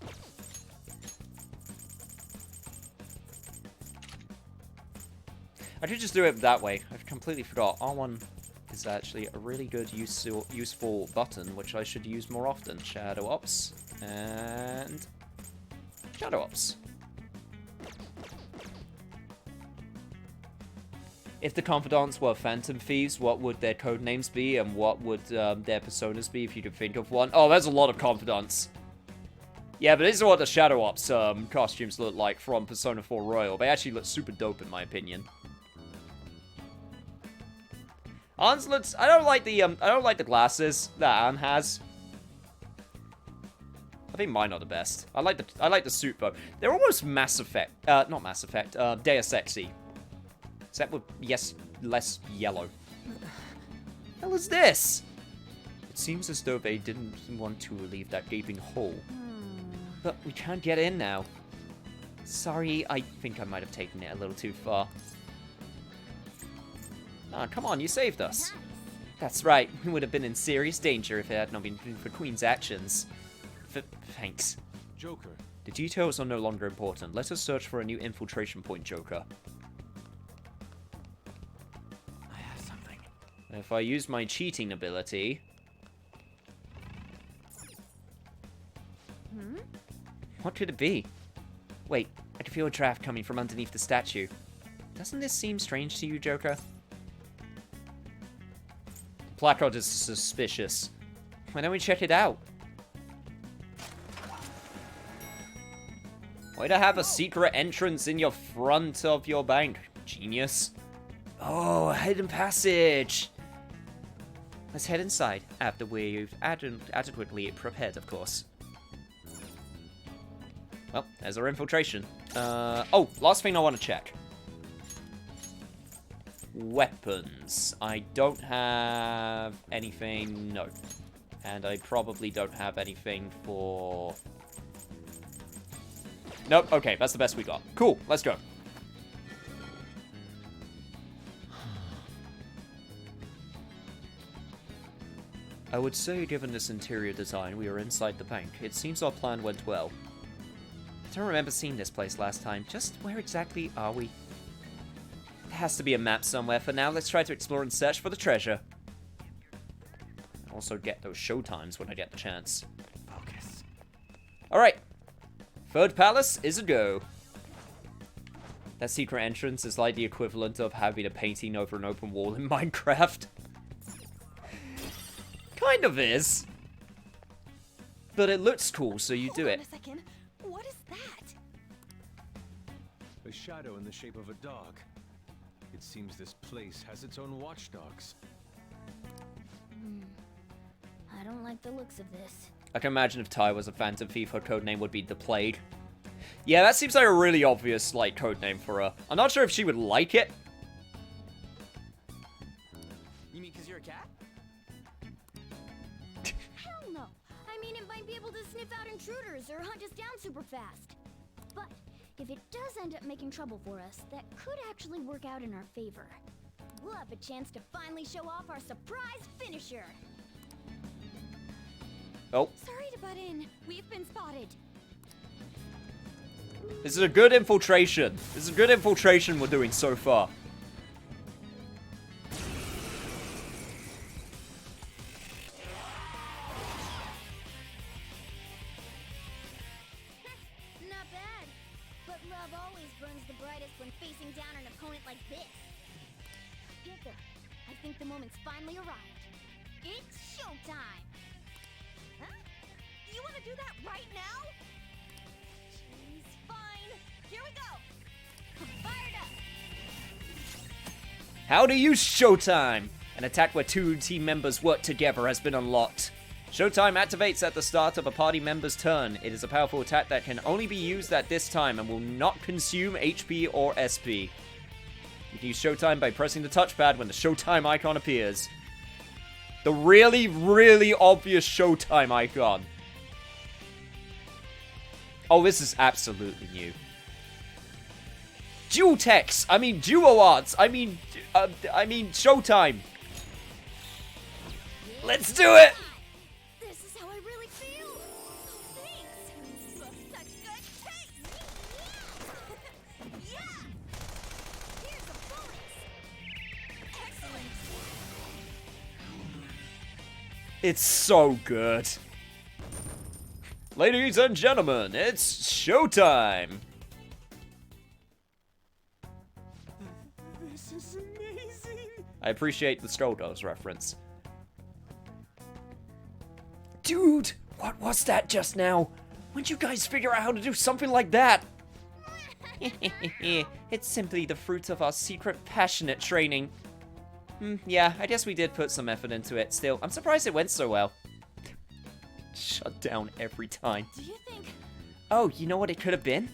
I could just do it that way. I completely forgot. R1 is actually a really good useful button, which I should use more often. Shadow Ops. And Shadow Ops. If the Confidants were Phantom Thieves, what would their codenames be, and what would their personas be, if you could think of one? Oh, there's a lot of Confidants. Yeah, but this is what the Shadow Ops costumes look like from Persona 4 Royal. They actually look super dope, in my opinion. Ann's looks... I don't like the glasses that Ann has. I think mine are the best. I like the suit though. They're almost Mass Effect. Not Mass Effect. Deus Exy. Except with less yellow. What the hell is this? It seems as though they didn't want to leave that gaping hole. But we can't get in now. Sorry, I think I might have taken it a little too far. Ah, come on, you saved us. That's right. We would have been in serious danger if it had not been for Queen's actions. Thanks. Joker. The details are no longer important. Let us search for a new infiltration point, Joker. I have something. If I use my cheating ability... What could it be? Wait, I can feel a draft coming from underneath the statue. Doesn't this seem strange to you, Joker? The placard is suspicious. Why don't we check it out? Why to have a secret entrance in your front of your bank, genius? Oh, a hidden passage! Let's head inside, after we've adequately prepared, of course. Well, there's our infiltration. Oh, last thing I want to check. Weapons. I don't have anything, no. And I probably don't have anything for... Nope, okay, that's the best we got. Cool, let's go. I would say, given this interior design, we are inside the bank. It seems our plan went well. I don't remember seeing this place last time. Just where exactly are we? There has to be a map somewhere. For now, let's try to explore and search for the treasure. And also get those showtimes when I get the chance. Focus. Alright. Third palace is a go. That secret entrance is like the equivalent of having a painting over an open wall in Minecraft. Kind of is. But it looks cool, so you do it. Hold on a second. What is that? A shadow in the shape of a dog. It seems this place has its own watchdogs. I don't like the looks of this. I can imagine if Ty was a Phantom Thief, her codename would be The Plague. Yeah, that seems like a really obvious, like, codename for her. I'm not sure if she would like it. You mean because you're a cat? Hell no. I mean, it might be able to sniff out intruders or hunt us down super fast. But if it does end up making trouble for us, that could actually work out in our favor. We'll have a chance to finally show off our surprise finisher. Oh. Sorry to butt in. We've been spotted. This is a good infiltration. This is a good infiltration we're doing so far. Not bad. But love always burns the brightest when facing down an opponent like this. Panther, I think the moment's finally arrived. It's showtime! Huh? You want to do that right now? Jeez, fine. Here we go. I'm fired up. How to use Showtime! An attack where two team members work together has been unlocked. Showtime activates at the start of a party member's turn. It is a powerful attack that can only be used at this time and will not consume HP or SP. You can use Showtime by pressing the touchpad when the Showtime icon appears. The really, really obvious Showtime icon. Oh, this is absolutely new. Dual text. I mean, duo arts. I mean, Showtime. Let's do it. This is how I really feel. Thanks. You have such good taste. Yeah. Here's a bonus. Excellent. It's so good. Ladies and gentlemen, it's showtime! This is amazing. I appreciate the Skoldos reference. Dude, what was that just now? When'd you guys figure out how to do something like that? It's simply the fruit of our secret passionate training. Yeah, I guess we did put some effort into it. Still, I'm surprised it went so well. Shut down every time. Do you think? Oh, you know what it could have been?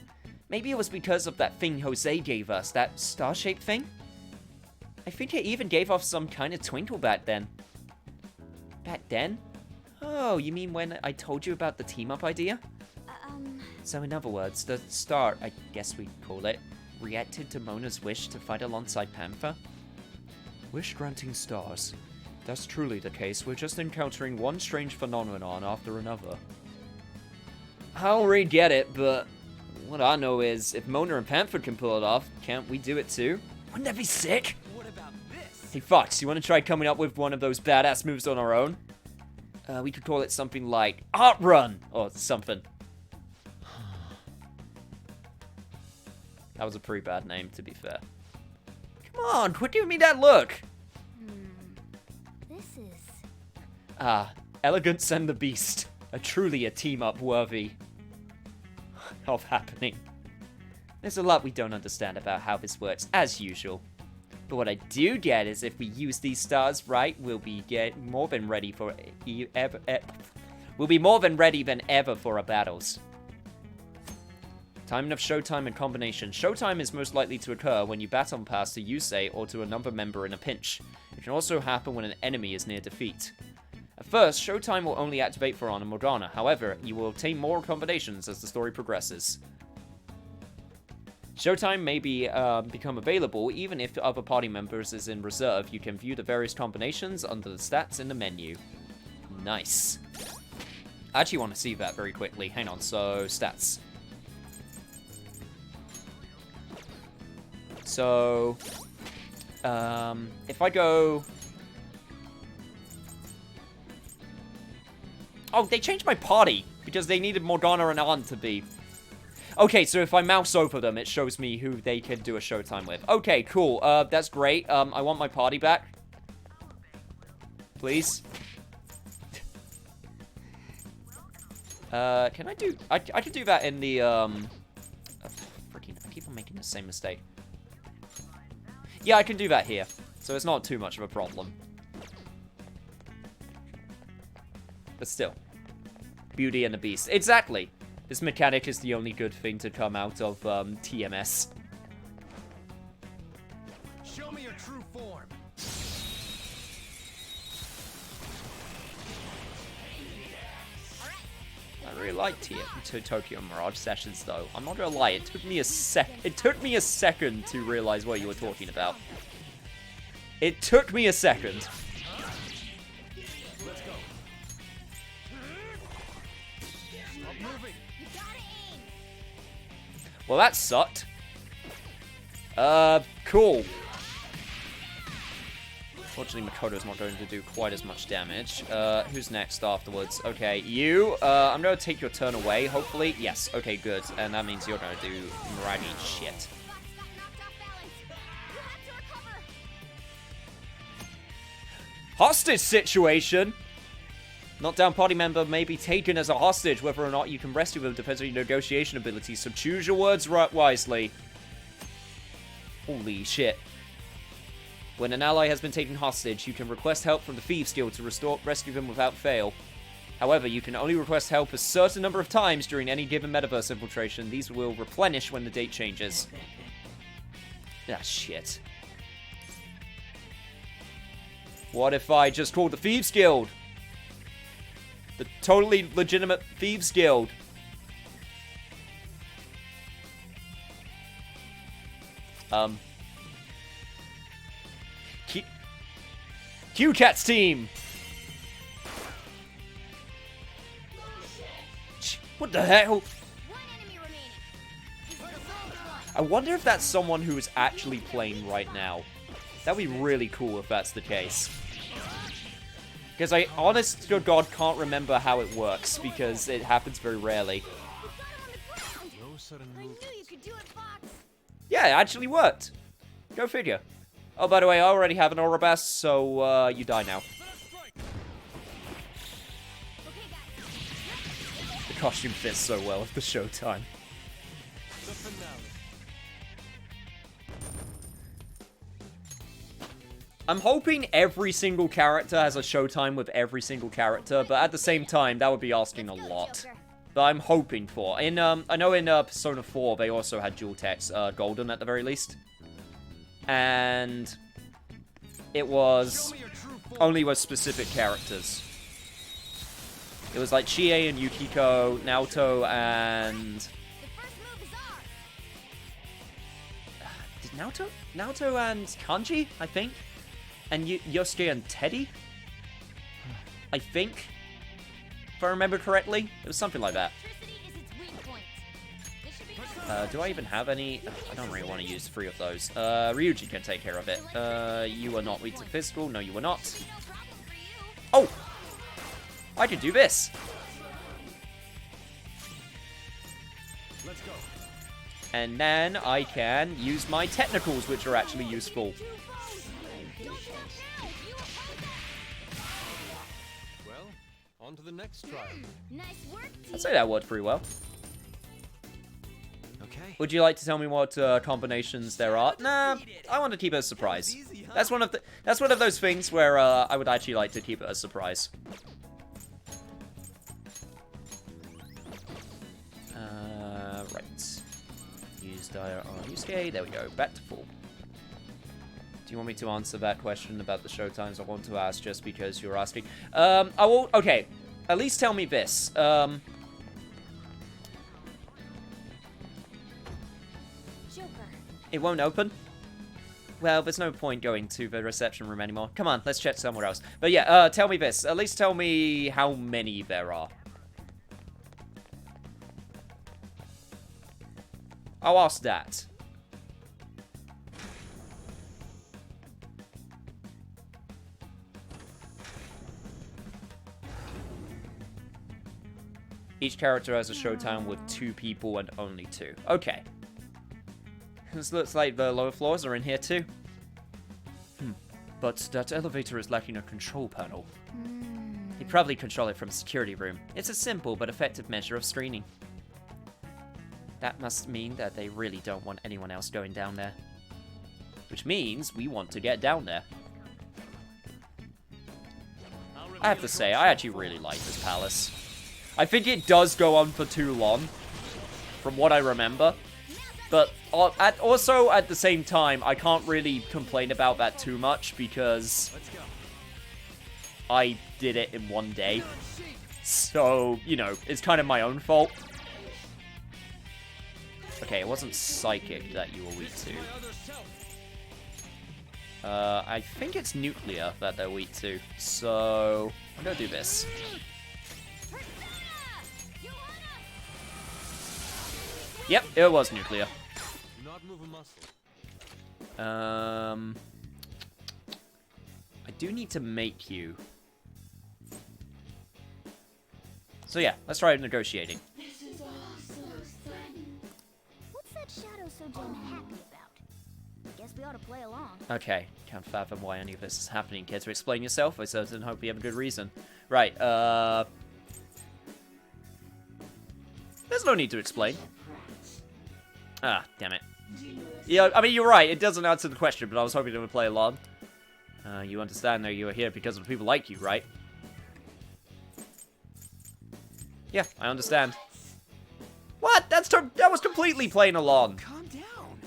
Maybe it was because of that thing Jose gave us, that star-shaped thing? I think it even gave off some kind of twinkle back then. Back then? Oh, you mean when I told you about the team-up idea? So in other words, the star, I guess we'd call it, reacted to Mona's wish to fight alongside Panther? Wish-granting stars. That's truly the case. We're just encountering one strange phenomenon after another. I don't really get it, but what I know is, if Mona and Panther can pull it off, can't we do it too? Wouldn't that be sick? What about this? Hey Fox, you want to try coming up with one of those badass moves on our own? We could call it something like Art Run, or something. That was a pretty bad name, to be fair. Come on, quit giving me that look! This is... Elegance and the Beast. Truly a team-up worthy of happening. There's a lot we don't understand about how this works, as usual. But what I do get is if we use these stars right, we'll be more than ready for we'll be more than ready than ever for our battles. Timing of Showtime and combination. Showtime is most likely to occur when you baton pass to Yusei or to another member in a pinch. It can also happen when an enemy is near defeat. At first, Showtime will only activate for Ana Morgana. However, you will obtain more combinations as the story progresses. Showtime may become available even if the other party members is in reserve. You can view the various combinations under the stats in the menu. Nice. I actually want to see that very quickly. Hang on, so stats. So, if I go... Oh, they changed my party because they needed Morgana and Ann to be... Okay, so if I mouse over them, it shows me who they can do a showtime with. Okay, cool. That's great. I want my party back. Please. Can I do... I can do that in the, freaking... I keep on making the same mistake. Yeah, I can do that here. So it's not too much of a problem. But still. Beauty and the Beast. Exactly. This mechanic is the only good thing to come out of, TMS. Show me your true form. I really like Tokyo Mirage Sessions, though. I'm not gonna lie, it took me a second to realize what you were talking about. It took me a second. Let's go. Stop moving. Well, that sucked. Cool. Fortunately, Makoto's not going to do quite as much damage. Who's next afterwards? Okay, you. I'm going to take your turn away, hopefully. Yes, okay, good. And that means you're going to do Mirage shit. Hostage situation! Knockdown party member may be taken as a hostage. Whether or not you can rescue them depends on your negotiation abilities, so choose your words wisely. Holy shit. When an ally has been taken hostage, you can request help from the Thieves Guild to rescue them without fail. However, you can only request help a certain number of times during any given metaverse infiltration. These will replenish when the date changes. Ah, shit. What if I just called the Thieves Guild? The totally legitimate Thieves Guild. Q-Cat's team! What the hell? I wonder if that's someone who is actually playing right now. That'd be really cool if that's the case. Because I, honest to God, can't remember how it works, because it happens very rarely. Yeah, it actually worked. Go figure. Oh, by the way, I already have an Aura Bast, so, you die now. The costume fits so well with the showtime. I'm hoping every single character has a showtime with every single character, but at the same time, that would be asking a lot. But I'm hoping for. I know in Persona 4, they also had dual text, Golden at the very least. And it was only with specific characters. It was like Chie and Yukiko, Naoto, and... Did Naoto and Kanji, I think? And Yosuke and Teddy? I think. If I remember correctly. It was something like that. Do I even have any? I don't really want to use 3 of those. Ryuji can take care of it. You are not weak to physical. No, you are not. Oh! I can do this! Let's go. And then I can use my technicals, which are actually useful. Well, on to the next trial. Nice work, I'd say that worked pretty well. Okay. Would you like to tell me what combinations there are? Nah, I want to keep it a surprise. That's one of those things where I would actually like to keep it a surprise. Right. Use Dire on Yusuke. There we go. Back to full. Do you want me to answer that question about the showtimes? I want to ask just because you're asking. I will. Okay. At least tell me this. It won't open? Well, there's no point going to the reception room anymore. Come on, let's check somewhere else. But yeah, tell me this. At least tell me how many there are. I'll ask that. Each character has a showtime with 2 people and only 2. Okay. This looks like the lower floors are in here too. But that elevator is lacking a control panel. They probably control it from a security room. It's a simple but effective measure of screening. That must mean that they really don't want anyone else going down there. Which means we want to get down there. I have to say, I actually really like this palace. I think it does go on for too long, from what I remember. But also, at the same time, I can't really complain about that too much, because I did it in one day. So, you know, it's kind of my own fault. Okay, it wasn't psychic that you were weak to. I think it's nuclear that they're weak to. So, I'm gonna do this. Yep, it was nuclear. I do need to make you. So yeah, let's try negotiating. This is all so sudden. What's that shadow so damn happy about? Guess we ought to play along. Okay, can't fathom why any of this is happening. Care to explain yourself? I certainly hope you have a good reason. Right, there's no need to explain. Ah, damn it. Yeah, I mean, you're right, it doesn't answer the question, but I was hoping to play along. You understand that you are here because of people like you, right? Yeah, I understand. What? That was completely playing along. Calm down.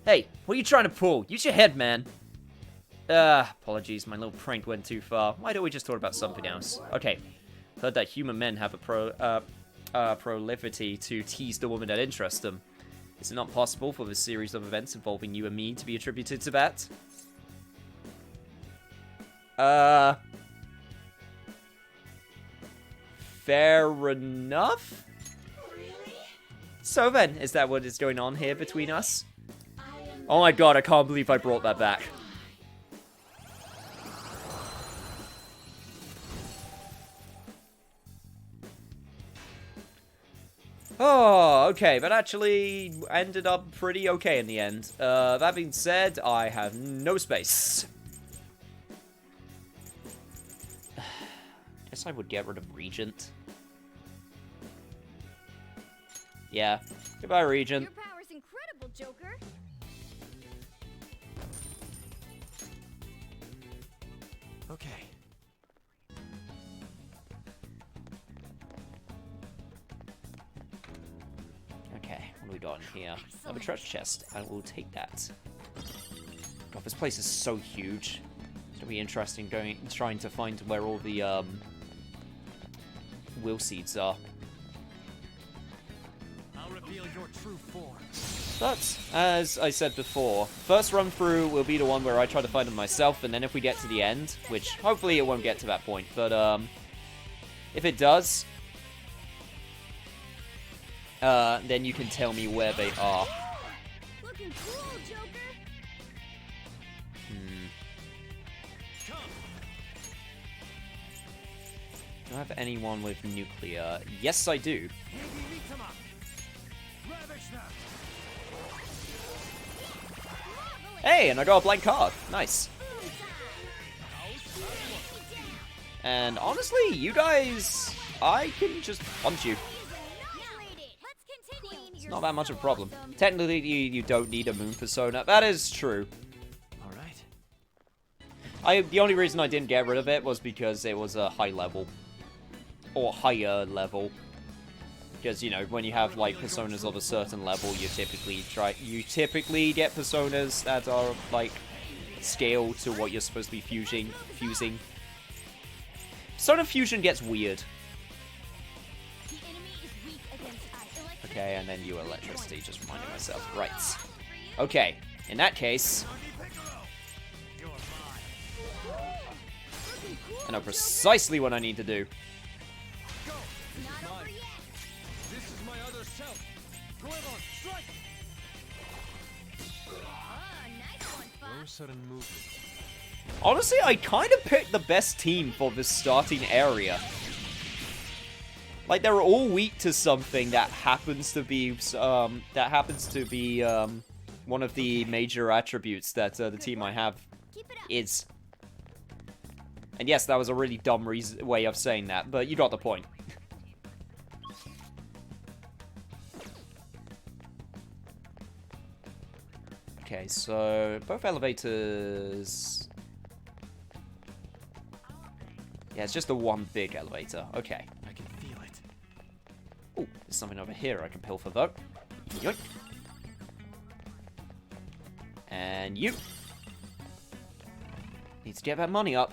Hey, what are you trying to pull? Use your head, man. Apologies, my little prank went too far. Why don't we just talk about something else? Okay, heard that human men have a proclivity to tease the woman that interests them. Is it not possible for this series of events involving you and me to be attributed to that? Fair enough? Really? So then, is that what is going on here between us? Oh my god, I can't believe I brought that back. Oh, okay, that actually ended up pretty okay in the end. That being said, I have no space. Guess I would get rid of Regent. Yeah, goodbye, Regent. Your power's incredible, Joker. Okay. Okay, what do we got in here? I have a treasure chest. I will take that. God, this place is so huge. It's gonna be interesting trying to find where all the will seeds are. I'll reveal your true form. But, as I said before, first run through will be the one where I try to find them myself, and then if we get to the end, which hopefully it won't get to that point, but if it does, then you can tell me where they are. Looking cool, Joker. Do I have anyone with nuclear? Yes, I do. Hey, and I got a blank card. Nice. And honestly, you guys, I can just punch you. It's not that much of a problem. Technically, you don't need a moon persona. That is true. Alright. The only reason I didn't get rid of it was because it was a high level. Or higher level. Because, you know, when you have, like, personas of a certain level, you typically get personas that are, like, scaled to what you're supposed to be fusing. Persona fusion gets weird. Okay, and then you electricity, just reminding myself. Right. Okay, in that case, I know precisely what I need to do. This is my other self. Go on, strike. No sudden movement. Honestly, I kind of picked the best team for this starting area. Like, they're all weak to something that happens to be, one of the major attributes that the team I have is. And yes, that was a really dumb way of saying that, but you got the point. Okay, so both elevators... Yeah, it's just the one big elevator. Okay. I can feel it. Oh, there's something over here I can pilfer, though. Yoink. And you. Needs to get that money up.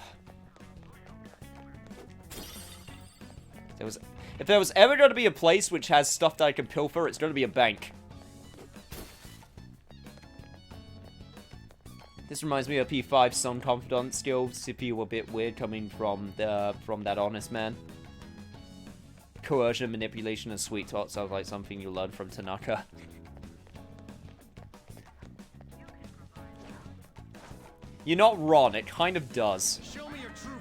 If there was ever going to be a place which has stuff that I can pilfer, it's going to be a bank. This reminds me of P5's some Confidant skill. CPU a bit weird coming from that honest man. Coercion, manipulation, and sweet talk sounds like something you learned from Tanaka. You're not wrong, it kind of does.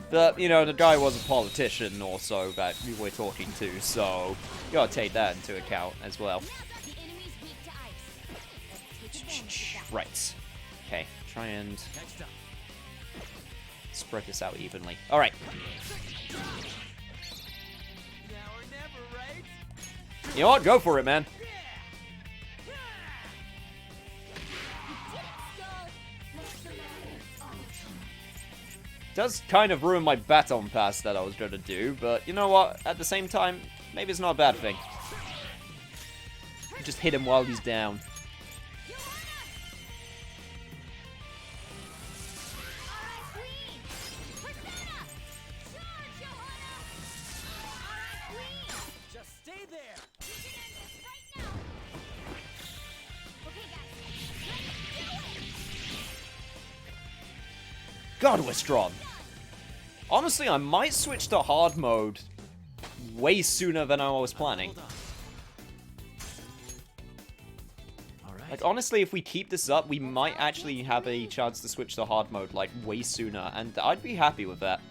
But, you know, the guy was a politician also that we were talking to, so you gotta take that into account as well. Right. Okay, try and spread this out evenly. Alright. You know what? Go for it, man. Does kind of ruin my baton pass that I was going to do, but you know what? At the same time, maybe it's not a bad thing. Just hit him while he's down. Just stay there. God, we're strong. Honestly, I might switch to hard mode way sooner than I was planning. Like, honestly, if we keep this up, we might actually have a chance to switch to hard mode, like, way sooner, and I'd be happy with that.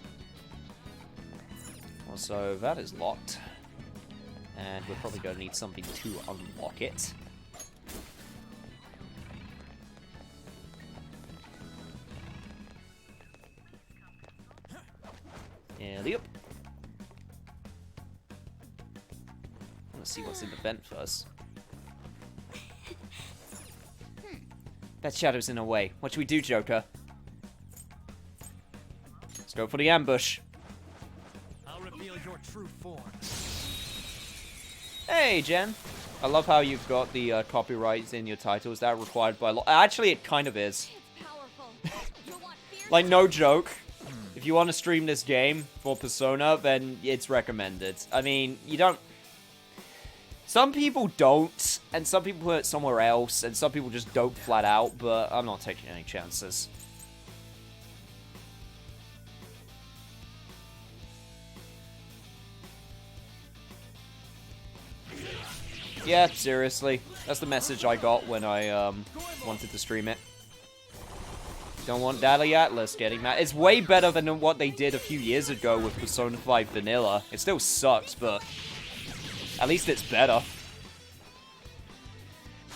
Also, that is locked. And we're probably going to need something to unlock it. Yep. Let's see what's in the vent first. That shadow's in our way. What should we do, Joker? Let's go for the ambush. I'll reveal your true form. Hey, Jen. I love how you've got the copyrights in your title. Is that required by law? Actually, it kind of is. Like, no joke. If you want to stream this game for Persona, then it's recommended. I mean, you don't... Some people don't, and some people put it somewhere else, and some people just don't flat out, but I'm not taking any chances. Yeah, seriously. That's the message I got when I wanted to stream it. Don't want Daddy Atlas getting mad. It's way better than what they did a few years ago with Persona 5 Vanilla. It still sucks, but at least it's better.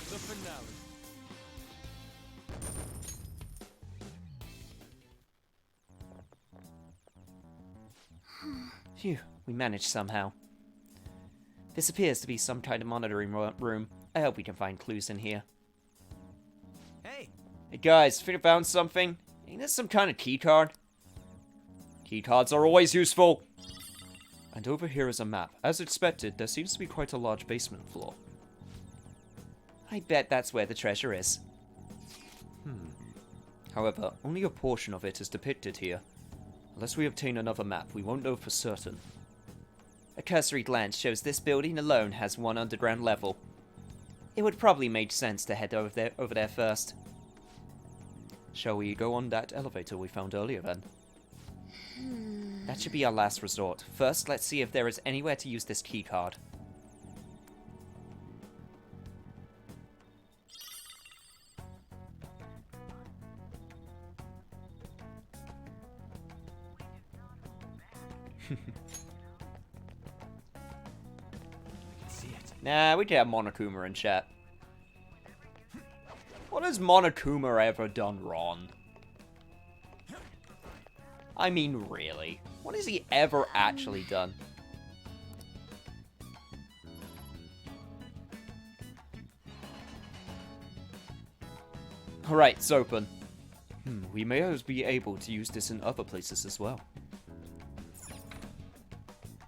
The finale. Phew, we managed somehow. This appears to be some kind of monitoring room. I hope we can find clues in here. Hey, Hey guys, think I found something? Ain't this some kind of keycard? Keycards are always useful! And over here is a map. As expected, there seems to be quite a large basement floor. I bet that's where the treasure is. However, only a portion of it is depicted here. Unless we obtain another map, we won't know for certain. A cursory glance shows this building alone has one underground level. It would probably make sense to head over there first. Shall we go on that elevator we found earlier then? That should be our last resort. First, let's see if there is anywhere to use this keycard. Nah, we can have Monokuma in chat. What has Monokuma ever done wrong? I mean, really. What has he ever actually done? Alright, it's open. We may always be able to use this in other places as well.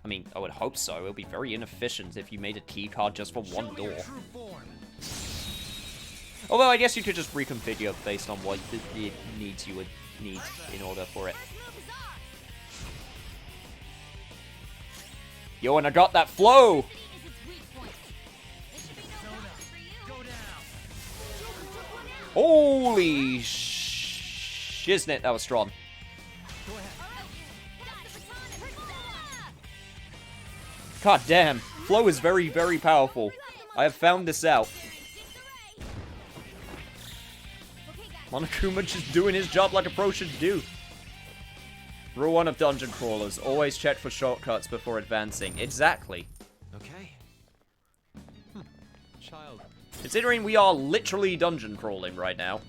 I mean, I would hope so. It would be very inefficient if you made a key card just for one door. Although, I guess you could just reconfigure based on what the needs you would need in order for it. Yo, and I got that flow! Holy shiznit, that was strong. God damn, flow is very, very powerful. I have found this out. Monokuma just doing his job like a pro should do. Rule 1 of dungeon crawlers, always check for shortcuts before advancing. Exactly. Okay. Child. Considering we are literally dungeon crawling right now.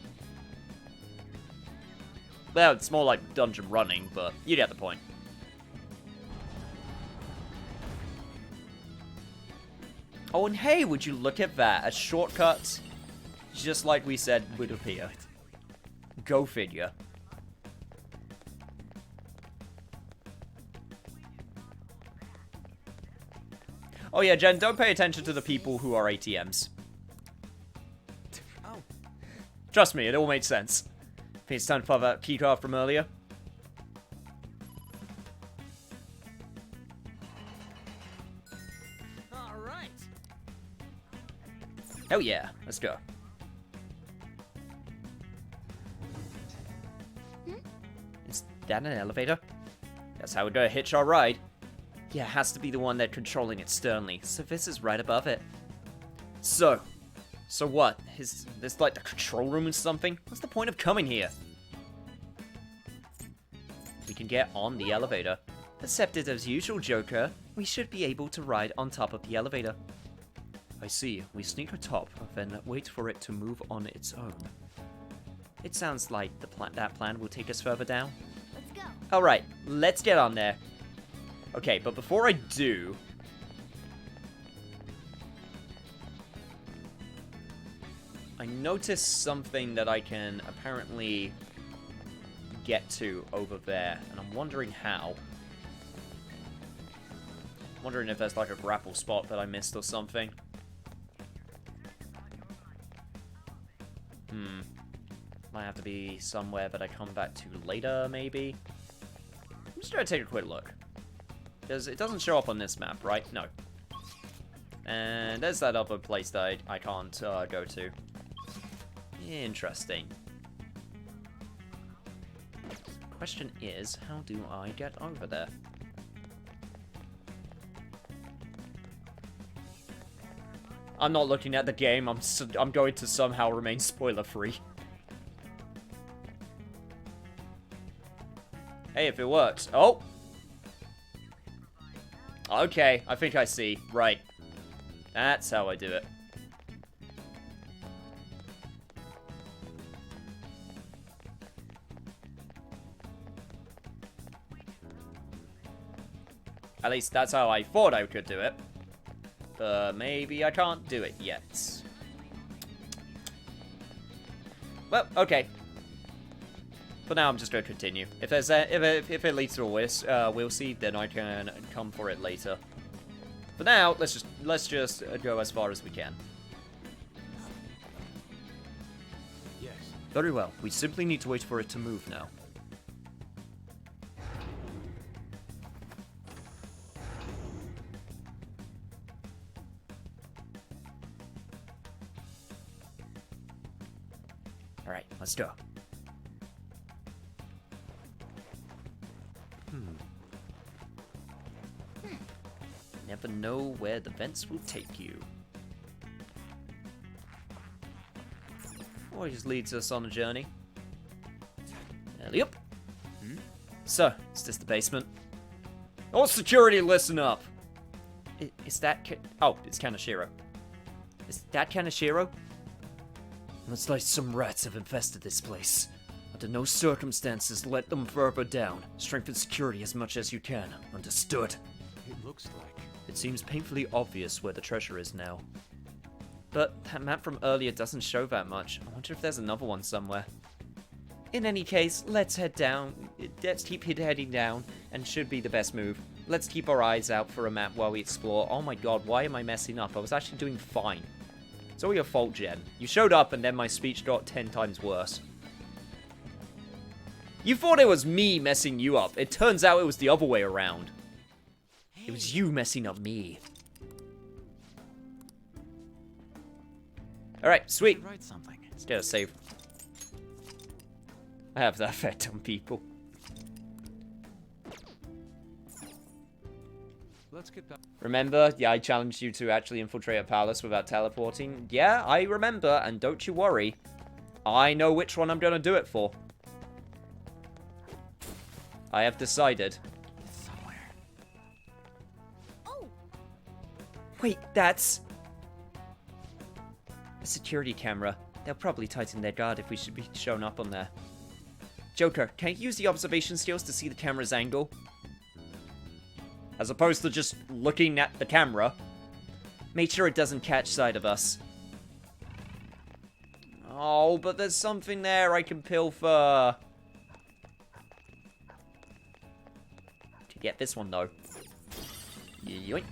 Well, it's more like dungeon running, but you get the point. Oh, and hey, would you look at that? A shortcut, just like we said, would appear. Go figure. Oh yeah, Jen, don't pay attention to the people who are ATMs. Oh. Trust me, it all makes sense. I think it's time to pop that keycard from earlier. Alright. Hell yeah, let's go. Is that an elevator? That's how we're gonna hitch our ride. Yeah, it has to be the one that's controlling it sternly, so this is right above it. So what? Is this like the control room or something? What's the point of coming here? We can get on the elevator. Accepted as usual, Joker. We should be able to ride on top of the elevator. I see. We sneak atop, then wait for it to move on its own. It sounds like that plan will take us further down. Let's go. Alright, let's get on there. Okay, but before I do... I noticed something that I can apparently get to over there, and I'm wondering how. I'm wondering if there's like a grapple spot that I missed or something. Might have to be somewhere that I come back to later, maybe? I'm just gonna take a quick look. Because it doesn't show up on this map, right? No. And there's that other place that I can't go to. Interesting. Question is, how do I get over there? I'm not looking at the game. I'm going to somehow remain spoiler-free. Hey, if it works. Oh! Okay, I think I see. Right. That's how I do it. At least that's how I thought I could do it. But maybe I can't do it yet. Well, okay. For now, I'm just going to continue. If there's if it leads to all this, we'll see. Then I can come for it later. For now, let's just go as far as we can. Yes. Very well. We simply need to wait for it to move now. All right, let's go. Never know where the vents will take you. Always leads us on a journey. Yep. So, is this the basement? Oh, security, listen up! Is that oh, it's Kaneshiro. Is that Kaneshiro? Looks like some rats have infested this place. Under no circumstances let them further down. Strengthen security as much as you can. Understood? It looks like... It seems painfully obvious where the treasure is now. But that map from earlier doesn't show that much. I wonder if there's another one somewhere. In any case, let's head down. Let's keep heading down, and should be the best move. Let's keep our eyes out for a map while we explore. Oh my god, why am I messing up? I was actually doing fine. It's all your fault, Jen. You showed up, and then my speech got 10 times worse. You thought it was me messing you up. It turns out it was the other way around. It was you messing up me. Alright, sweet. Write something. Let's get a save. I have that effect on people. Let's get back. Remember? Yeah, I challenged you to actually infiltrate a palace without teleporting. Yeah, I remember, and don't you worry. I know which one I'm gonna do it for. I have decided. Somewhere. Oh, Wait, that's... a security camera. They'll probably tighten their guard if we should be shown up on there. Joker, can you use the observation skills to see the camera's angle? As opposed to just looking at the camera. Make sure it doesn't catch sight of us. Oh, but there's something there I can pilfer. To get this one, though. Yoink.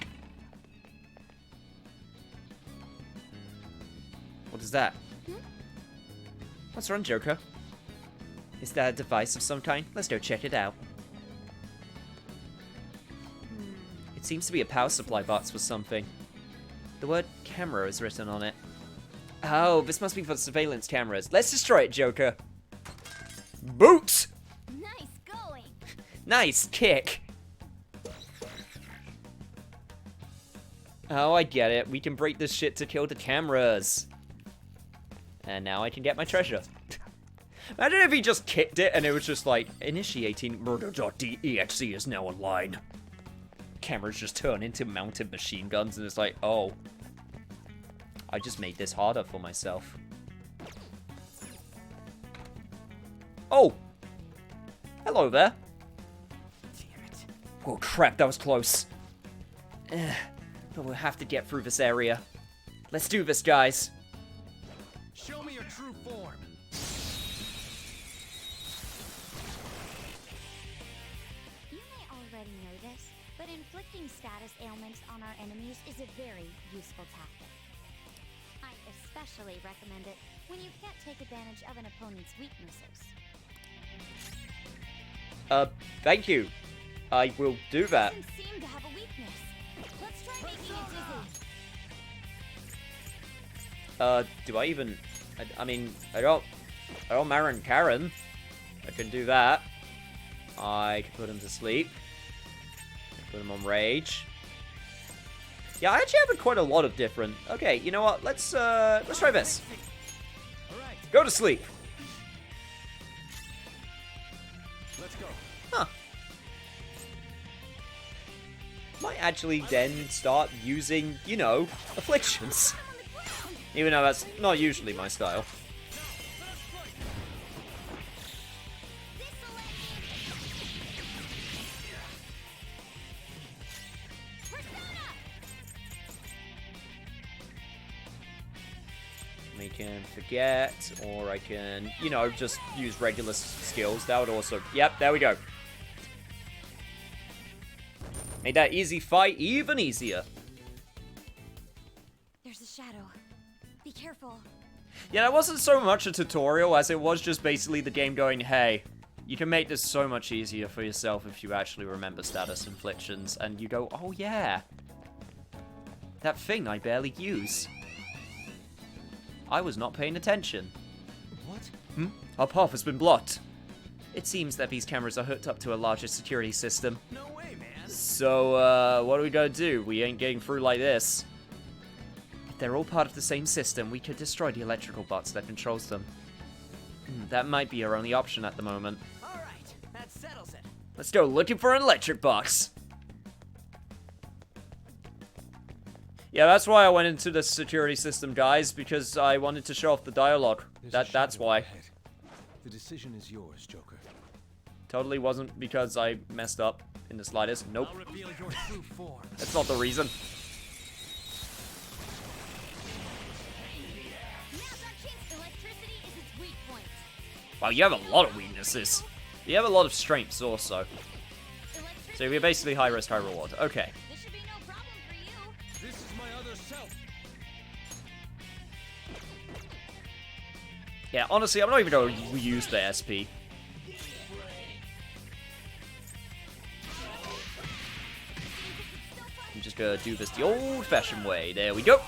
What is that? What's wrong, Joker? Is that a device of some kind? Let's go check it out. It seems to be a power supply box for something. The word camera is written on it. Oh, this must be for surveillance cameras. Let's destroy it, Joker. Boot! Nice going. Nice kick. Oh, I get it. We can break this shit to kill the cameras. And now I can get my treasure. Imagine if he just kicked it and it was just like, initiating murder.exe is now online. Cameras just turn into mounted machine guns and it's like, oh. I just made this harder for myself. Oh! Hello there. Damn it. Oh crap, that was close. But we'll have to get through this area. Let's do this, guys. Show me your true form. You may already know this, but inflicting status ailments on our enemies is a very useful tactic. I especially recommend it when you can't take advantage of an opponent's weaknesses. Thank you. I will do that. Doesn't seem to have a weakness. Let's try making it dizzy. Do I even... I mean, I don't Marin Karen. I can do that. I can put him to sleep. Put him on rage. Yeah, I actually have quite a lot of different... Okay, you know what? Let's try this. Alright, Go to sleep. let's go. Huh. Might actually then start using, you know, afflictions. Even though that's not usually my style. We can forget, or I can, you know, just use regular skills. That would also... Yep, there we go. Made that easy fight even easier. There's a shadow. Be careful. Yeah, that wasn't so much a tutorial as it was just basically the game going, hey, you can make this so much easier for yourself if you actually remember status inflictions. And you go, oh yeah. That thing I barely use. I was not paying attention. What? Our path has been blocked. It seems that these cameras are hooked up to a larger security system. No way, man. So, what are we gonna do? We ain't getting through like this. If they're all part of the same system, we could destroy the electrical box that controls them. That might be our only option at the moment. Alright, that settles it. Let's go looking for an electric box. Yeah, that's why I went into the security system, guys, because I wanted to show off the dialogue. That's why. Ahead. The decision is yours, Joker. Totally wasn't because I messed up in the slightest. Nope. I'll reveal your true form. That's not the reason. Electricity is its weak point. Wow, you have a lot of weaknesses. You have a lot of strengths also. So you're basically high risk, high reward. Okay. This should be no problem for you. This is my other self. Yeah, honestly, I'm not even going to use the SP. I'm just going to do this the old-fashioned way. There we go.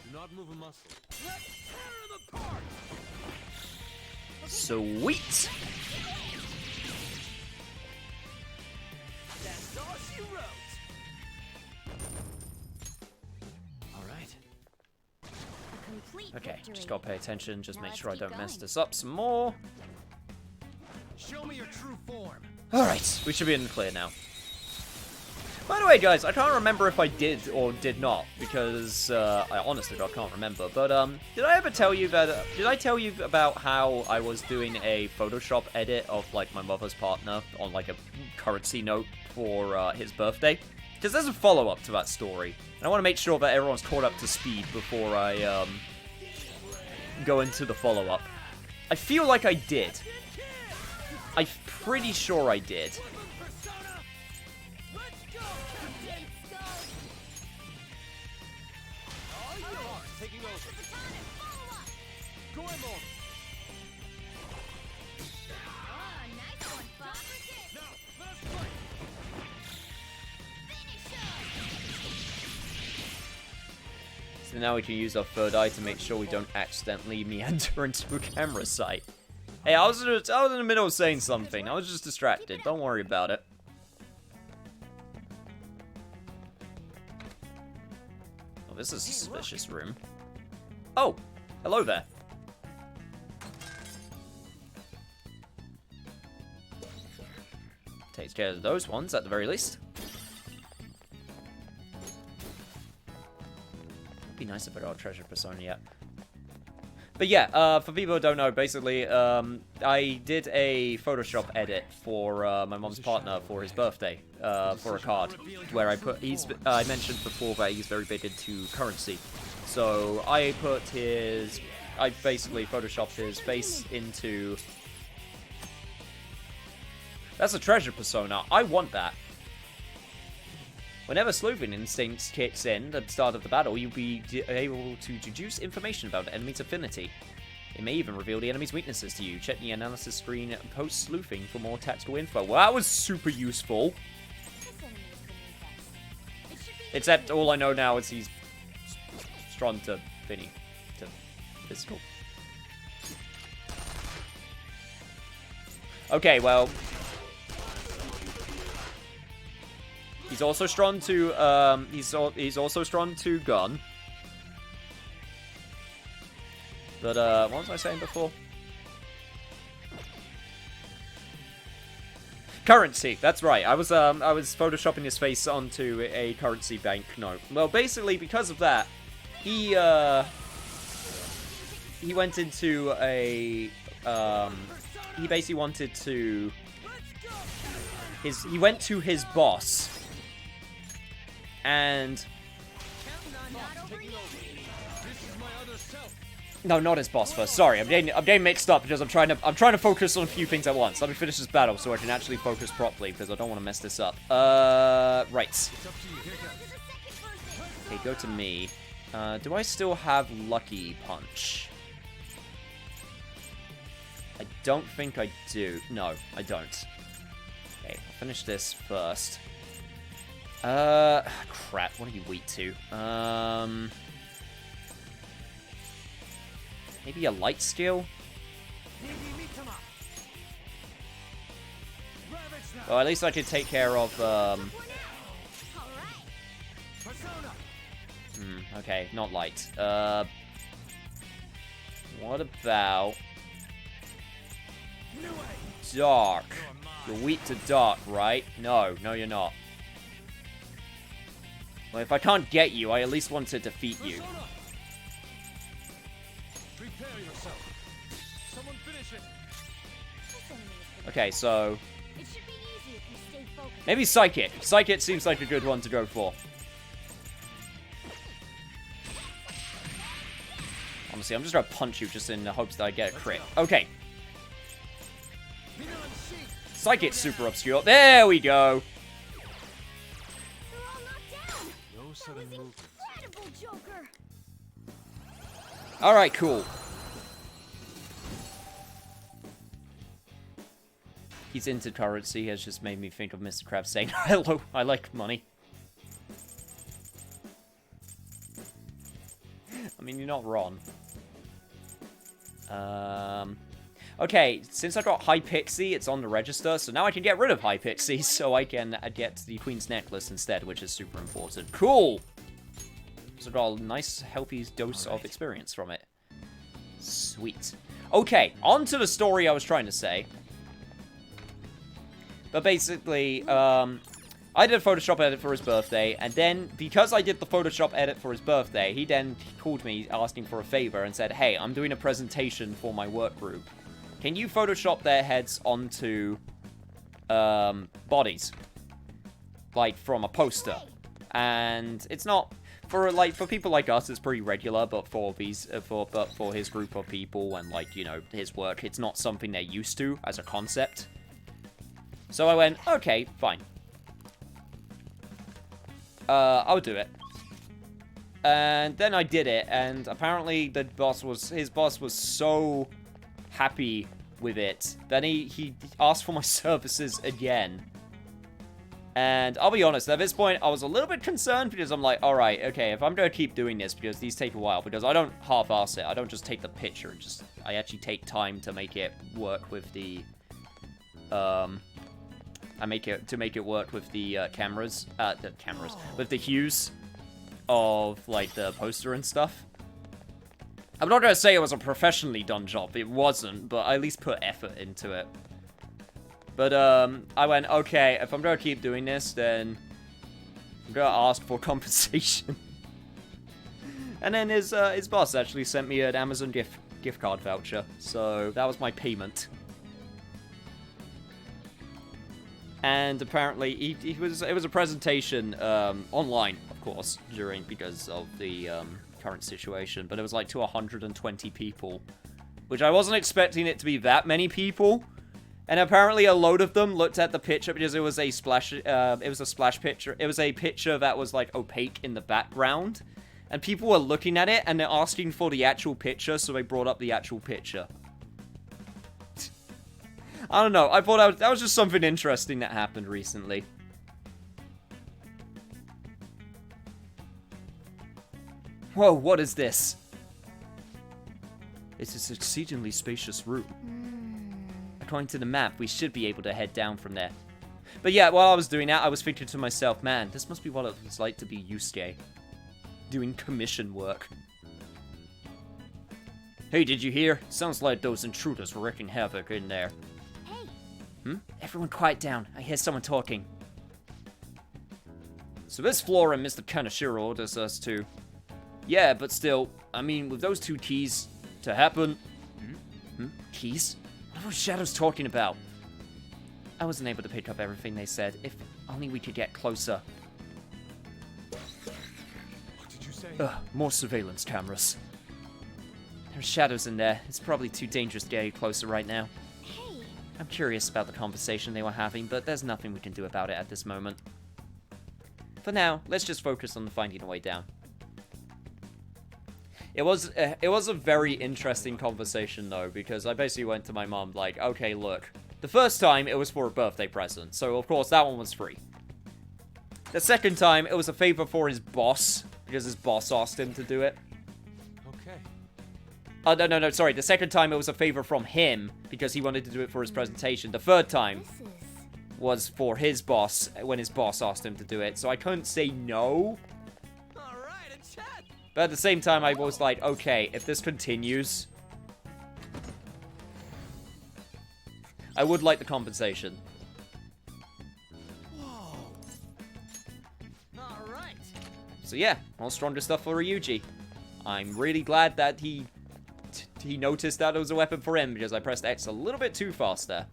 Do not move a muscle. Sweet. That's all she wrote. All right. A complete Okay, victory. just got to pay attention. Just Now make let's sure I keep don't mess going. this up some more. Show me your true form. Alright, we should be in the clear now. By the way, guys, I can't remember if I did or did not, because I honestly can't remember. But did I ever tell you that? Did I tell you about how I was doing a Photoshop edit of like my mother's partner on like a currency note for his birthday? Because there's a follow-up to that story, and I want to make sure that everyone's caught up to speed before I go into the follow-up. I feel like I did. I'm pretty sure I did. Taking over. Go ahead, Lord. Oh, nice one, Fox. Now, let us fight. So now we can use our third eye to make sure we don't accidentally meander into a camera sight. Hey, I was in the middle of saying something. I was just distracted. Don't worry about it. Oh, this is a suspicious room. Oh, hello there. Takes care of those ones at the very least. It'd be nice if I got a treasure persona yet. But yeah, for people who don't know, basically, I did a Photoshop edit for my mom's partner for his birthday, for a card, where I mentioned before that he's very big into currency. So I basically Photoshopped his face into... That's a treasure persona. I want that. Whenever sleuthing instinct kicks in at the start of the battle, you'll be able to deduce information about the enemy's affinity. It may even reveal the enemy's weaknesses to you. Check the analysis screen post-sleuthing for more tactical info. Well, that was super useful. Except all I know now is he's strong to Vinny. To physical. Okay, well... He's also strong to, he's also strong to gun. But, what was I saying before? Currency, that's right. I was photoshopping his face onto a currency banknote. Well, basically, because of that, he went into a, he basically wanted to, he went to his boss. And no, not his boss first. Sorry, I'm getting mixed up because I'm trying to focus on a few things at once. Let me finish this battle so I can actually focus properly because I don't want to mess this up. Right. Okay, go to me. Do I still have Lucky Punch? I don't think I do. No, I don't. Okay, I'll finish this first. Crap, what are you weak to? Maybe a light skill? Well, at least I could take care of, okay, not light. What about... Dark? You're weak to dark, right? No, you're not. Well, if I can't get you, I at least want to defeat you. Prepare yourself. Someone finish it. Okay, so... It should be easy if you stay focused. maybe Psychic. Psychic seems like a good one to go for. Honestly, I'm just gonna punch you just in the hopes that I get a crit. Okay. Psychic's super obscure. There we go. They're all knocked down. No That sudden was movement. incredible, Joker. Alright, cool. He's into currency has just made me think of Mr. Krabs saying, hello, I like money. I mean, you're not wrong. Okay, since I got High Pixie, it's on the register, so now I can get rid of High Pixie, so I can get the Queen's Necklace instead, which is super important. Cool! So I got a nice, healthy dose of experience from it. Sweet. Okay, on to the story I was trying to say. But basically, I did a Photoshop edit for his birthday, and then, because I did the Photoshop edit for his birthday, he then called me asking for a favor and said, hey, I'm doing a presentation for my work group. Can you Photoshop their heads onto, bodies? Like, from a poster. And it's not, for people like us, it's pretty regular, but for his group of people and, like, you know, his work, it's not something they're used to as a concept. So I went, okay, fine. I'll do it. And then I did it, and apparently his boss was so happy with it that he asked for my services again. And I'll be honest, at this point, I was a little bit concerned because I'm like, alright, okay, if I'm going to keep doing this, because these take a while, because I don't half-ass it, I don't just take the picture, I actually take time to make it work with the, to make it work with the cameras, with the hues of, like, the poster and stuff. I'm not gonna say it was a professionally done job, it wasn't, but I at least put effort into it. But, I went, okay, if I'm gonna keep doing this, then I'm gonna ask for compensation. And then his boss actually sent me an Amazon gift card voucher, so that was my payment. And apparently, it was a presentation online, of course, because of the current situation. But it was like to 120 people, which I wasn't expecting it to be that many people. And apparently, a load of them looked at the picture because it was a splash. It was a splash picture. It was a picture that was like opaque in the background, and people were looking at it and they're asking for the actual picture. So they brought up the actual picture. I don't know, I thought that was just something interesting that happened recently. Whoa, what is this? It's this exceedingly spacious room. According to the map, we should be able to head down from there. But yeah, while I was doing that, I was thinking to myself, man, this must be what it was like to be Yusuke. Doing commission work. Hey, did you hear? Sounds like those intruders were wreaking havoc in there. Everyone quiet down. I hear someone talking. So this floor and Mr. Kaneshiro orders us to... Yeah, but still, I mean, with those two keys to happen... Keys? What were Shadows talking about? I wasn't able to pick up everything they said. If only we could get closer. What did you say? More surveillance cameras. There's shadows in there. It's probably too dangerous to get any closer right now. I'm curious about the conversation they were having, but there's nothing we can do about it at this moment. For now, let's just focus on finding a way down. It was a very interesting conversation, though, because I basically went to my mom, like, okay, look. The first time, it was for a birthday present, so of course that one was free. The second time, it was a favor for his boss, because his boss asked him to do it. No, sorry. The second time it was a favor from him because he wanted to do it for his presentation. The third time was for his boss when his boss asked him to do it. So I couldn't say no. Alright, a chat. But at the same time, I was like, okay, if this continues, I would like the compensation. So yeah, all stronger stuff for Ryuji. I'm really glad that he noticed that it was a weapon for him, because I pressed X a little bit too fast there.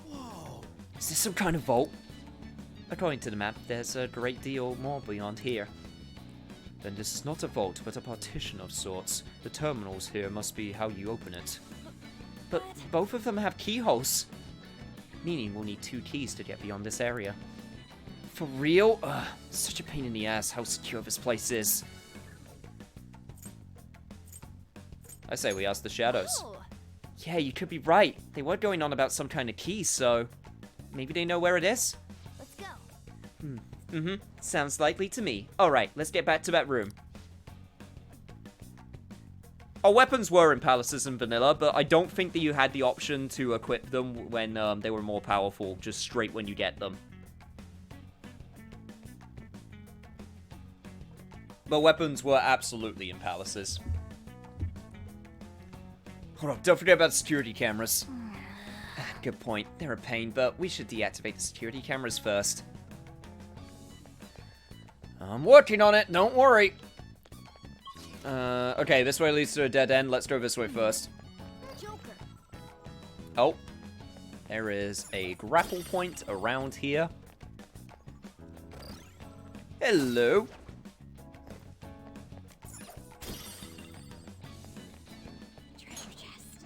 Whoa. Is this some kind of vault? According to the map, there's a great deal more beyond here. Then this is not a vault, but a partition of sorts. The terminals here must be how you open it. But both of them have keyholes. Meaning we'll need 2 keys to get beyond this area. For real? Ugh, such a pain in the ass how secure this place is. I say we ask the shadows. Oh. Yeah, you could be right. They were going on about some kind of key, so maybe they know where it is? Let's go. Mm-hmm. Sounds likely to me. Alright, let's get back to that room. Our weapons were in Palaces and Vanilla, but I don't think that you had the option to equip them when they were more powerful, just straight when you get them. But weapons were absolutely in Palaces. Hold on, don't forget about security cameras. Good point. They're a pain, but we should deactivate the security cameras first. I'm working on it, don't worry. Okay, this way leads to a dead end. Let's go this way first. Joker. Oh. There is a grapple point around here. Hello. Treasure chest.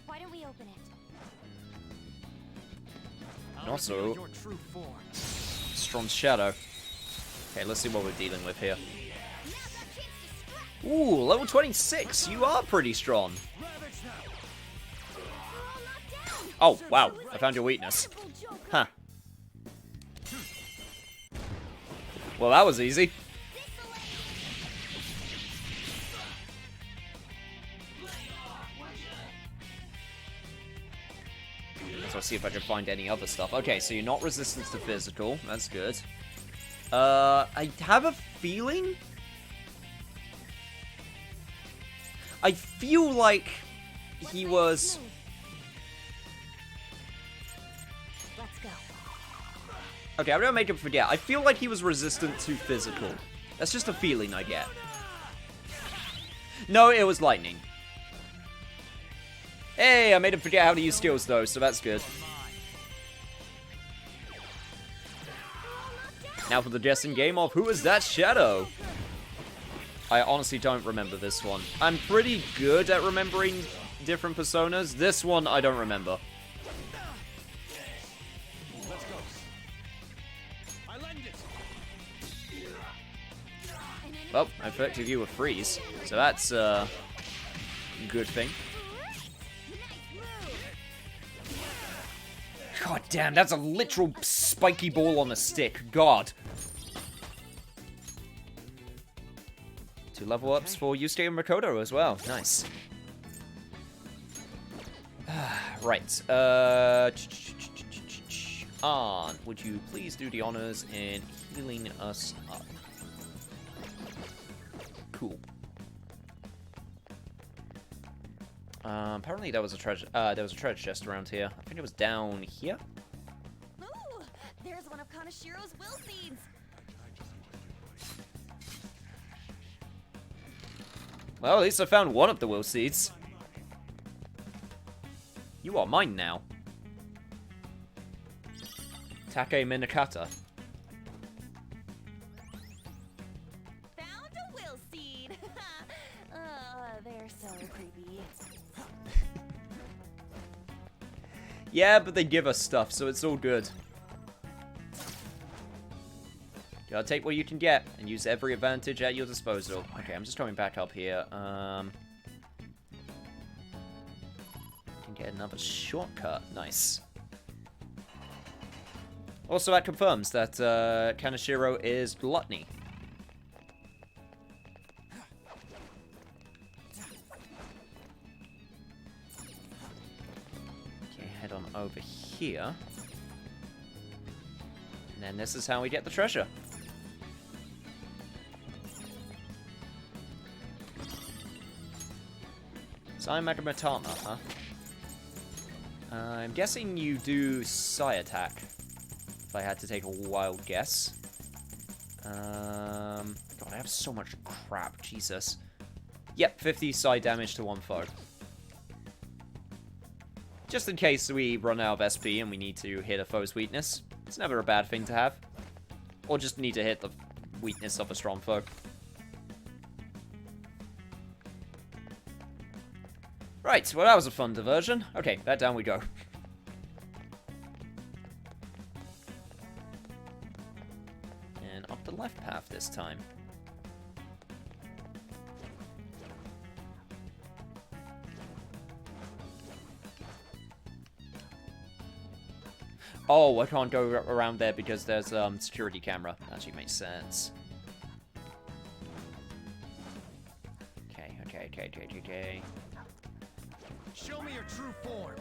Why don't we open it? And also, Your true form. Strong's Shadow. Okay, let's see what we're dealing with here. Ooh, level 26. You are pretty strong. Oh, wow. I found your weakness. Huh. Well, that was easy. Let's see if I can find any other stuff. Okay, so you're not resistant to physical. That's good. I have a feeling... I feel like he was... Let's go. Okay, I'm gonna make him forget. I feel like he was resistant to physical. That's just a feeling I get. No, it was lightning. Hey, I made him forget how to use skills though, so that's good. Now for the guessing game of who is that shadow? I honestly don't remember this one. I'm pretty good at remembering different personas. This one, I don't remember. Let's go. I lend it. Well, I affected you with freeze, so that's a good thing. God damn, that's a literal spiky ball on a stick. God. 2 level ups for Yusuke and Makoto as well. Nice. Right. Arn, would you please do the honors in healing us up? Cool. Apparently there was a treasure chest around here. I think it was down here. Ooh, there's one of Kanashiro's will seeds. Well, at least I found one of the will seeds. You are mine now. Take Minakata. Found a will seed. They're so creepy. Yeah, but they give us stuff, so it's all good. You gotta take what you can get and use every advantage at your disposal. Okay, I'm just coming back up here. Can get another shortcut. Nice. Also, that confirms that Kanashiro is gluttony. Okay, head on over here. And then this is how we get the treasure. Magamatama, huh? I'm guessing you do Psi attack. If I had to take a wild guess. God, I have so much crap. Jesus. Yep, 50 side damage to one foe. Just in case we run out of SP and we need to hit a foe's weakness. It's never a bad thing to have. Or just need to hit the weakness of a strong foe. Right, well that was a fun diversion. Okay, back down we go. And up the left path this time. Oh, I can't go around there because there's security camera. Actually makes sense. Okay. Show me your true form.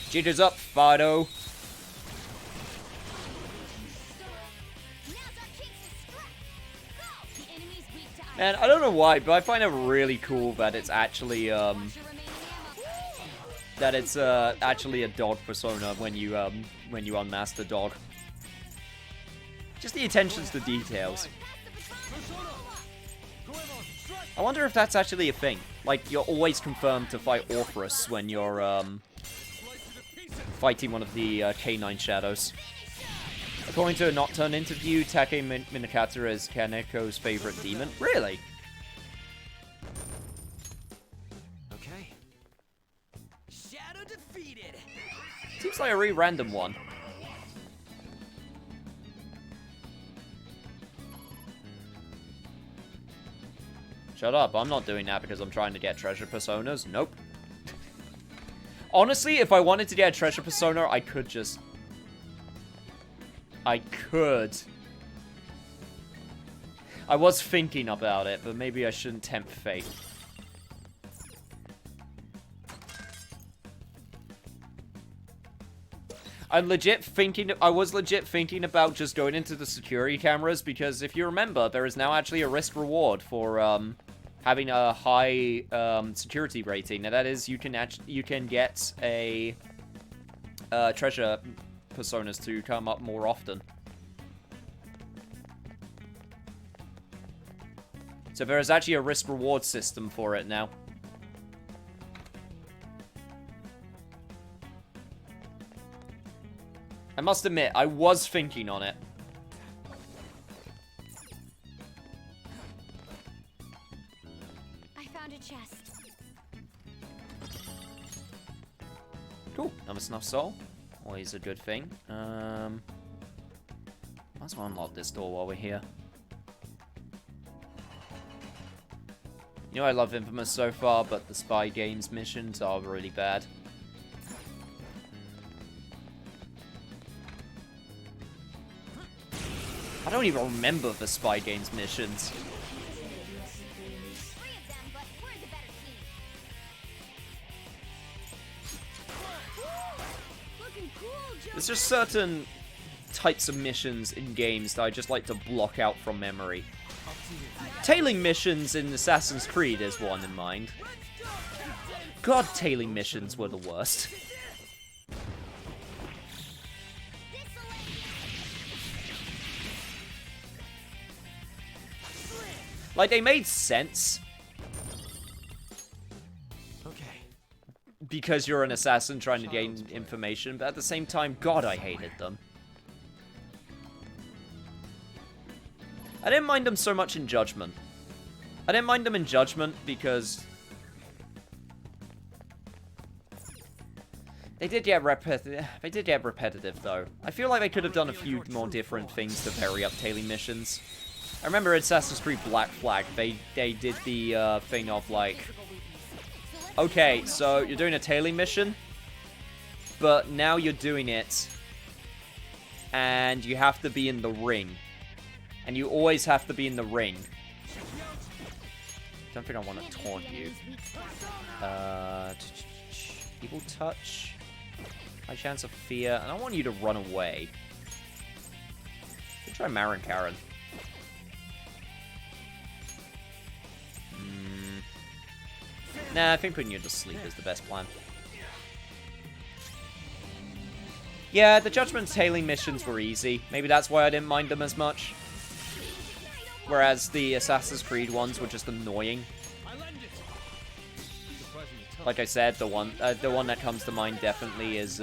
Jitters up, Fido. Man, I don't know why, but I find it really cool that it's actually actually a dog persona when you unmask the dog. Just the attentions to details. I wonder if that's actually a thing. Like, you're always confirmed to fight Orthrus when you're fighting one of the K9 shadows. According to a Nocturne interview, Take Minakata is Kaneko's favorite demon. Really? Okay. Shadow defeated. Seems like a really random one. Shut up, I'm not doing that because I'm trying to get treasure personas. Nope. Honestly, if I wanted to get a treasure persona, I could just... I was thinking about it, but maybe I shouldn't tempt fate. I was legit thinking about just going into the security cameras, because if you remember, there is now actually a risk reward for having a high security rating, and that is you can get a treasure personas to come up more often. So there is actually a risk reward system for it now. I must admit, I was thinking on it. I found a chest. Cool. Another snuff soul. Always a good thing. Might as well unlock this door while we're here. You know, I love Infamous so far, but the spy games missions are really bad. I don't even remember the spy games missions. There's just certain types of missions in games that I just like to block out from memory. Tailing missions in Assassin's Creed is one in mind. God, tailing missions were the worst. Like, they made sense. Okay. Because you're an assassin trying to gain information, but at the same time, God, I hated them. I didn't mind them so much in Judgment. I didn't mind them in Judgment because they did get repetitive, though. I feel like they could have done a few more different things to vary up tailing missions. I remember in Assassin's Creed Black Flag, they did the thing of like, okay, so you're doing a tailing mission, but now you're doing it, and you have to be in the ring. And you always have to be in the ring. Don't think I want to taunt you. Evil Touch. High chance of fear. And I want you to run away. Could try Marin Karen. Nah, I think putting you to sleep is the best plan. Yeah, the Judgment Tailing missions were easy. Maybe that's why I didn't mind them as much. Whereas the Assassin's Creed ones were just annoying. Like I said, the one that comes to mind definitely is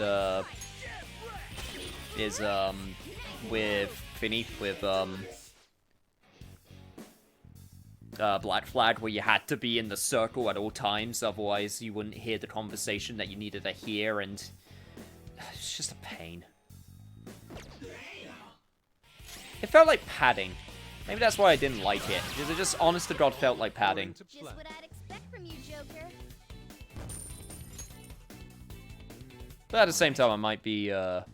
with Finny, with Black Flag, where you had to be in the circle at all times, otherwise you wouldn't hear the conversation that you needed to hear, and it's just a pain. It felt like padding. Maybe that's why I didn't like it, because it just, honest to God, felt like padding. Just what I'd expect from you, Joker. But at the same time, I might be, that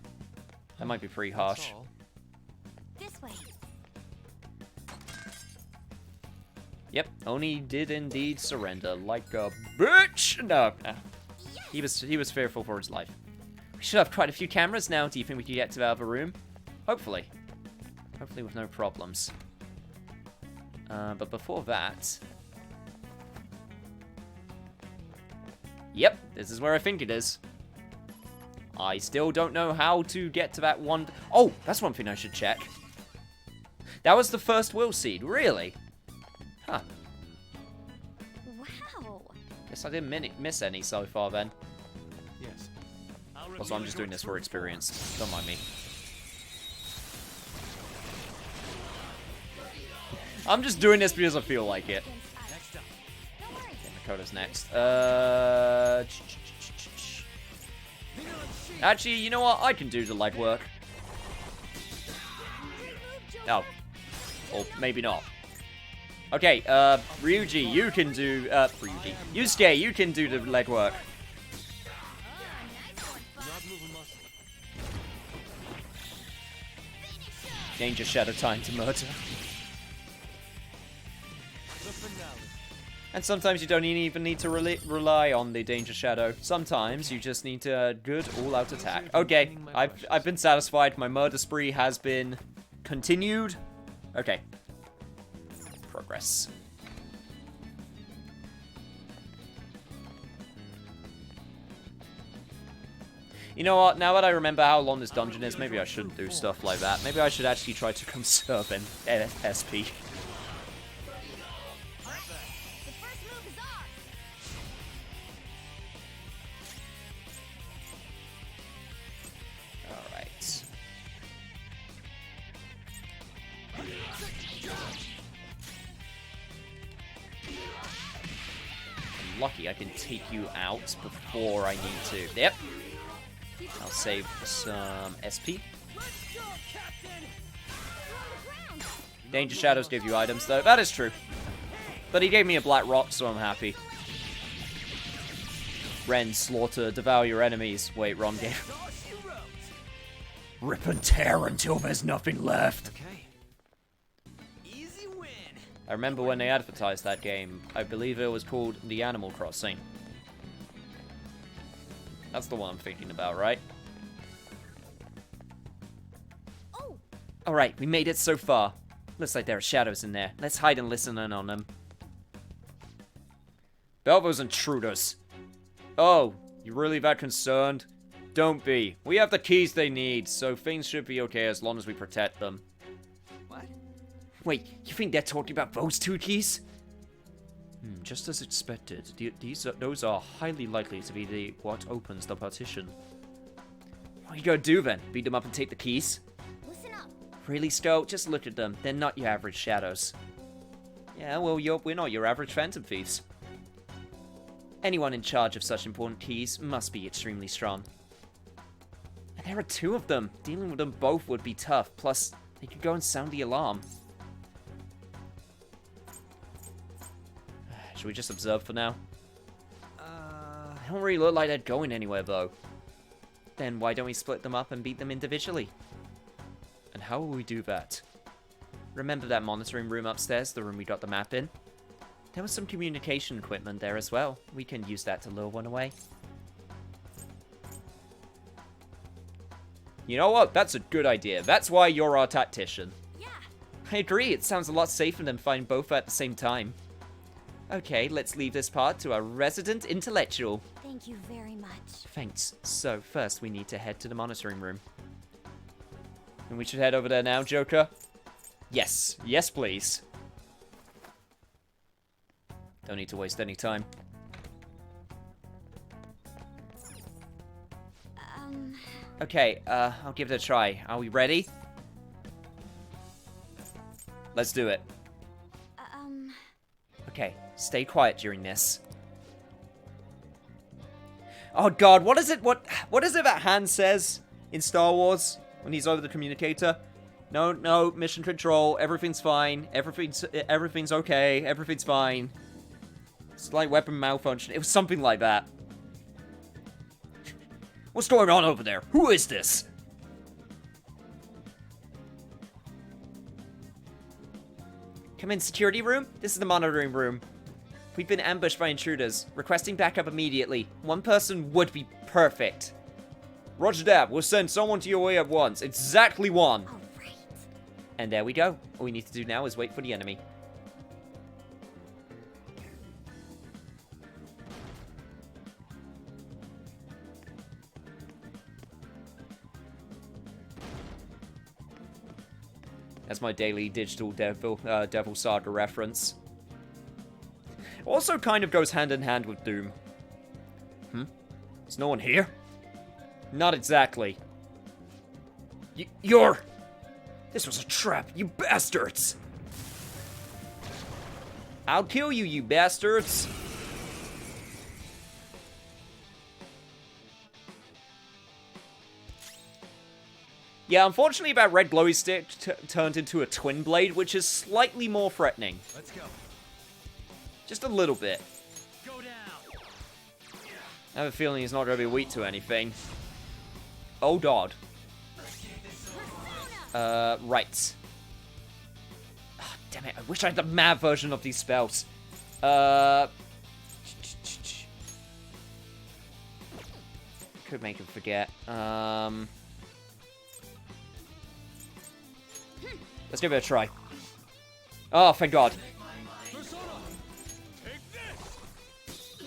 might be pretty harsh. This way. Yep, Oni did indeed surrender, like a bitch! No, he was fearful for his life. We should have quite a few cameras now. Do you think we could get to the other room? Hopefully. Hopefully with no problems. But before that... Yep, this is where I think it is. I still don't know how to get to that one... Oh, that's one thing I should check. That was the first will seed, really? Huh. Wow. Guess I didn't miss any so far then. Yes. Also, I'm just doing this for experience. Don't mind me. I'm just doing this because I feel like it. Okay, Makoto's next. Actually, you know what? I can do the legwork. Oh. Or maybe not. Okay, Ryuji, you can do, Yusuke, you can do the legwork. Danger Shadow time to murder. And sometimes you don't even need to rely on the Danger Shadow. Sometimes you just need a good all-out attack. Okay, I've been satisfied. My murder spree has been continued. Okay. Progress. You know what? Now that I remember how long this dungeon is, maybe I shouldn't do stuff like that. Maybe I should actually try to conserve an SP. Alright. I'm lucky I can take you out before I need to. Yep. I'll save some SP. Danger Shadows give you items, though. That is true. But he gave me a black rock, so I'm happy. Rend, slaughter, devour your enemies. Wait, wrong game. Rip and tear until there's nothing left. Okay. Easy win. I remember when they advertised that game. I believe it was called The Animal Crossing. That's the one I'm thinking about, right? Oh. Alright, we made it so far. Looks like there are shadows in there. Let's hide and listen in on them. Belvo's intruders. Oh, you really that concerned? Don't be. We have the keys they need, so things should be okay as long as we protect them. What? Wait, you think they're talking about those two keys? Just as expected. Those are highly likely to be what opens the partition. What are you gonna do then? Beat them up and take the keys? Listen up. Really, Scout? Just look at them. They're not your average shadows. Yeah, well, we're not your average phantom thieves. Anyone in charge of such important keys must be extremely strong. And there are two of them. Dealing with them both would be tough. Plus, they could go and sound the alarm. Should we just observe for now? They don't really look like they're going anywhere, though. Then why don't we split them up and beat them individually? And how will we do that? Remember that monitoring room upstairs, the room we got the map in? There was some communication equipment there as well. We can use that to lure one away. You know what? That's a good idea. That's why you're our tactician. Yeah. I agree. It sounds a lot safer than fighting both at the same time. Okay, let's leave this part to our resident intellectual. Thank you very much. Thanks. So, first we need to head to the monitoring room. And we should head over there now, Joker? Yes. Yes, please. Don't need to waste any time. Okay, I'll give it a try. Are we ready? Let's do it. Okay, stay quiet during this. Oh god, what is it? What is it that Han says in Star Wars when he's over the communicator? No, mission control. Everything's fine. Everything's okay. Everything's fine. Slight weapon malfunction. It was something like that. What's going on over there? Who is this? Come in, security room? This is the monitoring room. We've been ambushed by intruders. Requesting backup immediately. One person would be perfect. Roger that. We'll send someone to your way at once. Exactly one. All right. And there we go. All we need to do now is wait for the enemy. That's my daily digital Devil Saga reference. Also kind of goes hand in hand with Doom. Is no one here? Not exactly. You're... This was a trap, you bastards! I'll kill you, you bastards! Yeah, unfortunately that red glowy stick turned into a twin blade, which is slightly more threatening. Let's go. Just a little bit. Go down. I have a feeling he's not going to be weak to anything. Oh, God. Right. Oh, damn it, I wish I had the mad version of these spells. Could make him forget. Let's give it a try. Oh, thank God.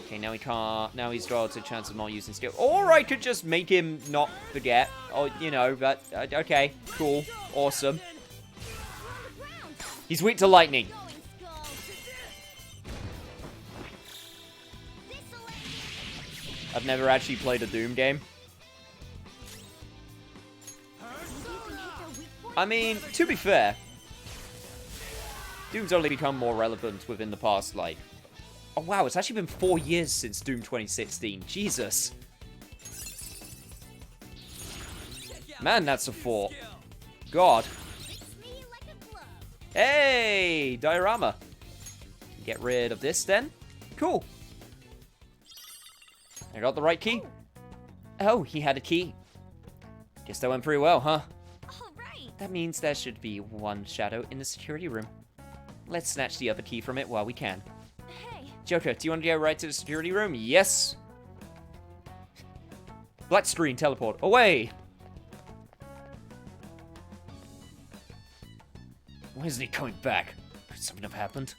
Okay, now he can't. Now he's got a chance of not using skill. Or I could just make him not forget. Oh, you know, but okay, cool, awesome. He's weak to lightning. I've never actually played a Doom game. I mean, to be fair, Doom's only become more relevant within the past, like... Oh wow, it's actually been 4 years since Doom 2016. Jesus. Man, that's a fort. God. Hey, diorama. Get rid of this then. Cool. I got the right key. Oh, he had a key. Guess that went pretty well, huh? That means there should be one shadow in the security room. Let's snatch the other key from it while we can. Hey. Joker, do you want to go right to the security room? Yes. Black screen, teleport. Away! Why isn't he coming back? Could something have happened?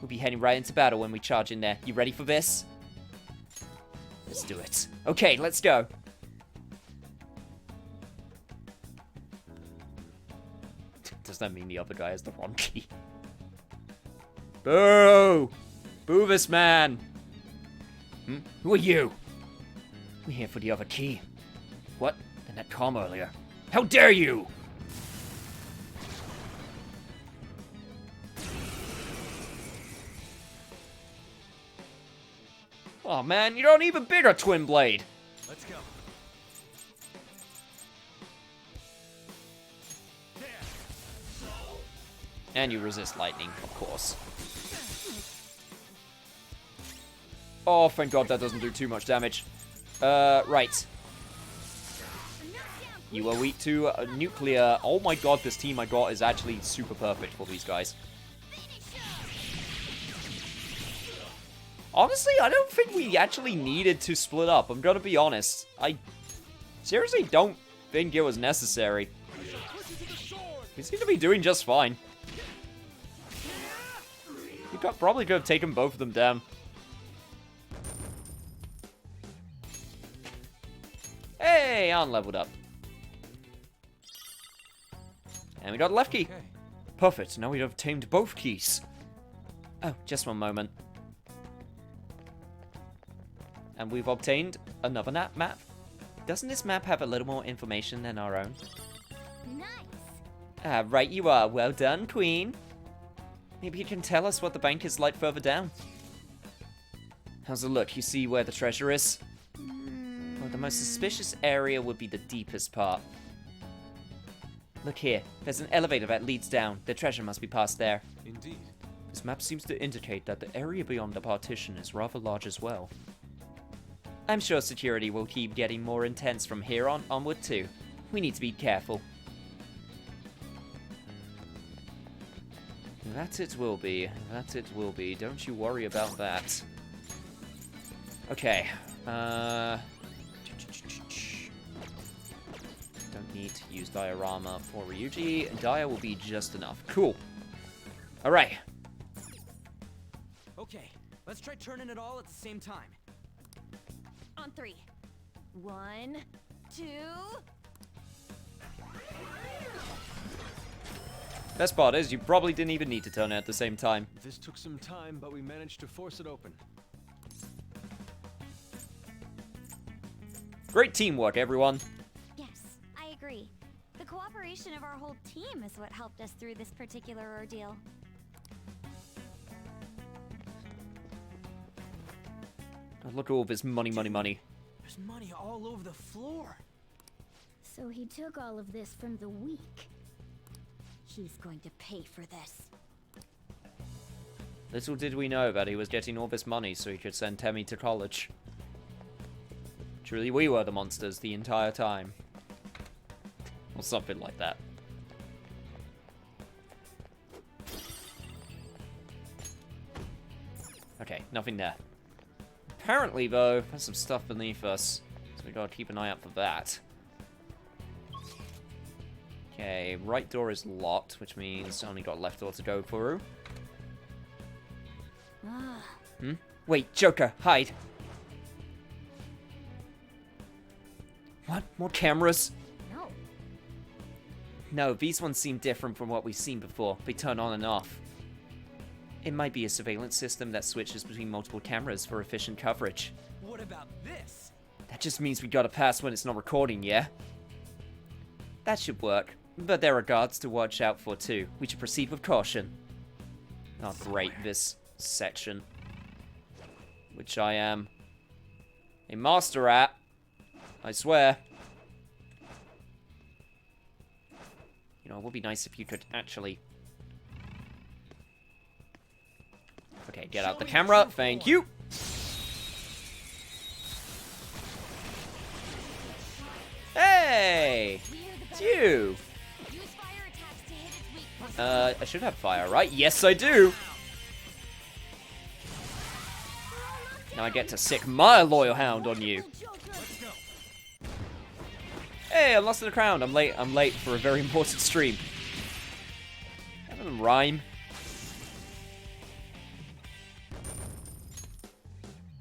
We'll be heading right into battle when we charge in there. You ready for this? Let's do it. Okay, let's go. Does that mean the other guy has the wrong key? Boo! Boo this man! Who are you? We're here for the other key. What? In that comm earlier. How dare you! Oh man, you don't even bigger twin blade! Let's go. And you resist lightning, of course. Oh, thank God that doesn't do too much damage. Right. You are weak to nuclear. Oh my God, this team I got is actually super perfect for these guys. Honestly, I don't think we actually needed to split up. I'm gonna be honest. I seriously don't think it was necessary. We seem to be doing just fine. We probably could have taken both of them down. Hey, I'm leveled up. And we got a left key. Okay. Perfect, now we've obtained both keys. Oh, just one moment. And we've obtained another map. Doesn't this map have a little more information than our own? Nice. Right you are. Well done, Queen. Maybe you can tell us what the bank is like further down. How's it look? You see where the treasure is? Well, the most suspicious area would be the deepest part. Look here. There's an elevator that leads down. The treasure must be past there. Indeed. This map seems to indicate that the area beyond the partition is rather large as well. I'm sure security will keep getting more intense from here onward too. We need to be careful. That it will be. That it will be. Don't you worry about that. Okay. Don't need to use diorama for Ryuji. Dia will be just enough. Cool. Alright. Okay, let's try turning it all at the same time. On 3. 1, 2. Best part is, you probably didn't even need to turn it at the same time. This took some time, but we managed to force it open. Great teamwork, everyone. Yes, I agree. The cooperation of our whole team is what helped us through this particular ordeal. Oh, look at all this money. There's money all over the floor. So he took all of this from the weak. He's going to pay for this. Little did we know that he was getting all this money so he could send Temmie to college. Truly, we were the monsters the entire time. Or something like that. Okay, nothing there. Apparently, though, there's some stuff beneath us, so we gotta keep an eye out for that. Okay, right door is locked, which means only got left door to go through. Hmm? Wait, Joker, hide! What? More cameras? No. No, these ones seem different from what we've seen before. They turn on and off. It might be a surveillance system that switches between multiple cameras for efficient coverage. What about this? That just means we gotta pass when it's not recording, yeah? That should work. But there are guards to watch out for too. We should proceed with caution. Oh great, this section. Which I am a master at. I swear. You know, it would be nice if you could actually... Okay, get out the camera. Thank you. Hey! It's you! I should have fire, right? Yes, I do! Now I get to sick my loyal hound on you. Hey, I'm lost in the crowd. I'm late for a very important stream. That doesn't rhyme.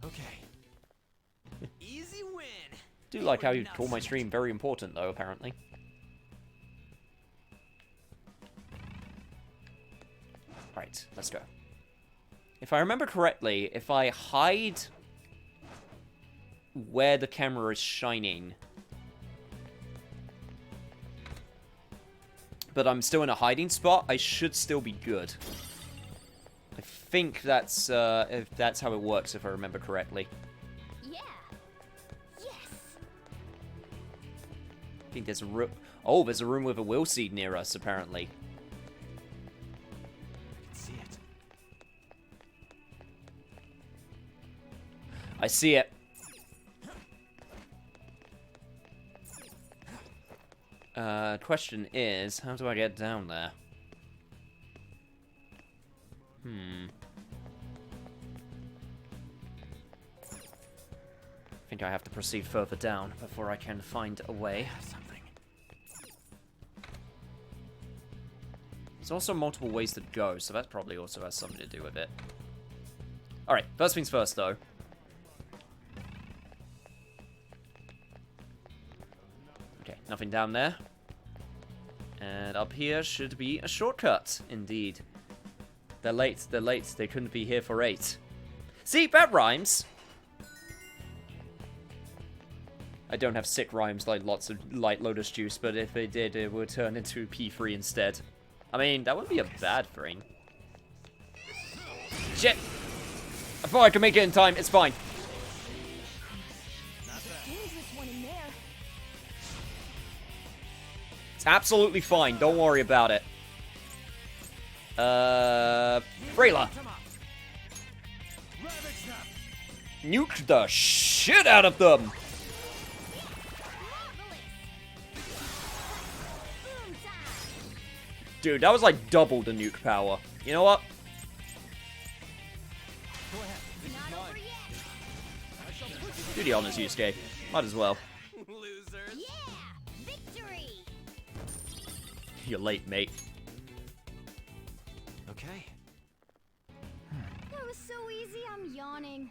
Okay. Easy win. Do like how you call my stream very important, though, apparently. Right, let's go. If I remember correctly, if I hide where the camera is shining, but I'm still in a hiding spot, I should still be good. I think that's if that's how it works, if I remember correctly. Yeah. Yes. I think there's a room. Oh, there's a room with a will seed near us, apparently. See it. I see it. Question is, how do I get down there? I think I have to proceed further down before I can find a way. Something. There's There's also multiple ways to go, so that probably also has something to do with it. Alright, first things first, though. Okay, nothing down there. And up here should be a shortcut, indeed. They're late, they're late. They couldn't be here for 8. See, that rhymes! I don't have sick rhymes like lots of light lotus juice, but if it did, it would turn into P3 instead. I mean, that wouldn't be a bad thing. Shit! I thought I could make it in time, it's fine. It's absolutely fine, don't worry about it. Frayla. Nuke the shit out of them! Dude, that was like double the nuke power. You know what? Do the honors, Yusuke. Might as well. Losers. Yeah, victory. You're late, mate. Okay. That was so easy, I'm yawning.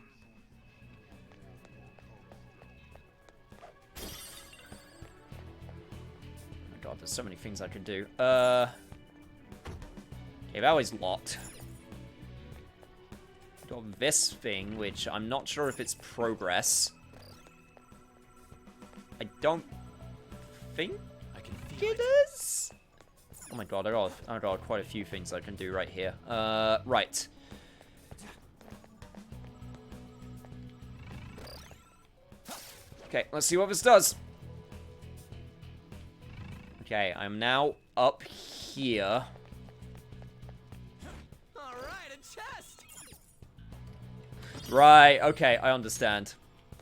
Oh my god, there's so many things I can do. Okay, that was locked. Got this thing, which I'm not sure if it's progress. I don't think it is. Oh my god, I got quite a few things I can do right here. Right. Okay, let's see what this does. Okay, I'm now up here. Alright, a chest! Right, okay, I understand.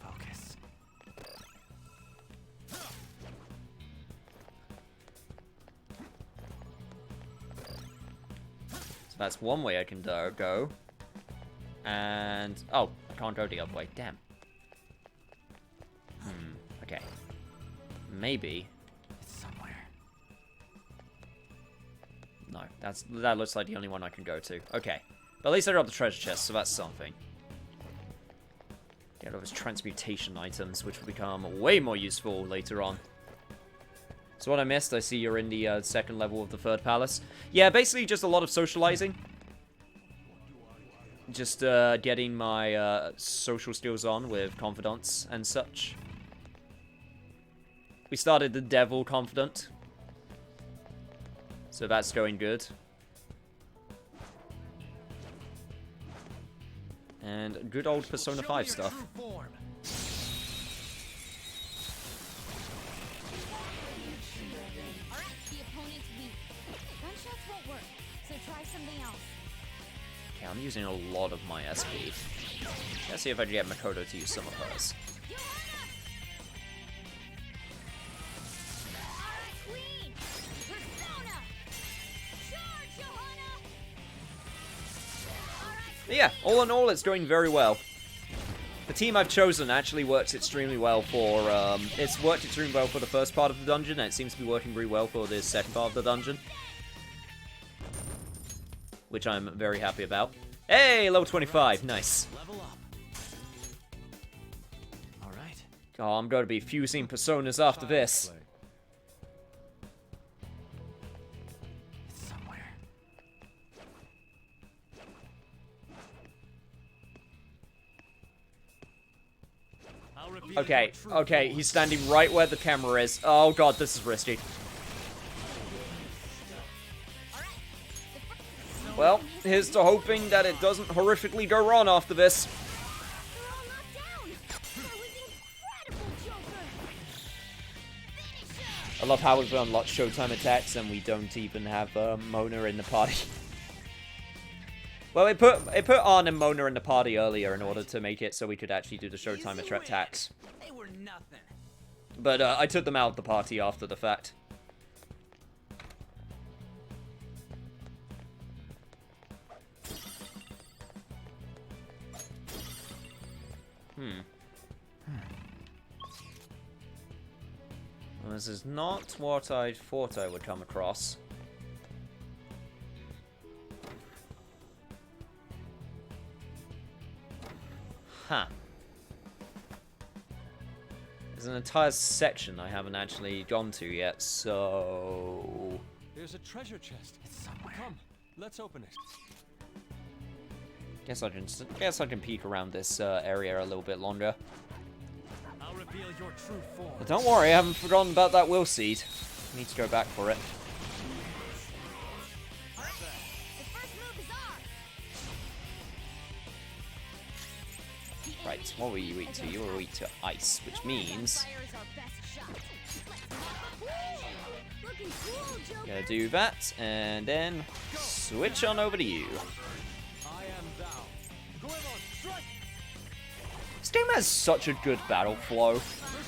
Focus. So that's one way I can go. And... oh, I can't go the other way. Damn. Okay. Maybe. It's somewhere. No, that looks like the only one I can go to. Okay. But at least I got the treasure chest, so that's something. Get all those transmutation items, which will become way more useful later on. So what I missed, I see you're in the second level of the third palace. Yeah, basically just a lot of socializing. Just getting my social skills on with confidants and such. We started the devil confidant. So that's going good. And good old Persona 5 stuff. Alright, the opponent's weak. Gunshots won't work, so try something else. Okay, I'm using a lot of my SP. Let's see if I can get Makoto to use some of hers. But yeah, all in all, it's going very well. The team I've chosen actually works extremely well for, it's worked extremely well for the first part of the dungeon, and it seems to be working very well for the second part of the dungeon. Which I'm very happy about. Hey, level 25, nice. Level up. Alright. Oh, I'm going to be fusing personas after this. It's somewhere. Okay, okay, he's standing right where the camera is. Oh god, this is risky. Well, here's to hoping that it doesn't horrifically go wrong after this. I love how we've unlocked Showtime attacks and we don't even have Mona in the party. Well, it put Arn and Mona in the party earlier in order to make it so we could actually do the Showtime attacks. They were nothing. But I took them out of the party after the fact. Well, this is not what I thought I would come across. Huh. There's an entire section I haven't actually gone to yet, so... There's a treasure chest. It's somewhere. Come, let's open it. Guess I can peek around this area a little bit longer. I'll reveal your true form. But don't worry, I haven't forgotten about that will seed. I need to go back for it. Right, what were you weak to? You were weak to ice, which means... Gonna do that, and then switch on over to you. I am thou. This game has such a good battle flow.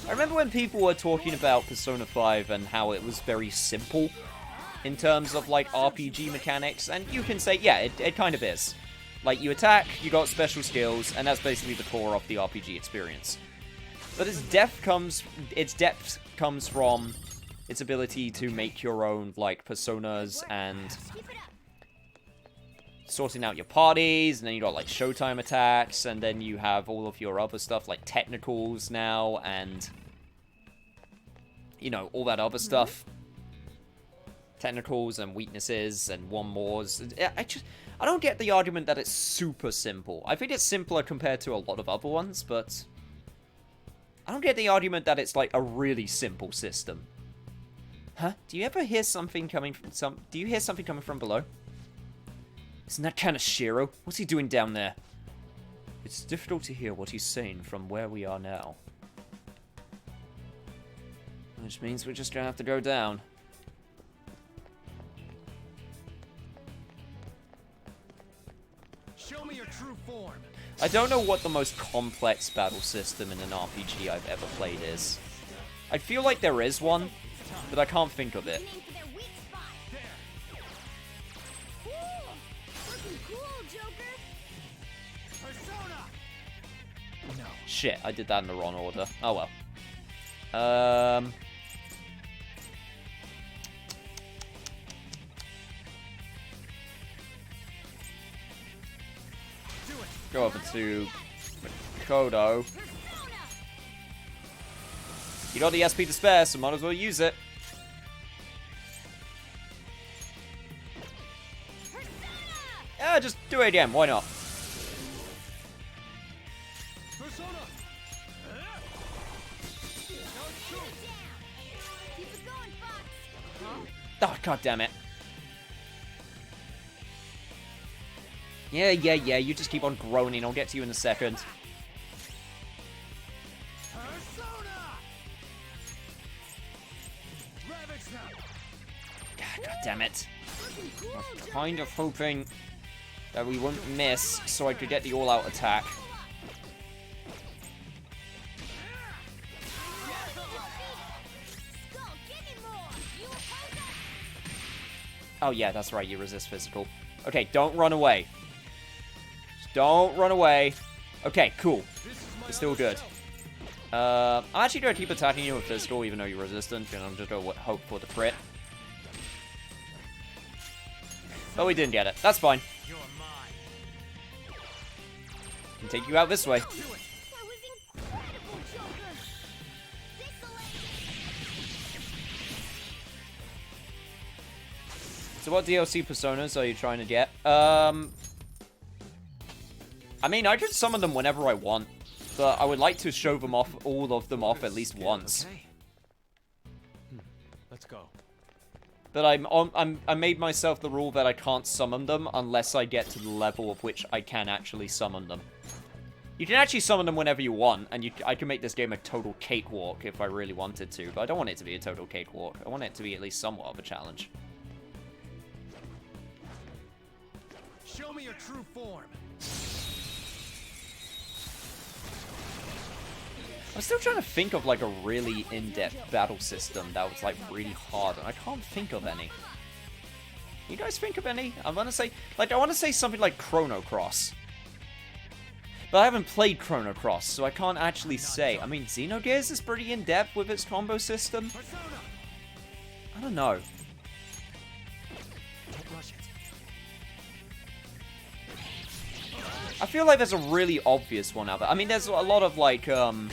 I remember when people were talking about Persona 5 and how it was very simple in terms of, like, RPG mechanics, and you can say, yeah, it kind of is. Like, you attack, you got special skills, and that's basically the core of the RPG experience. But its depth comes from its ability to make your own, like, personas and sorting out your parties, and then you got, like, showtime attacks, and then you have all of your other stuff, like technicals now, and, you know, all that other stuff. Technicals and weaknesses and one mores. I don't get the argument that it's super simple. I think it's simpler compared to a lot of other ones, but I don't get the argument that it's like a really simple system. Huh? Do you ever hear something coming from Do you hear something coming from below? Isn't that Kaneshiro? What's he doing down there? It's difficult to hear what he's saying from where we are now. Which means we're just gonna have to go down. Show me your true form. I don't know what the most complex battle system in an RPG I've ever played is. I feel like there is one, but I can't think of it. No. Shit, I did that in the wrong order. Oh well. Go over to Kodo. You got the SP to spare, so might as well use it. Yeah, just do it again. Why not? Oh, god damn it. Yeah, you just keep on groaning. I'll get to you in a second. God damn it. I was kind of hoping that we wouldn't miss so I could get the all-out attack. Oh yeah, that's right, you resist physical. Okay, don't run away. Just don't run away. Okay, cool. We're still good. I'm actually going to keep attacking you with physical even though you're resistant, and I'm just going to hope for the crit. Oh, we didn't get it. That's fine. Can take you out this way. So what DLC personas are you trying to get? I mean, I could summon them whenever I want, but I would like to show them off, all of them off at least once. Okay. Let's go. But I made myself the rule that I can't summon them unless I get to the level of which I can actually summon them. You can actually summon them whenever you want, and I can make this game a total cakewalk if I really wanted to, but I don't want it to be a total cakewalk. I want it to be at least somewhat of a challenge. Show me your true form. I'm still trying to think of like a really in-depth battle system that was like really hard, and I can't think of any. You guys think of any? I want to say something like Chrono Cross. But I haven't played Chrono Cross, so I can't actually say. I mean, Xenogears is pretty in-depth with its combo system. I don't know. Don't rush it. I feel like there's a really obvious one out there. I mean, there's a lot of, like, there's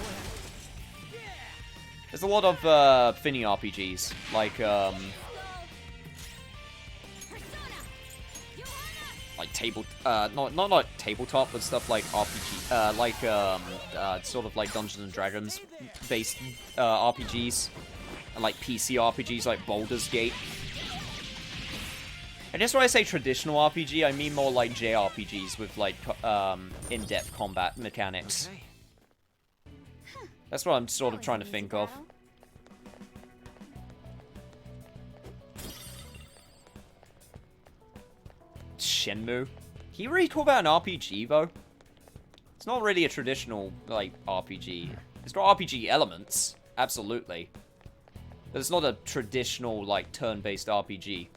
a lot of, Finny RPGs. Like, not tabletop, but stuff like RPG, sort of like Dungeons and Dragons based, RPGs. And, like, PC RPGs, like Baldur's Gate. And just when I say traditional RPG, I mean more like JRPGs with, like, in-depth combat mechanics. Okay. That's what I'm sort of trying to think of. Shenmue? Can you really talk about an RPG, though? It's not really a traditional, like, RPG. It's got RPG elements, absolutely. But it's not a traditional, like, turn-based RPG.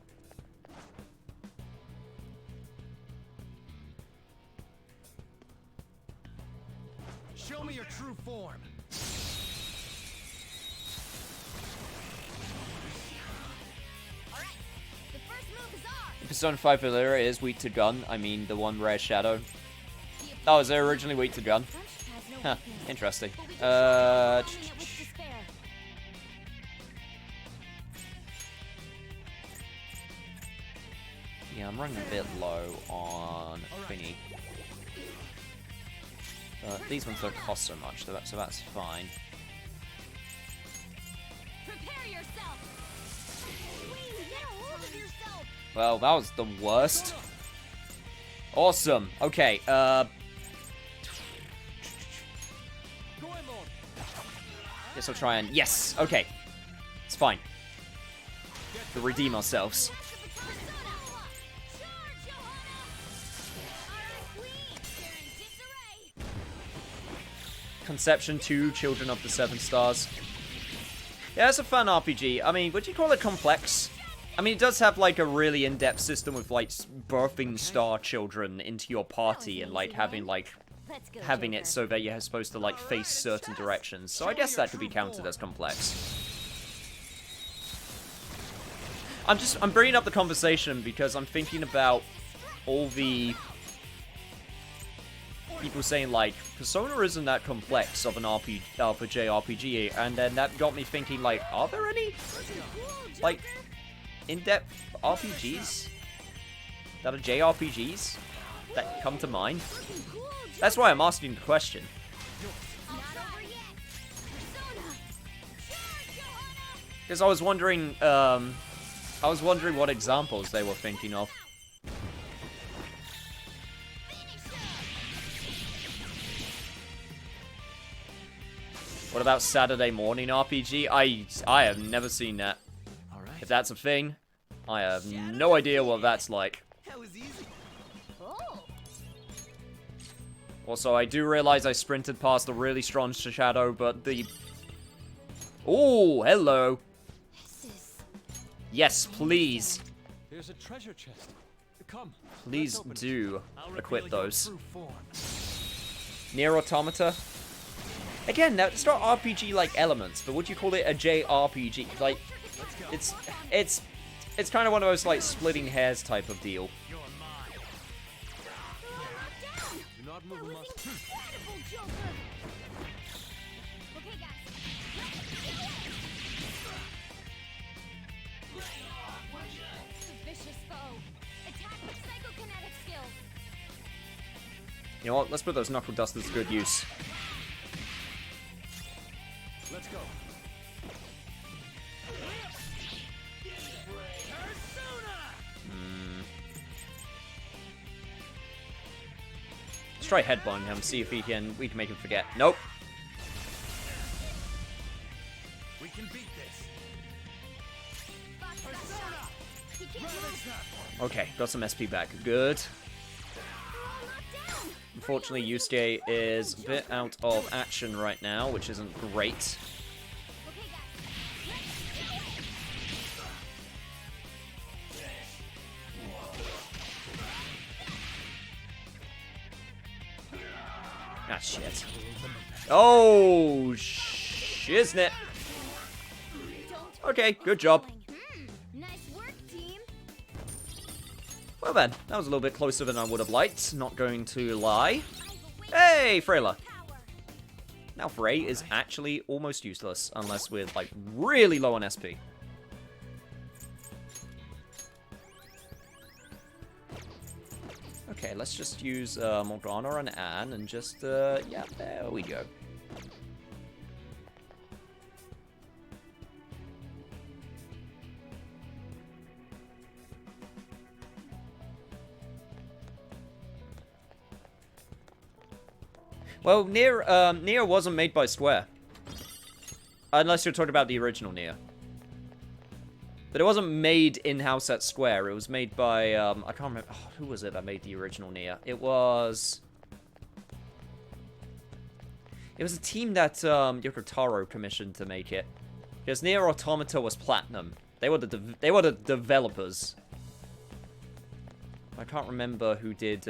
Show me your true form. Persona 5 Valera is weak to gun. I mean, the one Rare Shadow. Oh, is there originally weak to gun? Huh, interesting. Yeah, I'm running a bit low on thingy. But these ones don't cost so much, so that's fine. Well, that was the worst. Awesome. Okay, guess I'll try and... Yes! Okay. It's fine. We'll redeem ourselves. Conception 2, Children of the Seven Stars. Yeah, it's a fun RPG. I mean, would you call it complex? I mean, it does have, like, a really in-depth system with, like, birthing star children into your party and, like, having, like, having it so that you're supposed to, like, face certain directions. So I guess that could be counted as complex. I'm bringing up the conversation because I'm thinking about all the people saying, like, Persona isn't that complex of an JRPG, and then that got me thinking, like, are there any, like, in-depth RPGs that are JRPGs that come to mind? That's why I'm asking the question. Because I was wondering what examples they were thinking of. What about Saturday Morning RPG? I have never seen that. If that's a thing, I have no idea what that's like. Also, I do realize I sprinted past a really strong shadow, but the... Oh, hello. Yes, please. There's a treasure chest. Come. Please do equip those. Nier Automata. Again, that's not RPG-like elements, but would you call it a JRPG? Like, it's kind of one of those, like, splitting hairs type of deal. You know what? Let's put those knuckle dusters to good use. Let's go. Let's try headbutting him, see if we can make him forget. Nope. We can beat this. Okay, got some SP back. Good. Unfortunately, Yusuke is a bit out of action right now, which isn't great. Ah, shit. Oh, shiznit. Okay, good job. Oh man, that was a little bit closer than I would have liked, not going to lie. Hey, Freyla! Now Frey is actually almost useless, unless we're, like, really low on SP. Okay, let's just use Morgana and Anne and just, yeah, there we go. Well, Nier wasn't made by Square. Unless you're talking about the original Nier. But it wasn't made in-house at Square. It was made by, I can't remember. Oh, who was it that made the original Nier? It was a team that Yoko Taro commissioned to make it. Because Nier Automata was Platinum. They were the developers. I can't remember who did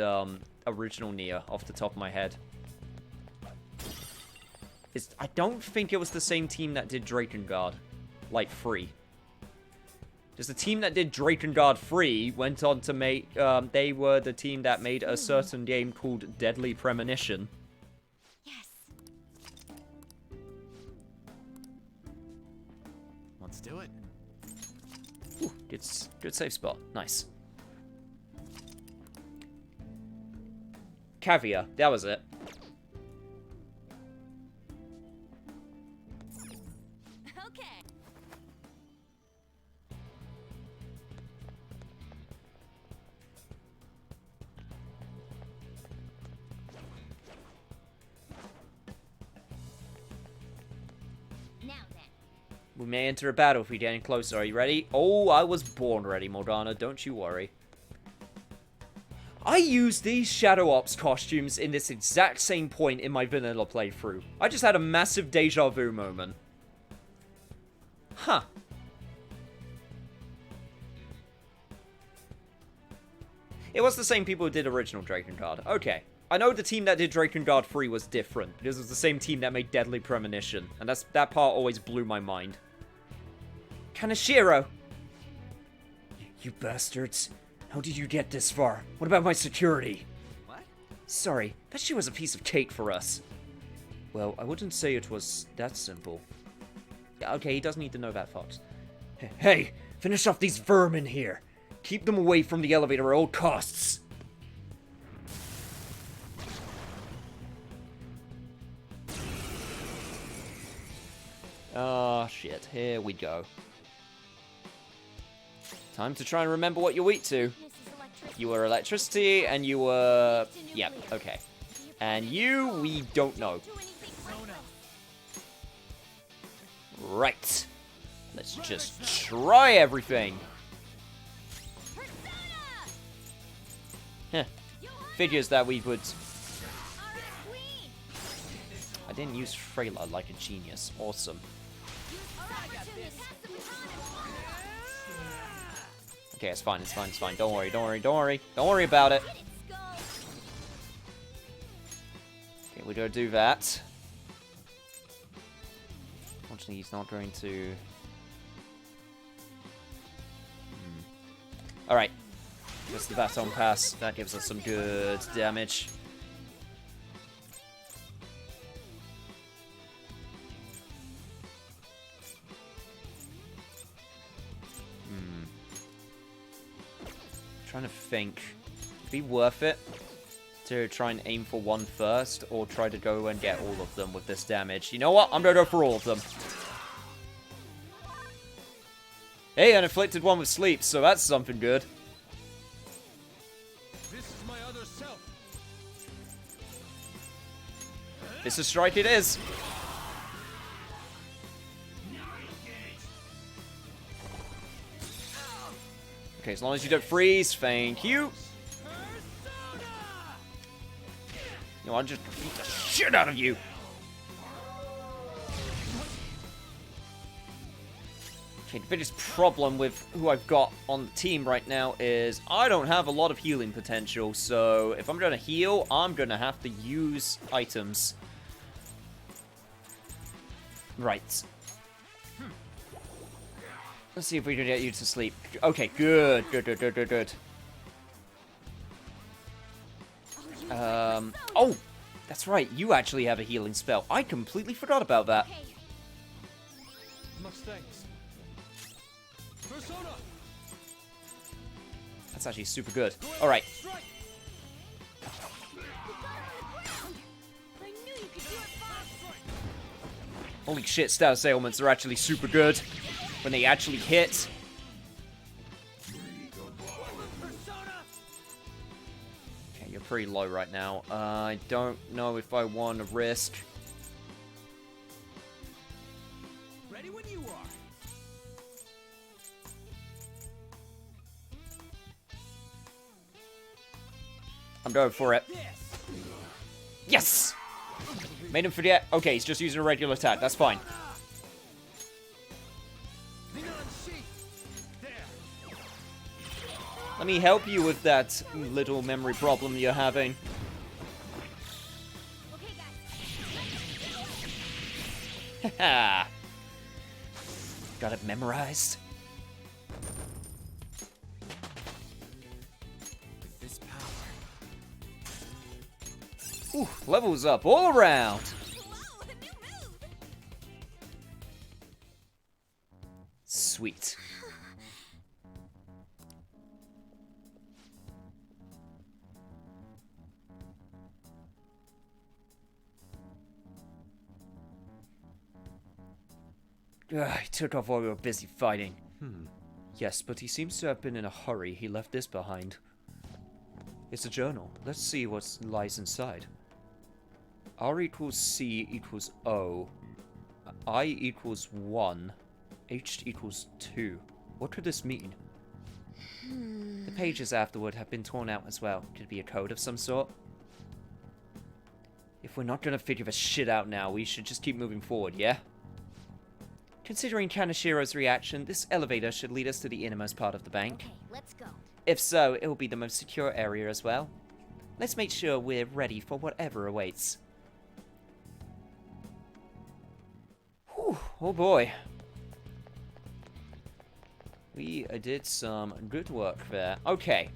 original Nier off the top of my head. I don't think it was the same team that did Drakengard, like, 3. Just the team that did Drakengard 3 went on to make, they were the team that made a certain game called Deadly Premonition. Yes. Let's do it. Ooh, good safe spot. Nice. Caviar, that was it. We may enter a battle if we get in closer. Are you ready? Oh, I was born ready, Morgana. Don't you worry. I used these Shadow Ops costumes in this exact same point in my vanilla playthrough. I just had a massive deja vu moment. Huh. It was the same people who did original Drakengard. Okay. I know the team that did Drakengard 3 was different, because it was the same team that made Deadly Premonition, and that part always blew my mind. Kaneshiro! You bastards. How did you get this far? What about my security? What? Sorry, that shit was a piece of cake for us. Well, I wouldn't say it was that simple. Yeah, okay, he does need to know that, Fox. Hey, finish off these vermin here. Keep them away from the elevator at all costs. Oh, shit. Here we go. Time to try and remember what you're weak to. You were electricity, and you were... Yep, okay. And you, we don't know. Right. Let's just try everything. Heh. Figures that we would... I didn't use Freyla like a genius. Awesome. Okay, it's fine, it's fine, it's fine. Don't worry, don't worry, don't worry. Don't worry about it. Okay, we're gonna do that. Unfortunately, he's not going to... Alright. Just the baton pass. That gives us some good damage. Trying to think. It'd be worth it to try and aim for one first, or try to go and get all of them with this damage. You know what? I'm gonna go for all of them. Hey, an inflicted one with sleep, so that's something good. This is my other self. This is strike it is. Okay, as long as you don't freeze, thank you. No, I'll just beat the shit out of you. Okay, the biggest problem with who I've got on the team right now is I don't have a lot of healing potential, so if I'm gonna heal, I'm gonna have to use items. Right. Let's see if we can get you to sleep. Okay, good. Good, good, good, good, good. Oh! That's right, you actually have a healing spell. I completely forgot about that. Much thanks. Persona! That's actually super good. Alright. Holy shit, status ailments are actually super good when they actually hit. Okay, you're pretty low right now. I don't know if I want to risk. Ready when you are. I'm going for it. Yes! Made him forget. Okay, he's just using a regular attack. That's fine. Let me help you with that little memory problem you're having. Haha. Got it memorized. Ooh, levels up all around. Sweet. He took off while we were busy fighting. Yes, but he seems to have been in a hurry. He left this behind. It's a journal. Let's see what lies inside. R equals C equals O. I equals 1. H equals 2. What could this mean? The pages afterward have been torn out as well. Could it be a code of some sort? If we're not gonna figure this shit out now, we should just keep moving forward, yeah? Considering Kanashiro's reaction, this elevator should lead us to the innermost part of the bank. Okay, let's go. If so, it will be the most secure area as well. Let's make sure we're ready for whatever awaits. Whew, oh boy. We did some good work there. Okay.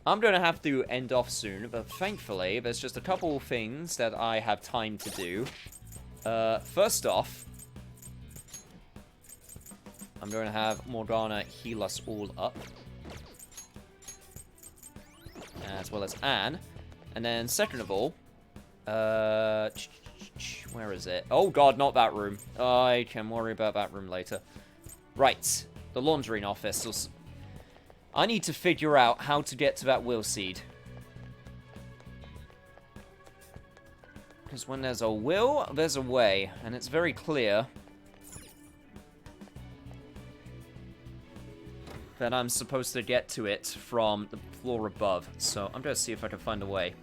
I'm going to have to end off soon, but thankfully, there's just a couple things that I have time to do. First off, I'm going to have Morgana heal us all up. As well as Anne. And then, second of all, where is it? Oh god, not that room. I can worry about that room later. Right, the laundering office. I need to figure out how to get to that will seed. Because when there's a will, there's a way. And it's very clear that I'm supposed to get to it from the floor above. So I'm going to see if I can find a way.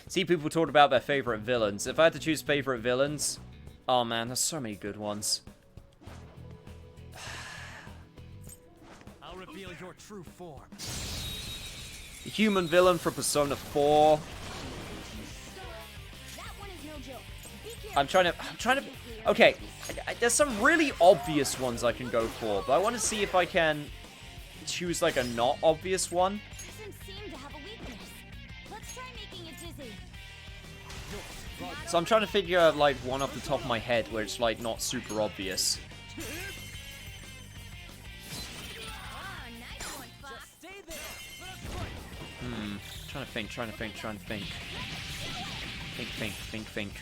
See, people talk about their favorite villains. If I had to choose favorite villains, oh man, there's so many good ones. I'll reveal your true form. The human villain from Persona 4. I'm trying to. Okay, there's some really obvious ones I can go for, but I want to see if I can choose like a not obvious one. Doesn't seem to have a weakness. Let's try making it dizzy. So I'm trying to figure out like one off the top of my head where it's like not super obvious. Trying to think. Think.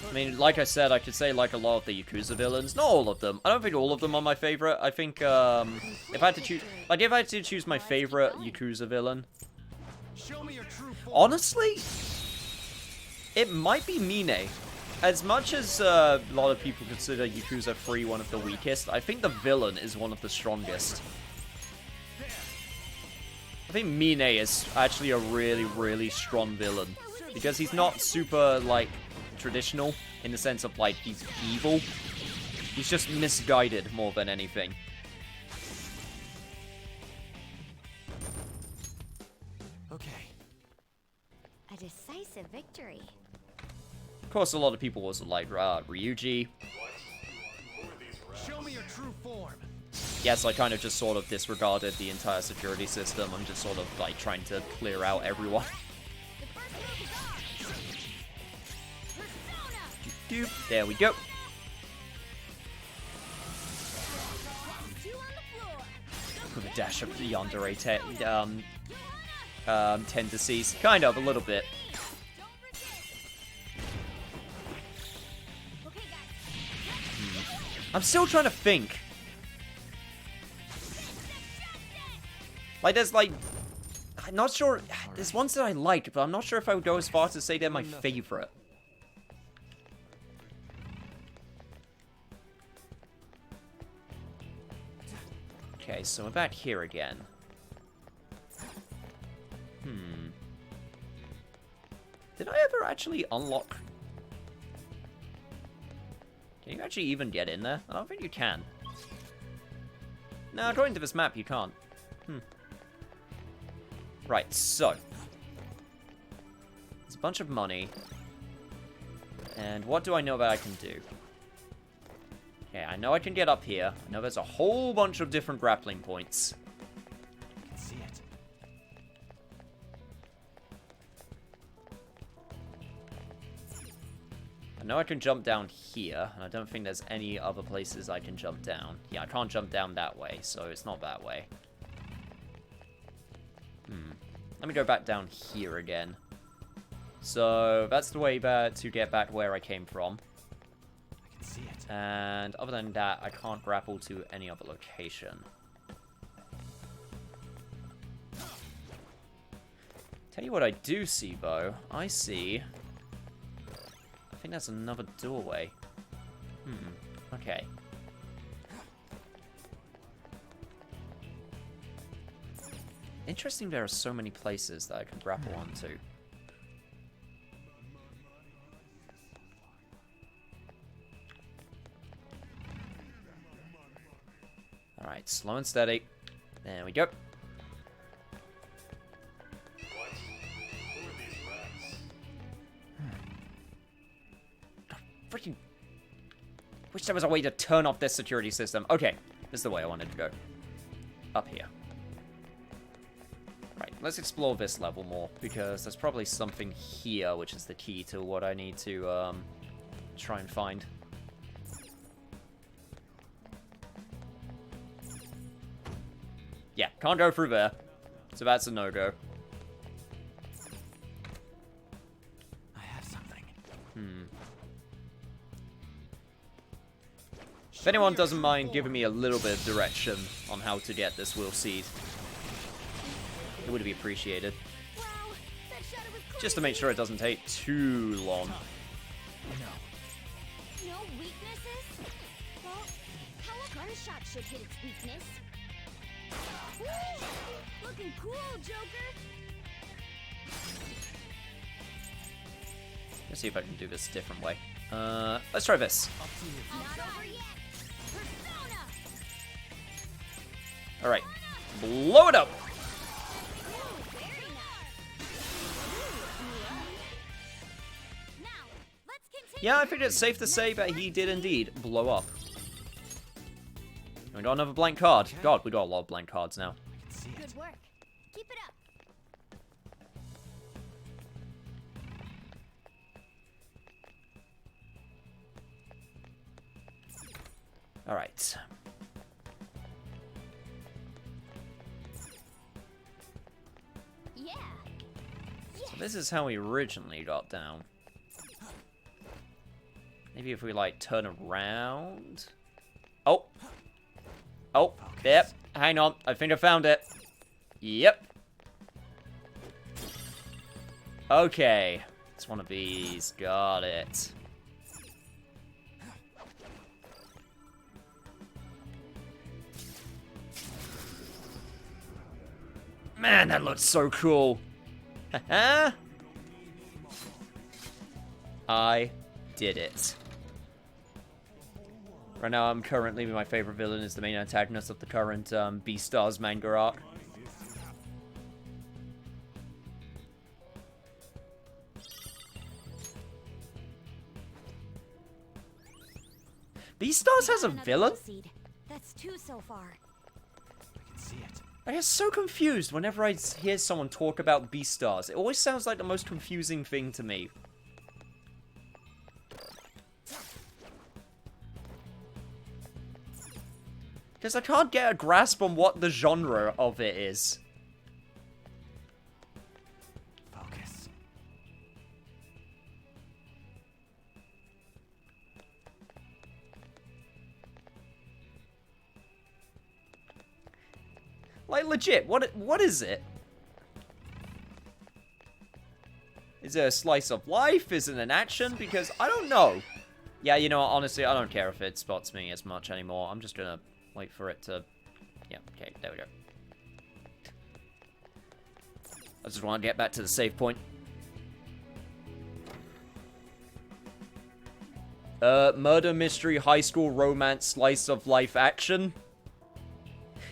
I mean, like I said, I could say like a lot of the Yakuza villains. Not all of them. I don't think all of them are my favorite. I think, if I had to choose, like, if I had to choose my favorite Yakuza villain, honestly, it might be Mine. As much as a lot of people consider Yakuza 3 one of the weakest, I think the villain is one of the strongest. I think Mine is actually a really, really strong villain. Because he's not super, like, traditional in the sense of, like, he's evil. He's just misguided more than anything. A decisive victory. Of course, a lot of people also like Ryuji. Show me your true form. Yes, I kind of just sort of disregarded the entire security system. I'm just sort of like trying to clear out everyone. There we go. With a dash of yandere tendencies. Kind of, a little bit. I'm still trying to think. Like, there's like... I'm not sure... There's ones that I like, but I'm not sure if I would go as far as to say they're my favorite. Okay, so we're back here again. Did I ever actually unlock... Can you actually even get in there? I don't think you can. No, according to this map, you can't. Right, so. There's a bunch of money. And what do I know that I can do? Okay, I know I can get up here. I know there's a whole bunch of different grappling points. I can see it. I know I can jump down here, and I don't think there's any other places I can jump down. Yeah, I can't jump down that way, so it's not that way. Let me go back down here again. So, that's the way back to get back where I came from. I can see it. And other than that, I can't grapple to any other location. Tell you what I do see, though. I see... I think that's another doorway. Okay. Interesting there are so many places that I can grapple onto. Alright, slow and steady. There we go. Freaking... Wish there was a way to turn off this security system. Okay, this is the way I wanted to go. Up here. Right, let's explore this level more, because there's probably something here which is the key to what I need to try and find. Yeah, can't go through there. So that's a no-go. I have something. If anyone doesn't mind giving me a little bit of direction on how to get this will seed, it would be appreciated. Wow, that shadow was crazy. Just to make sure it doesn't take too long. No weaknesses? Well, how a gunshot should hit its weakness. Woo! Looking cool, Joker. Let's see if I can do this a different way. Let's try this. Not over yet. Persona. Alright. Blow it up! Very nice. Now, let's continue. Yeah, I think it's safe to say that he did indeed blow up. We got another blank card. God, we got a lot of blank cards now. I can see it. Good work. Keep it up. Alright. Yeah. So this is how we originally got down. Maybe if we, like, turn around... Oh! Oh, yep. Hang on. I think I found it. Yep. Okay. It's one of these. Got it. Man, that looks so cool. Haha. I did it. Right now, I'm currently, my favorite villain is the main antagonist of the current Beastars manga arc. Beastars has a Another villain? seed. That's 2 so far. I can see it. I get so confused whenever I hear someone talk about Beastars. It always sounds like the most confusing thing to me. Because I can't get a grasp on what the genre of it is. Focus. Like, legit, what is it? Is it a slice of life? Is it an action? Because I don't know. Yeah, you know what, honestly, I don't care if it spots me as much anymore. I'm just gonna wait for it to... Yeah, okay, there we go. I just want to get back to the save point. Murder, mystery, high school, romance, slice of life, action.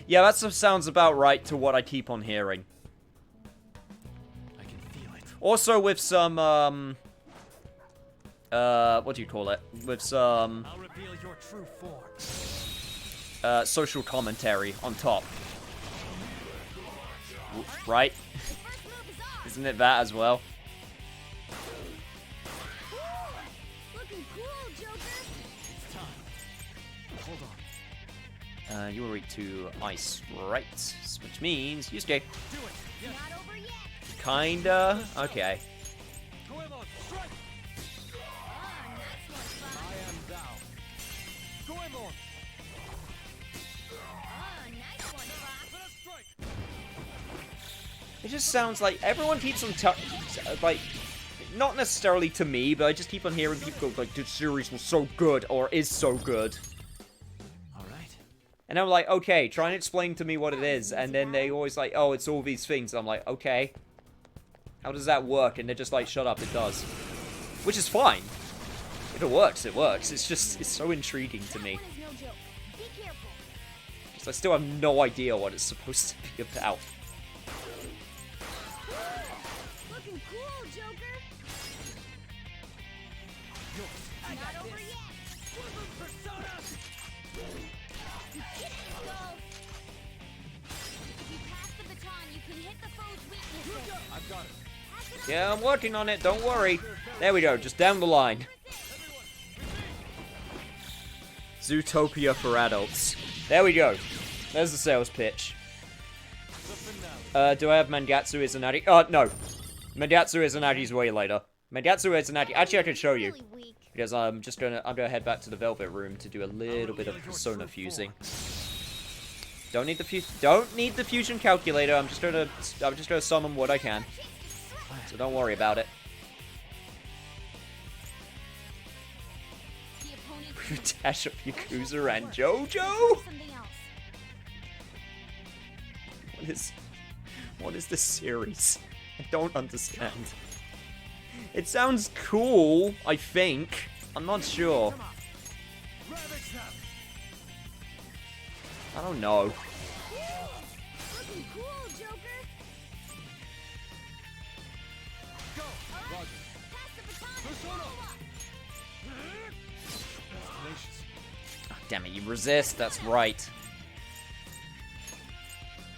Yeah, that sounds about right to what I keep on hearing. I can feel it. Also with some, what do you call it? With some, I'll reveal your true form. social commentary on top. Right? Isn't it that as well? Looking cool, Joker. It's time. Hold on. You will read to ice, right? Which means you escape. Do it. Yes. Not over yet. Kinda. Okay. Go Emon, strike. Ah, nice one, Fox. I am thou. Go Emon. Ah, nice one, Fox. Let us strike. It just sounds like everyone keeps on like, not necessarily to me, but I just keep on hearing people go like, "This series was so good," or "is so good." All right. And I'm like, okay, try and explain to me what it is. And then they always like, oh, it's all these things. I'm like, okay. How does that work? And they're just like, shut up, it does. Which is fine. If it works, it works. It's just, it's so intriguing to me. That one is no joke. Be careful. Because I still have no idea what it's supposed to be about. Looking cool, Joker. Not over yet. Persona. Go. If you pass the baton, you can hit the foe's weaknesses. I've got it. Pass it on. Yeah, I'm working on it, don't worry. There we go, just down the line. Zootopia for adults. There we go. There's the sales pitch. Do I have Mangatsu Izanagi? No. Mangatsu Izanagi's way later. Mangatsu Izanagi. Actually, I could show you. Really weak. Because I'm gonna head back to the Velvet Room to do a little bit of persona fusing. Don't need the fusion calculator. I'm just gonna summon what I can. So don't worry about it. The opponent's Dash of Yakuza and JoJo? something else. What is this series? I don't understand. It sounds cool, I think. I'm not sure. Ravage them. I don't know. Looking cool, Joker. Go. Roger. Pass the baton. Persona. Oh, damn it, you resist, that's right.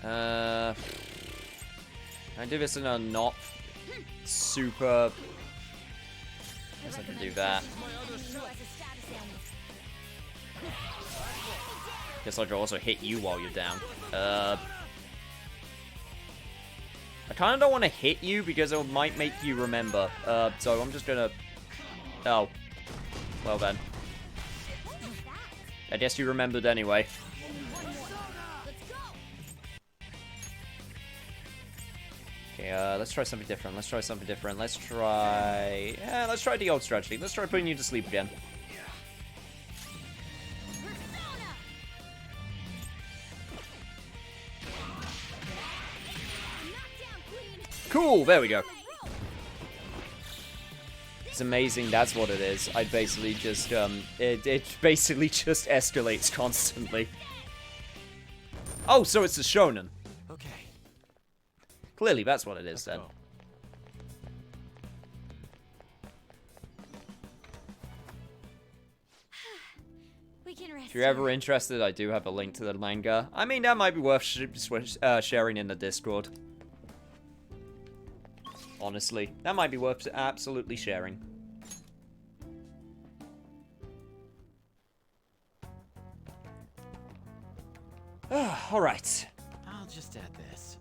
Can I do this in a not super... I guess I can do that. Guess I can also hit you while you're down. I kind of don't want to hit you because it might make you remember. So I'm just gonna... Oh. Well then. I guess you remembered anyway. Okay, let's try something different. Let's try the old strategy. Let's try putting you to sleep again. Cool, there we go. It's amazing, that's what it is. I basically just, it basically just escalates constantly. Oh, so it's a shonen. Okay. Clearly, that's what it is then. can rest If you're ever here. interested, I do have a link to the manga. I mean, that might be worth sharing in the Discord. Honestly, that might be worth absolutely sharing. Alright. I'll just add this.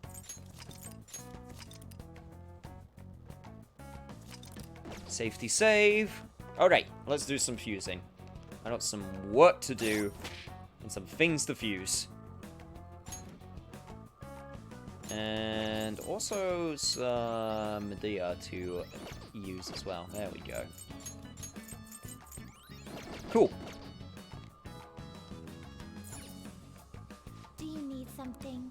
Safety save. Alright, let's do some fusing. I got some work to do and some things to fuse. And also some Medea to use as well. There we go. Cool. Do you need something?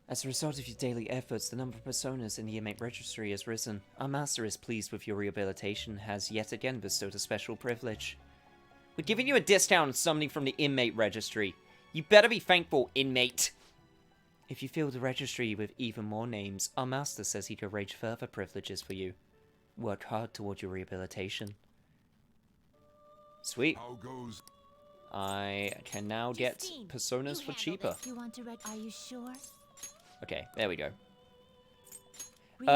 As a result of your daily efforts, the number of personas in the inmate registry has risen. Our master is pleased with your rehabilitation, has yet again bestowed a special privilege. We're giving you a discount on summoning from the inmate registry. You better be thankful, inmate. If you fill the registry with even more names, our master says he could arrange further privileges for you. Work hard toward your rehabilitation. Sweet. How goes? I can now get Justine, personas you for handle cheaper. this. You want to read? Are you sure? Okay, there we go. Read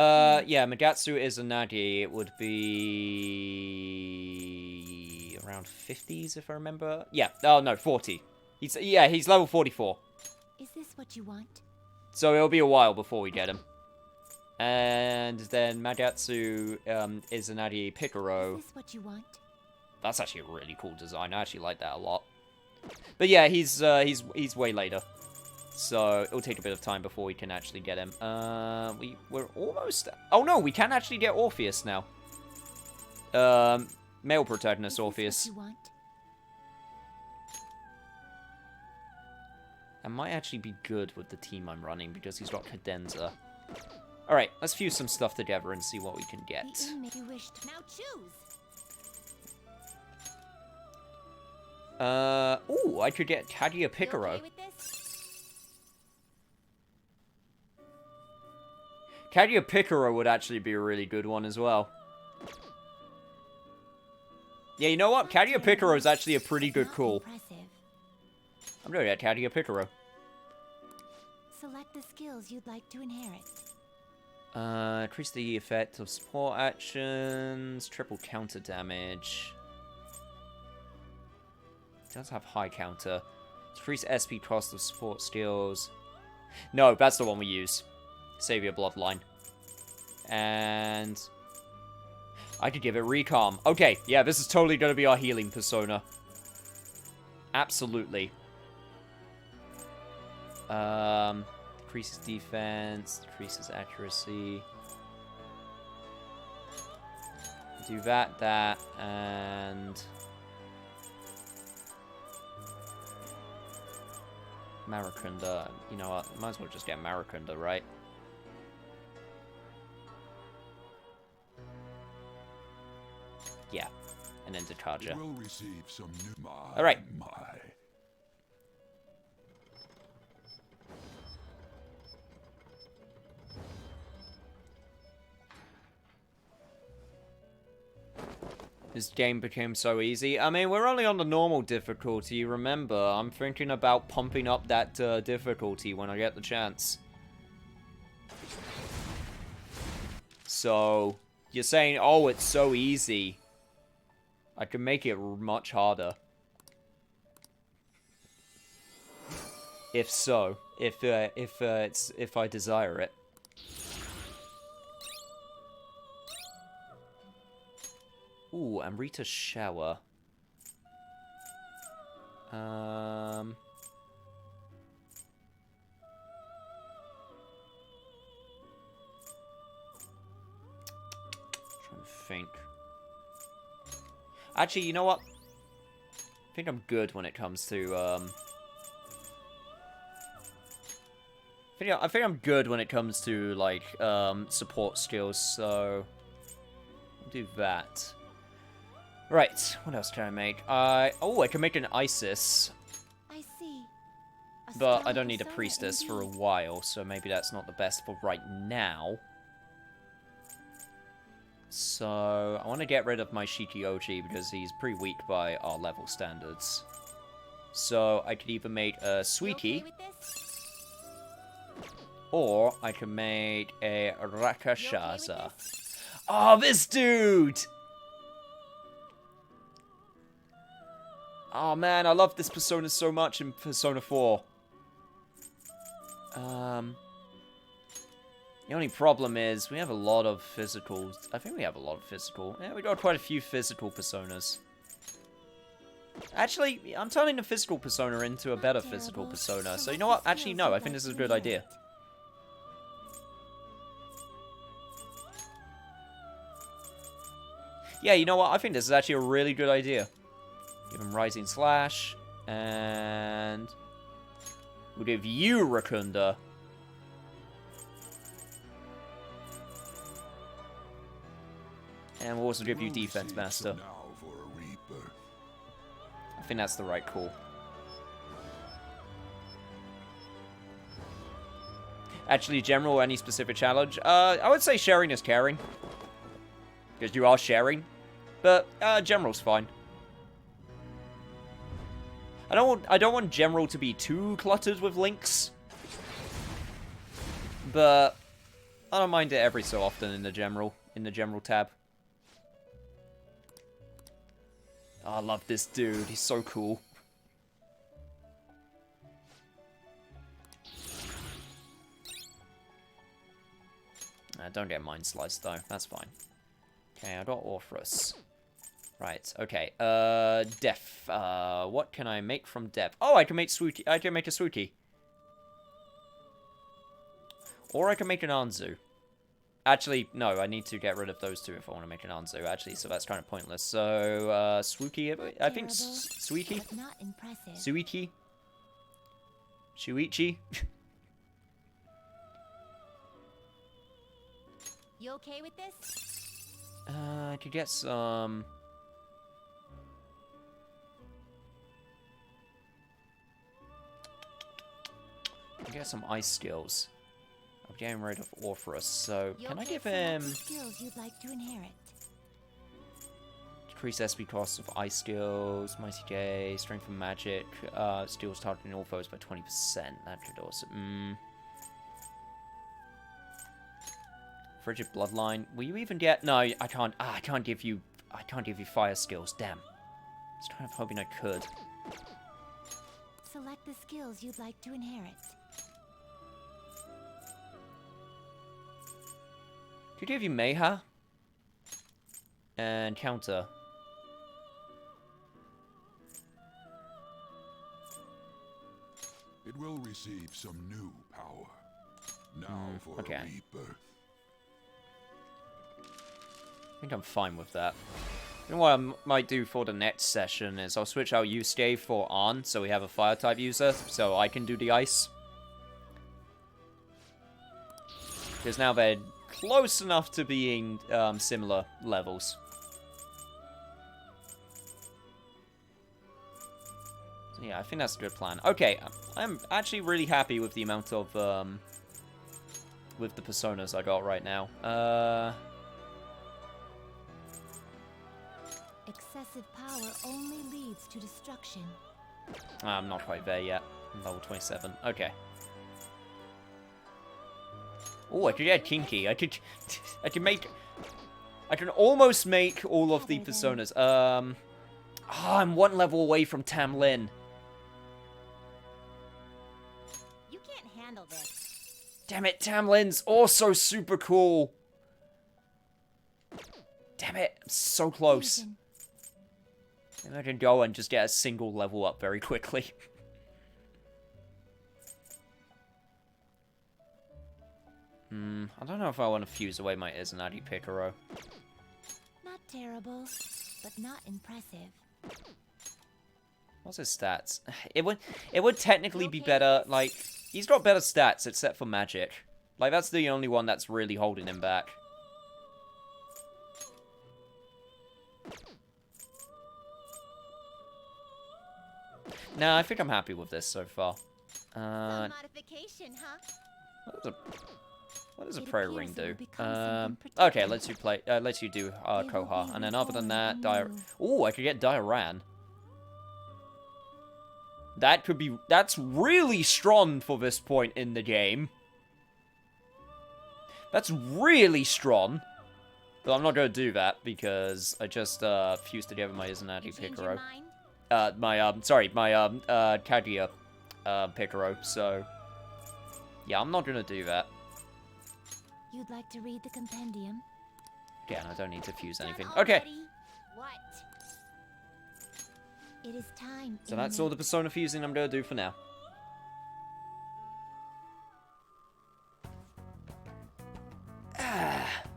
Yeah, Magatsu Izanagi, it would be around 50s if I remember. Yeah, oh no, 40. He's level 44. Is this what you want? So it'll be a while before we get him. And then Magatsu Izanagi Picaro. Is this what you want? That's actually a really cool design. I actually like that a lot. But yeah, he's way later. So it'll take a bit of time before we can actually get him. We're almost... Oh no, we can actually get Orpheus now. Male protagonist Orpheus. What you want? That might actually be good with the team I'm running because he's got Cadenza. Alright, let's fuse some stuff together and see what we can get. The inmate you wished. Now choose. Ooh, I could get Kadia You Picaro. okay with this? Kadia Picaro would actually be a really good one as well. Yeah, you know what? Kadia Picaro is actually a pretty good Not call. impressive. I'm gonna get Kadia Picaro. Select the skills you'd like to inherit. Increase the effect of support actions, triple counter damage. It does have high counter. Decrease SP cost of support skills. No, that's the one we use. Savior Bloodline. And I could give it Recalm. Okay, yeah, this is totally going to be our healing persona. Absolutely. Decreases defense, decreases accuracy. Do that, and... Maracunda. You know what? Might as well just get Maracunda, right? Yeah. And then Dekarja. Will receive some new. All right. My. This game became so easy. I mean, we're only on the normal difficulty, remember. I'm thinking about pumping up that difficulty when I get the chance. So, you're saying, oh, it's so easy. I can make it much harder. If so. If I desire it. Ooh, Amrita Shower. Trying to think. Actually, you know what? I think I'm good when it comes to, I think I'm good when it comes to, like, support skills, so... I'll do that. Right, what else can I make? Oh, I can make an Isis. I see. But I strong don't need a persona priestess for a indeed. while, so maybe that's not the best for right now. So, I want to get rid of my Shikioji because he's pretty weak by our level standards. So, I could either make a Sweetie, You okay with this? or I can make a Rakashasa. You okay with Oh, this dude! Oh man, I love this Persona so much in Persona 4. The only problem is we have a lot of physical. I think we have a lot of physical. Yeah, we got quite a few physical personas. Actually, I'm turning the physical persona into a better physical persona. So you know what? Actually, no. I think this is a good idea. Yeah, you know what? I think this is actually a really good idea. Give him Rising Slash, and we'll give you Rakunda. And we'll also give you Defense Master. I think that's the right call. Actually, General, any specific challenge? I would say sharing is caring. Because you are sharing. But, General's fine. I don't want General to be too cluttered with links. But I don't mind it every so often in the General tab. Oh, I love this dude. He's so cool. Don't get Mind Sliced, though. That's fine. Okay, I got Orthrus. Right, okay. Def. What can I make from Def? Oh, I can make Sweetie. I can make a Sweetie. Or I can make an Anzu. Actually, no, I need to get rid of those two if I want to make an Anzu, actually, so that's kind of pointless. So, Sweetie, I think Sweetie? Not impressive. Sweetie? Shuichi? You okay with this? I could get some... I could get some ice skills. I'm getting rid of Orpheus, so can I give him... skills you'd like to inherit. Decrease SP cost of ice skills, Mighty J, Strength and Magic, steals targeting all foes by 20%. That could also... Frigid Bloodline. Will you even get... No, I can't. I can't give you fire skills. Damn. I was kind of hoping I could. Select the skills you'd like to inherit. Could give you Mayha and counter. It will receive some new power. Now for okay. a rebirth. I think I'm fine with that. You know what I might do for the next session is I'll switch out Yusuke for An, so we have a fire type user, so I can do the ice. Because now they're close enough to being similar levels. So yeah, I think that's a good plan. Okay, I'm actually really happy with the amount of with the personas I got right now. Excessive power only leads to destruction. I'm not quite there yet. I'm level 27. Okay. Oh, I could get Kinky. I can almost make all of the personas. Oh, I'm one level away from Tamlin. You can't handle this. Damn it, Tamlin's also super cool. Damn it, I'm so close. And I can go and just get a single level up very quickly. I don't know if I want to fuse away my Izanagi Picaro. Not terrible, but not impressive. What's his stats? It would technically be better, like, he's got better stats except for magic. Like, that's the only one that's really holding him back. Nah, I think I'm happy with this so far. Some modification, huh? What does a It prayer appears ring it do? will become something Okay, protected. lets you do They will Koha, be and then other than reborn that, anew. Oh, I could get Dioran. That could be. That's really strong for this point in the game. That's really strong. But I'm not going to do that because I just fused together my Izanagi You change Picaro. your mind? My Kaguya Picaro. So yeah, I'm not going to do that. You'd like to read the compendium? Again, I don't need to fuse anything. Done Okay. already? What? It is time. So that's all the persona fusing I'm going to do for now.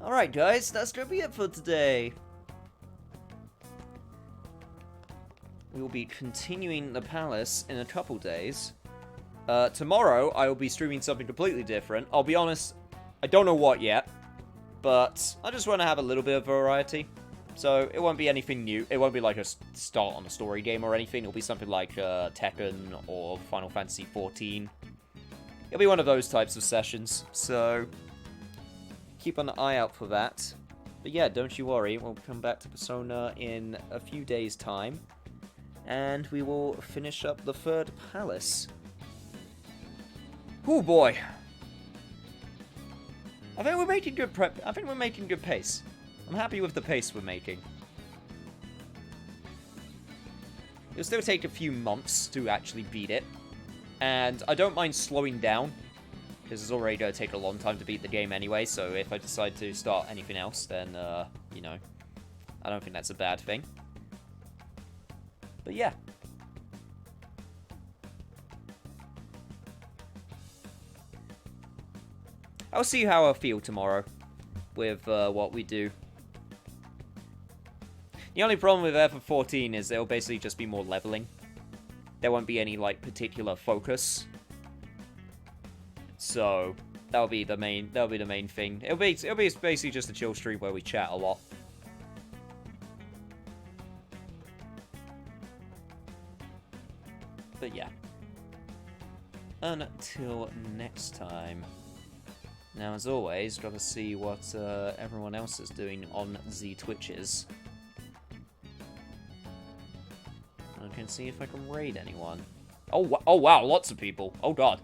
Alright guys, that's going to be it for today. We will be continuing the palace in a couple days. Tomorrow, I will be streaming something completely different. I'll be honest, I don't know what yet. But I just want to have a little bit of variety. So it won't be anything new. It won't be like a start on a story game or anything. It'll be something like Tekken or Final Fantasy XIV. It'll be one of those types of sessions. So keep an eye out for that. But yeah, don't you worry. We'll come back to Persona in a few days' time. And we will finish up the third palace. Oh boy. I think we're making good I think we're making good pace. I'm happy with the pace we're making. It'll still take a few months to actually beat it. And I don't mind slowing down, because it's already going to take a long time to beat the game anyway, so if I decide to start anything else, then, you know, I don't think that's a bad thing. But yeah. I'll see how I feel tomorrow with what we do. The only problem with FF14 is it'll basically just be more leveling. There won't be any, like, particular focus. So that'll be the main thing. It'll be basically just a chill stream where we chat a lot. But yeah. Until next time. Now, as always, gotta see what everyone else is doing on the Twitches. I can see if I can raid anyone. Oh wow, lots of people. Oh god.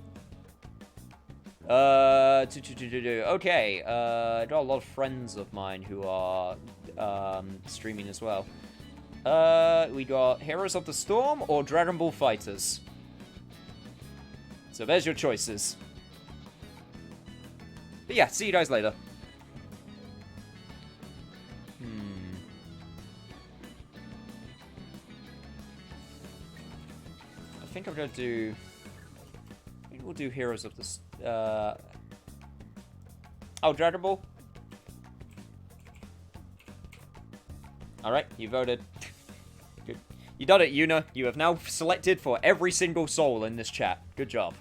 Okay, I got a lot of friends of mine who are streaming as well. We got Heroes of the Storm or Dragon Ball Fighters. So there's your choices. But yeah, see you guys later. I think I'm gonna do... Maybe we'll do Heroes of the... Oh, Dragon Ball? Alright, you voted. Good. You done it, Yuna. You have now selected for every single soul in this chat. Good job.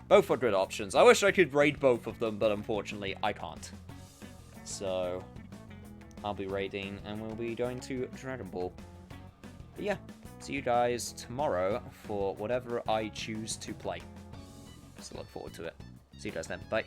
Both are good options. I wish I could raid both of them, but unfortunately, I can't. So, I'll be raiding, and we'll be going to Dragon Ball. But yeah, see you guys tomorrow for whatever I choose to play. So look forward to it. See you guys then. Bye.